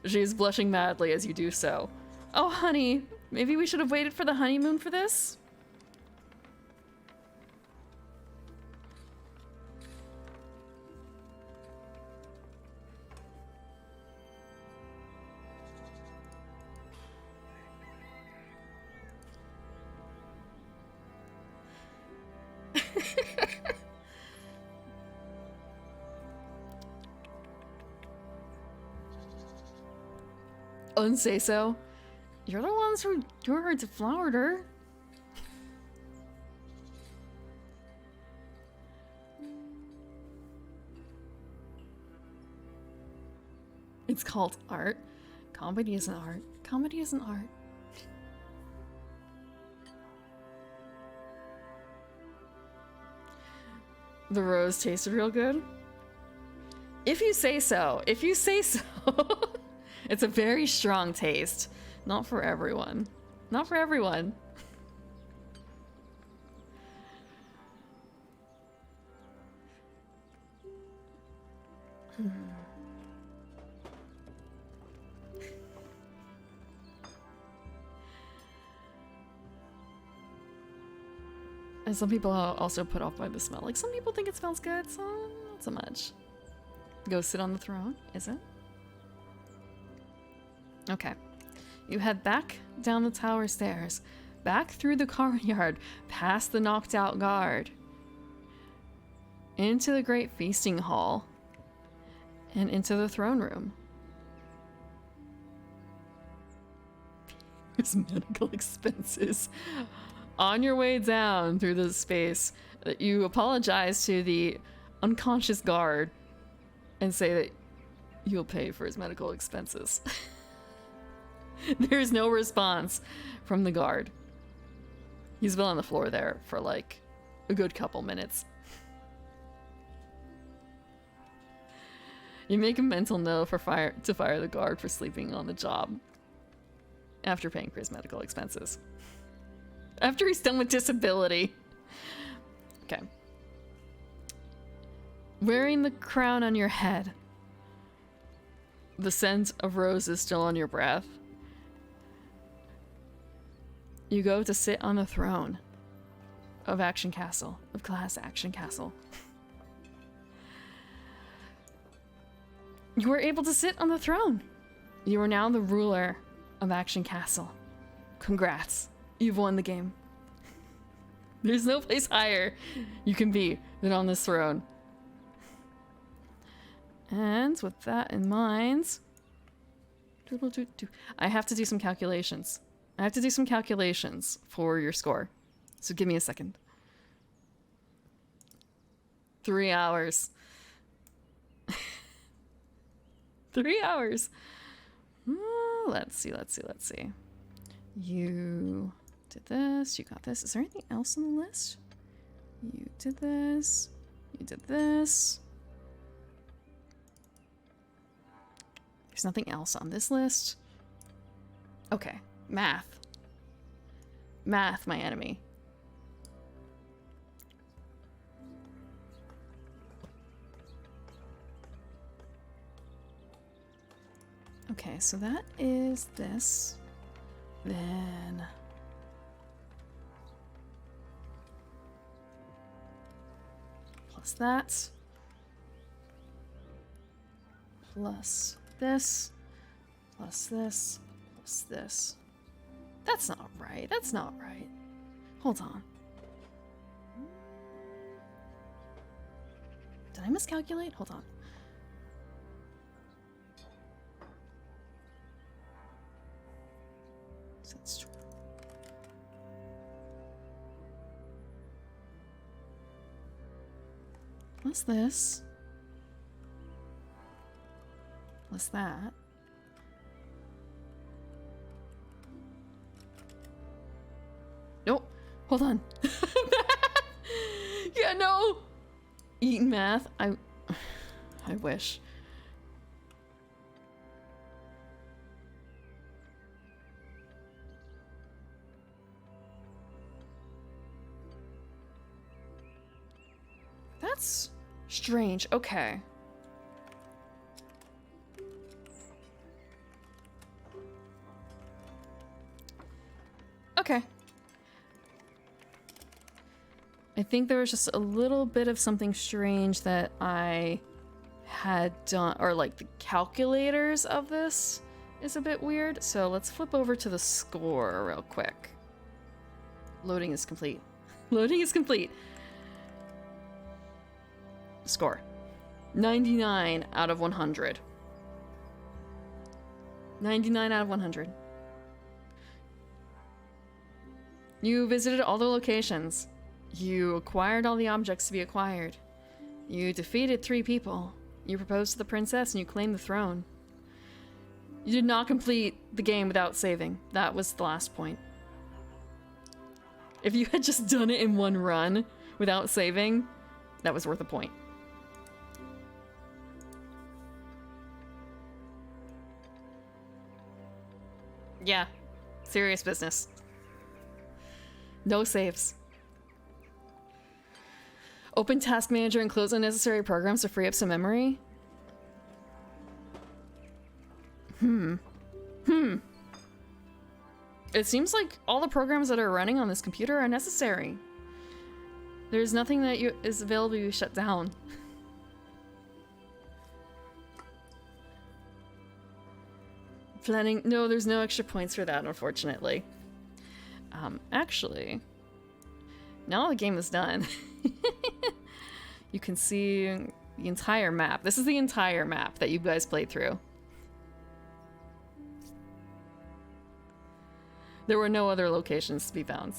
She is blushing madly as you do so. Oh, honey, maybe we should have waited for the honeymoon for this? Unsay so. You're the ones who deflowered her. It's called art. Comedy isn't art. Comedy isn't art. The rose tasted real good. If you say so. If you say so. It's a very strong taste. Not for everyone. Not for everyone. And some people are also put off by the smell. Like, some people think it smells good, so not so much. Go sit on the throne, is it? Okay. You head back down the tower stairs, back through the courtyard, past the knocked out guard, into the great feasting hall, and into the throne room. There's medical expenses. On your way down through the space, you apologize to the unconscious guard and say that you'll pay for his medical expenses. There's no response from the guard. He's been on the floor there for like a good couple minutes. You make a mental note to fire the guard for sleeping on the job after paying for his medical expenses. After he's done with disability. Okay. Wearing the crown on your head. The scent of roses still on your breath. You go to sit on the throne of Action Castle, of Class Action Castle. You were able to sit on the throne. You are now the ruler of Action Castle. Congrats. You've won the game. There's no place higher you can be than on this throne. And with that in mind, I have to do some calculations. I have to do some calculations for your score. So give me a second. 3 hours. 3 hours. Let's see. You did this. You got this. Is there anything else on the list? You did this. You did this. There's nothing else on this list. Okay. Math. Math, my enemy. Okay, so that is this. Then... plus that. Plus this. Plus this. Plus this. That's not right. That's not right. Hold on. Did I miscalculate? Hold on. That's true. Plus this. Plus that. Nope. Hold on. Yeah, no. Eating math. I wish. That's strange. Okay. Okay. I think there was just a little bit of something strange that I had done, or like the calculators of this is a bit weird. So let's flip over to the score real quick. Loading is complete. Loading is complete. Score. 99 out of 100. 99 out of 100. You visited all the locations. You acquired all the objects to be acquired. You defeated 3 people. You proposed to the princess and you claimed the throne. You did not complete the game without saving. That was the last point. If you had just done it in one run without saving, that was worth a point. Yeah, serious business. No saves. Open Task Manager and close unnecessary programs to free up some memory. It seems like all the programs that are running on this computer are necessary. There's nothing that is available to be shut down. Planning. No, there's no extra points for that, unfortunately. Actually, now the game is done. You can see the entire map. This is the entire map that you guys played through. There were no other locations to be found.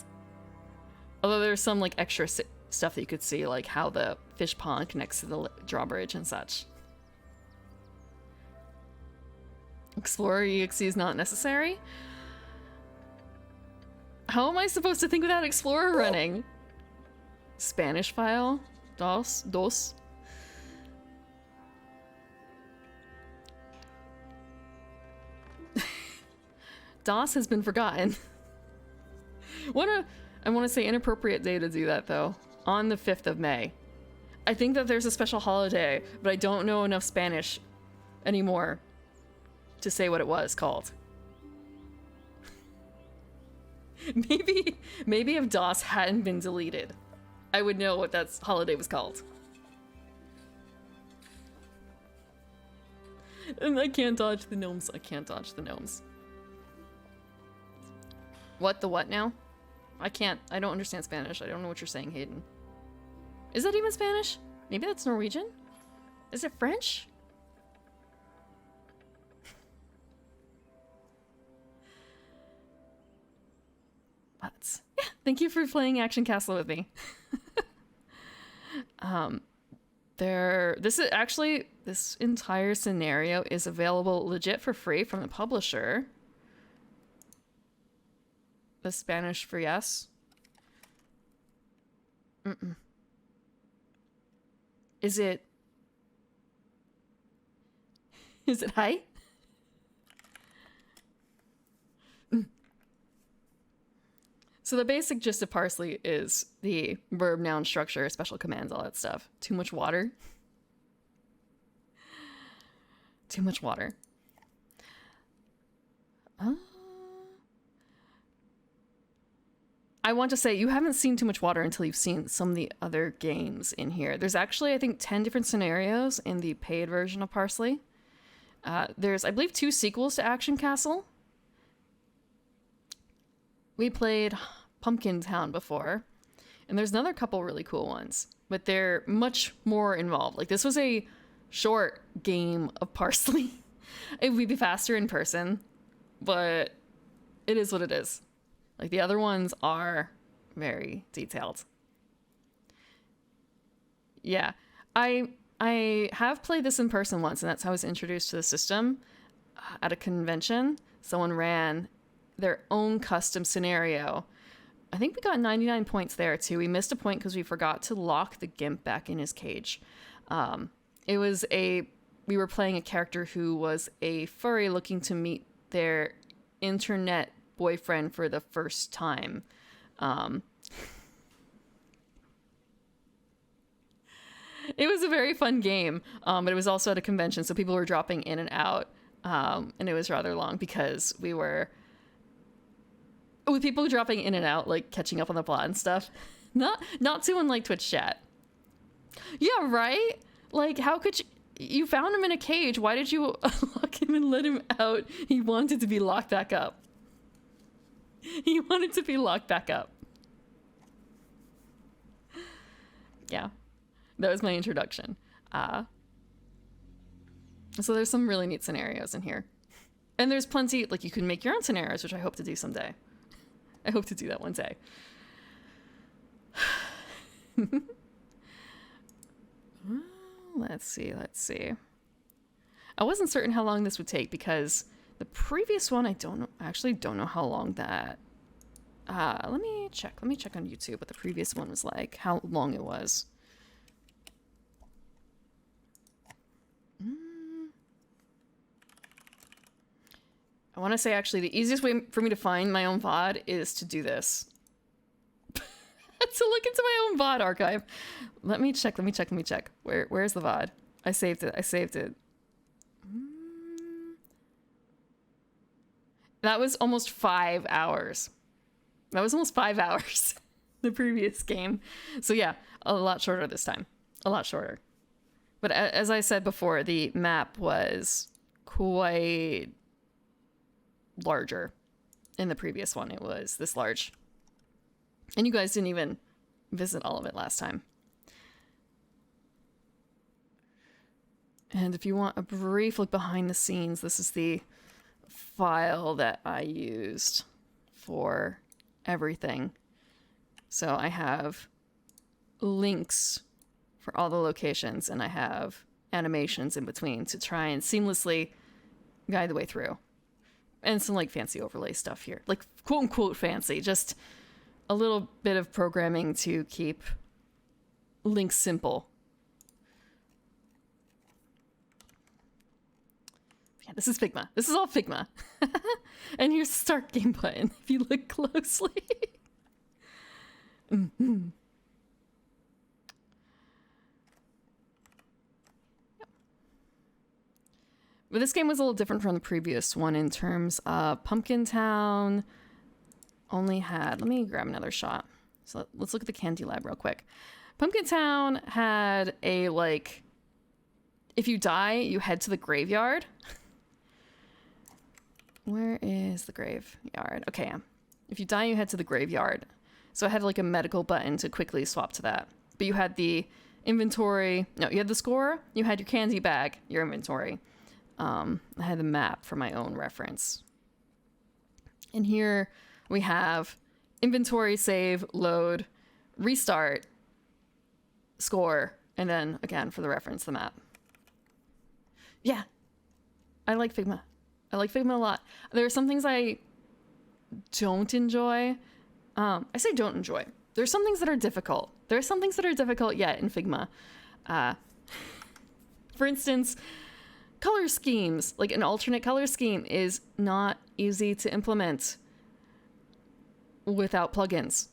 Although there's some like extra stuff that you could see, like how the fish pond connects to the drawbridge and such. Explorer EXE is not necessary? How am I supposed to think without Explorer running? Spanish file? Dos? DOS has been forgotten. I want to say inappropriate day to do that though. On the 5th of May. I think that there's a special holiday, but I don't know enough Spanish anymore to say what it was called. Maybe if DOS hadn't been deleted, I would know what that holiday was called. And I can't dodge the gnomes. I can't dodge the gnomes. What the what now? I don't understand Spanish. I don't know what you're saying, Hayden. Is that even Spanish? Maybe that's Norwegian? Is it French? Yeah, thank you for playing Action Castle with me. This entire scenario is available legit for free from the publisher. The Spanish for yes. Is it hi? So the basic gist of Parsely is the verb, noun, structure, special commands, all that stuff. Too much water. Too much water. I want to say you haven't seen Too Much Water until you've seen some of the other games in here. There's actually, I think, 10 different scenarios in the paid version of Parsely. There's, I believe, 2 sequels to Action Castle. We played Pumpkin Town before, and there's another couple really cool ones, but they're much more involved. Like, this was a short game of Parsely. It would be faster in person, but it is what it is. Like, the other ones are very detailed. Yeah, I have played this in person once, and that's how I was introduced to the system. At a convention, someone ran their own custom scenario. I think we got 99 points there too. We missed a point because we forgot to lock the GIMP back in his cage. We were playing a character who was a furry looking to meet their internet boyfriend for the first time. It was a very fun game, but it was also at a convention, so people were dropping in and out, and it was rather long because we were with people dropping in and out, like catching up on the plot and stuff. Not too unlike Twitch chat. Yeah, right? Like, how could you found him in a cage? Why did you lock him and let him out? He wanted to be locked back up. He wanted to be locked back up. Yeah, that was my introduction. So there's some really neat scenarios in here. And there's plenty, like, you can make your own scenarios, which I hope to do someday. I hope to do that one day. Let's see. I wasn't certain how long this would take because the previous one, I actually don't know how long that... let me check on YouTube what the previous one was like, how long it was. I want to say, actually, the easiest way for me to find my own VOD is to do this. To look into my own VOD archive. Let me check. Where's the VOD? I saved it. That was almost 5 hours. The previous game. So yeah, a lot shorter this time. A lot shorter. But as I said before, the map was quite larger. In the previous one, it was this large. And you guys didn't even visit all of it last time. And if you want a brief look behind the scenes, this is the file that I used for everything. So I have links for all the locations, and I have animations in between to try and seamlessly guide the way through. And some, like, fancy overlay stuff here. Like, quote-unquote fancy. Just a little bit of programming to keep links simple. Yeah, this is Figma. This is all Figma. And here's the start game button, if you look closely. Mm-hmm. But this game was a little different from the previous one in terms of Pumpkin Town only had... Let me grab another shot. So let's look at the Candy Lab real quick. Pumpkin Town had a, like... If you die, you head to the graveyard. Where is the graveyard? Okay, if you die, you head to the graveyard. So I had, like, a medical button to quickly swap to that. But you had the inventory... No, you had the score. You had your candy bag, your inventory. I had the map for my own reference. And here we have inventory, save, load, restart, score, and then again for the reference, the map. Yeah, I like Figma. I like Figma a lot. There are some things I don't enjoy. I say don't enjoy. There's some things that are difficult. There are some things that are difficult yet in Figma. For instance, color schemes, like an alternate color scheme, is not easy to implement without plugins.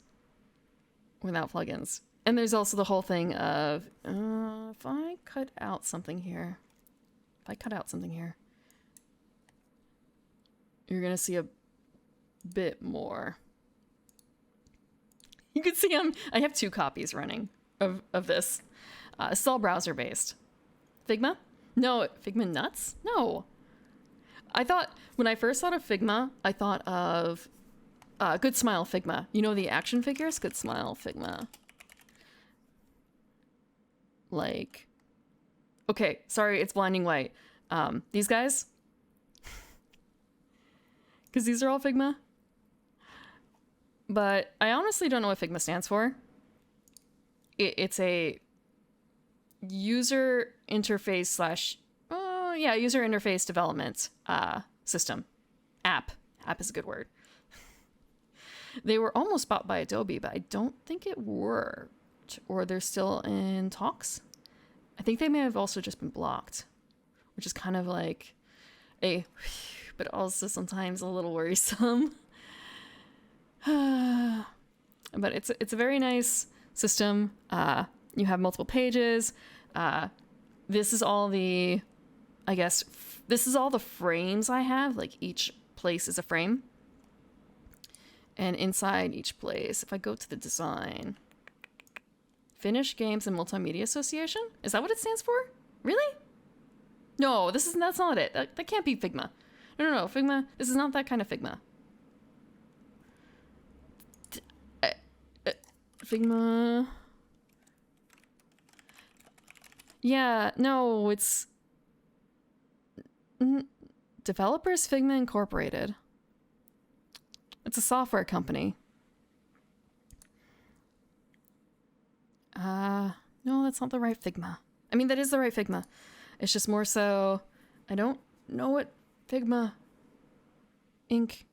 And there's also the whole thing of, if I cut out something here, you're going to see a bit more. You can see I have 2 copies running of this. It's all browser-based. Figma? No, Figma nuts? No. I thought, when I first thought of Figma, I thought of Good Smile Figma. You know the action figures? Good Smile Figma. Like, okay, sorry, it's blinding white. These guys? Because these are all Figma. But I honestly don't know what Figma stands for. It's a user interface user interface development system. App is a good word. They were almost bought by Adobe, but I don't think it worked, or they're still in talks. I think they may have also just been blocked, which is kind of like but also sometimes a little worrisome. But it's a very nice system. You have multiple pages. This is all the frames I have. Like each place is a frame. And inside each place, if I go to the design, Finnish Games and Multimedia Association? Is that what it stands for? Really? No, that's not it. That can't be Figma. No, Figma, this is not that kind of Figma. Figma. Yeah, no, it's Developers Figma Incorporated. It's a software company. No, that's not the right Figma. I mean, that is the right Figma. It's just more so, I don't know what Figma Inc.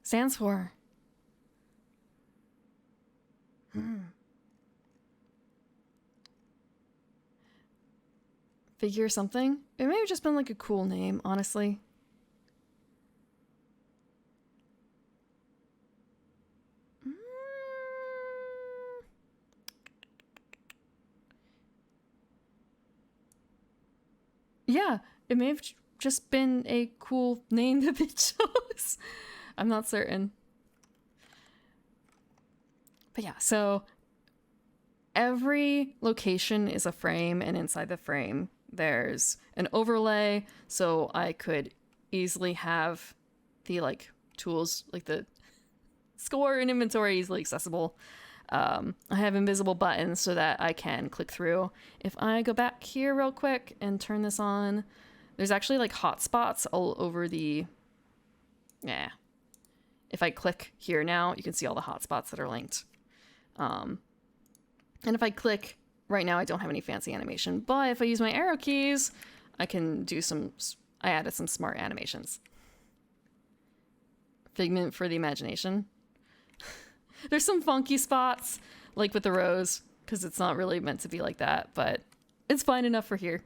stands for. Figure something? It may have just been like a cool name, honestly. Yeah, it may have just been a cool name that they chose. I'm not certain. But yeah, so every location is a frame, and inside the frame there's an overlay, so I could easily have the tools, like the score and inventory, easily accessible. I have invisible buttons so that I can click through. If I go back here real quick and turn this on, there's actually hotspots all over the... Yeah. If I click here now, you can see all the hotspots that are linked. And if I click right now, I don't have any fancy animation, but if I use my arrow keys, I can do I added some smart animations. Figment for the imagination. There's some funky spots, like with the rose, because it's not really meant to be like that, but it's fine enough for here.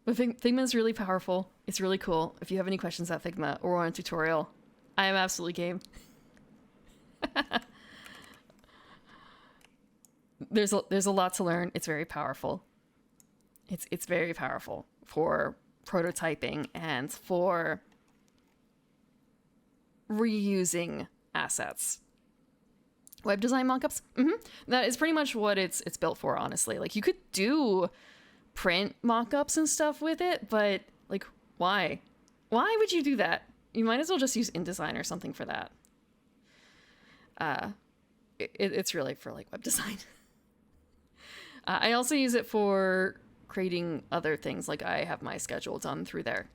But Figma is really powerful. It's really cool. If you have any questions about Figma or want a tutorial, I am absolutely game. There's a lot to learn. It's very powerful. It's very powerful for prototyping and for reusing assets. Web design mockups? That is pretty much what it's built for, honestly. You could do print mockups and stuff with it, but why? Why would you do that? You might as well just use InDesign or something for that. It's really for web design. I also use it for creating other things. I have my schedule done through there.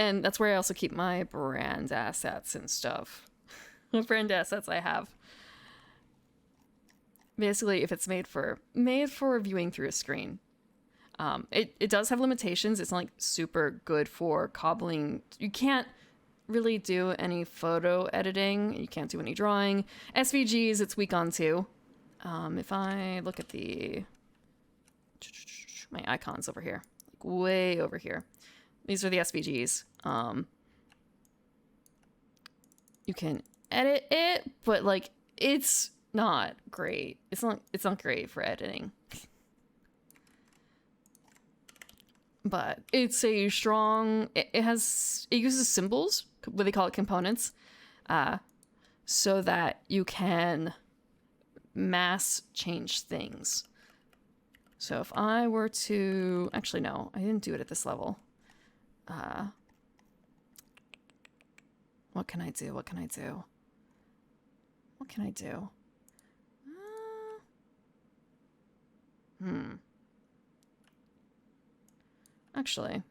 And that's where I also keep my brand assets and stuff. What brand assets I have. Basically, if it's made for viewing through a screen. It does have limitations. It's not like super good for cobbling. You can't really do any photo editing. You can't do any drawing. SVGs, it's weak on too. If I look at my icons over here, like way over here, these are the SVGs. You can edit it, but like it's not great. It's not great for editing. But it's a strong, it uses symbols, what they call it, components, so that you can mass change things. So if I were to, actually no, I didn't do it at this level. What can I do? What can I do? What can I do? Actually,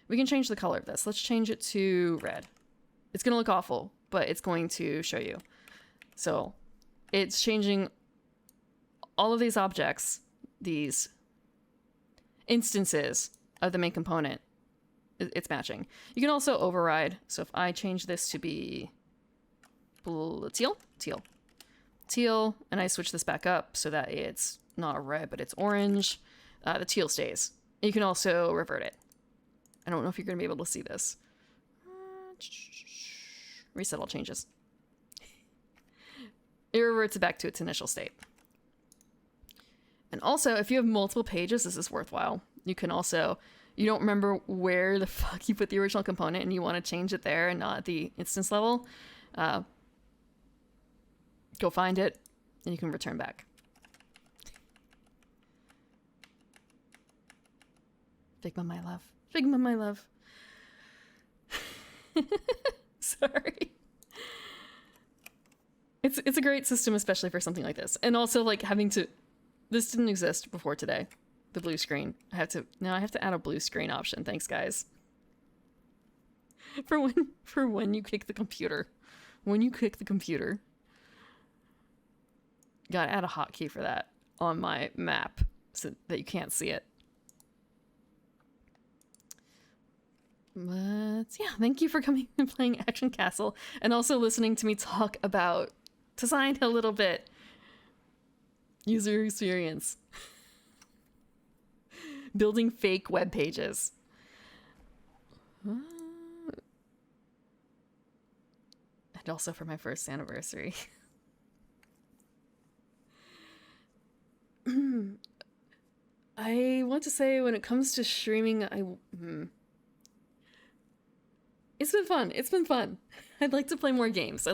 we can change the color of this. Let's change it to red. It's going to look awful, but it's going to show you. So it's changing all of these objects, these instances of the main component. It's matching. You can also override. So if I change this to be teal, and I switch this back up so that it's not red, but it's orange, the teal stays. You can also revert it. I don't know if you're going to be able to see this. Reset all changes. It reverts it back to its initial state. And also, if you have multiple pages, this is worthwhile. You can also, you don't remember where the fuck you put the original component and you want to change it there and not at the instance level, go find it and you can return back. Figma, my love. Figma, my love. Sorry. It's a great system, especially for something like this. And also, like, having to... This didn't exist before today. The blue screen. Now I have to add a blue screen option. Thanks, guys. For when you kick the computer. When you kick the computer. Gotta add a hotkey for that on my map so that you can't see it. But yeah, thank you for coming and playing Action Castle and also listening to me talk about design a little bit. User experience. Building fake web pages. And also for my first anniversary. I want to say when it comes to streaming, it's been fun. It's been fun. I'd like to play more games. I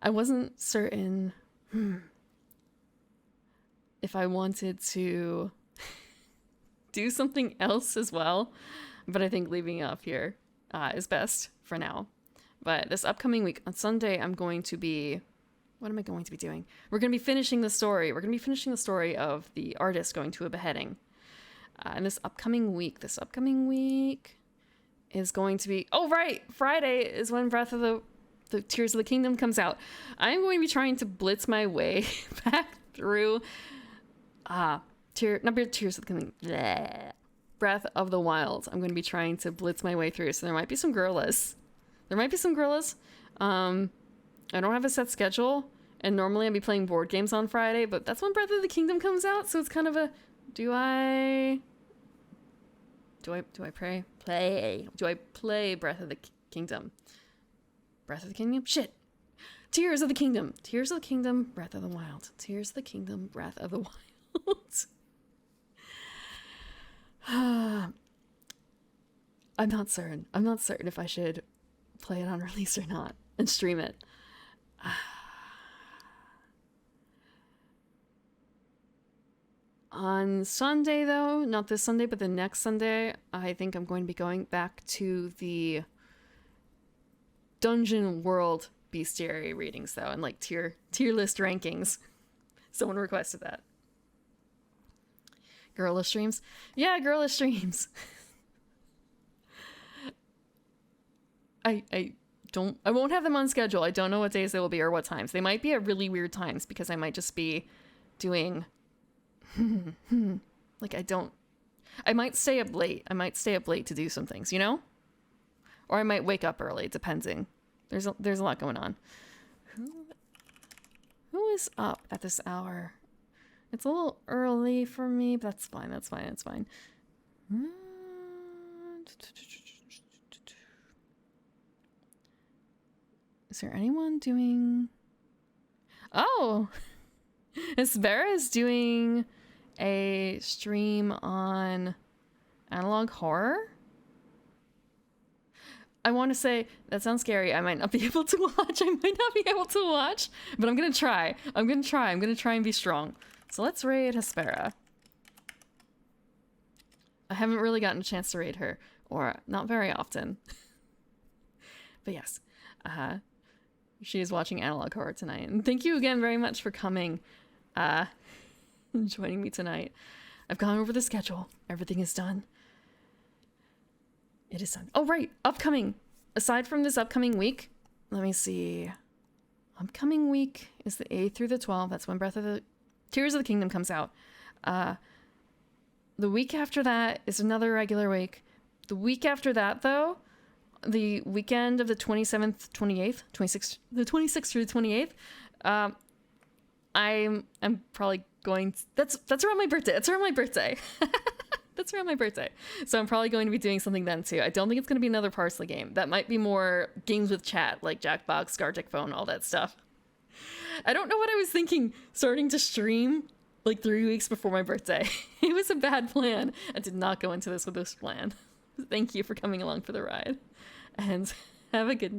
wasn't certain if I wanted to do something else as well, but I think leaving it up here is best for now. But this upcoming week, on Sunday, I'm going to be... What am I going to be doing? We're going to be finishing the story. We're going to be finishing the story of the artist going to a beheading. And this upcoming week is going to be... Oh, right! Friday is when Breath of the Tears of the Kingdom comes out. I'm going to be trying to blitz my way back through... Tears of the Kingdom. Bleh. Breath of the Wild. I'm going to be trying to blitz my way through. So there might be some gorillas. I don't have a set schedule. And normally I'd be playing board games on Friday. But that's when Breath of the Kingdom comes out. So it's kind of a... Do I play Breath of the Kingdom? Breath of the Kingdom? Shit. Tears of the Kingdom. Tears of the Kingdom, Breath of the Wild. Tears of the Kingdom, Breath of the Wild. I'm not certain. I'm not certain if I should play it on release or not and stream it. On Sunday, though, not this Sunday, but the next Sunday, I think I'm going to be going back to the Dungeon World Bestiary readings, though, and like tier list rankings. Someone requested that. Gorilla streams. Yeah, gorilla streams. I won't have them on schedule. I don't know what days they will be or what times. They might be at really weird times because I might just be doing like I might stay up late. I might stay up late to do some things, you know? Or I might wake up early, depending. There's a lot going on. Who is up at this hour? It's a little early for me, but that's fine. That's fine. That's fine. Is there anyone doing... Oh! Isbera is doing a stream on analog horror? I want to say, that sounds scary. I might not be able to watch. But I'm going to try. I'm going to try and be strong. So let's raid Hespera. I haven't really gotten a chance to raid her, or not very often. But yes, she is watching Analog Horror tonight. And thank you again very much for coming, and joining me tonight. I've gone over the schedule. Everything is done. It is done. Oh, right. Upcoming. Aside from this upcoming week, let me see. Upcoming week is the 8th through the 12th. That's when Tears of the Kingdom comes out. The week after that is another regular week. The week after that, though, the weekend of the 27th, 28th, 26th, the 26th through the 28th, I'm probably going... That's around my birthday. That's around my birthday. That's around my birthday. So I'm probably going to be doing something then, too. I don't think it's going to be another Parsely game. That might be more games with chat, like Jackbox, Scartic Phone, all that stuff. I don't know what I was thinking starting to stream like 3 weeks before my birthday. It was a bad plan. I did not go into this with this plan. Thank you for coming along for the ride. And have a good night.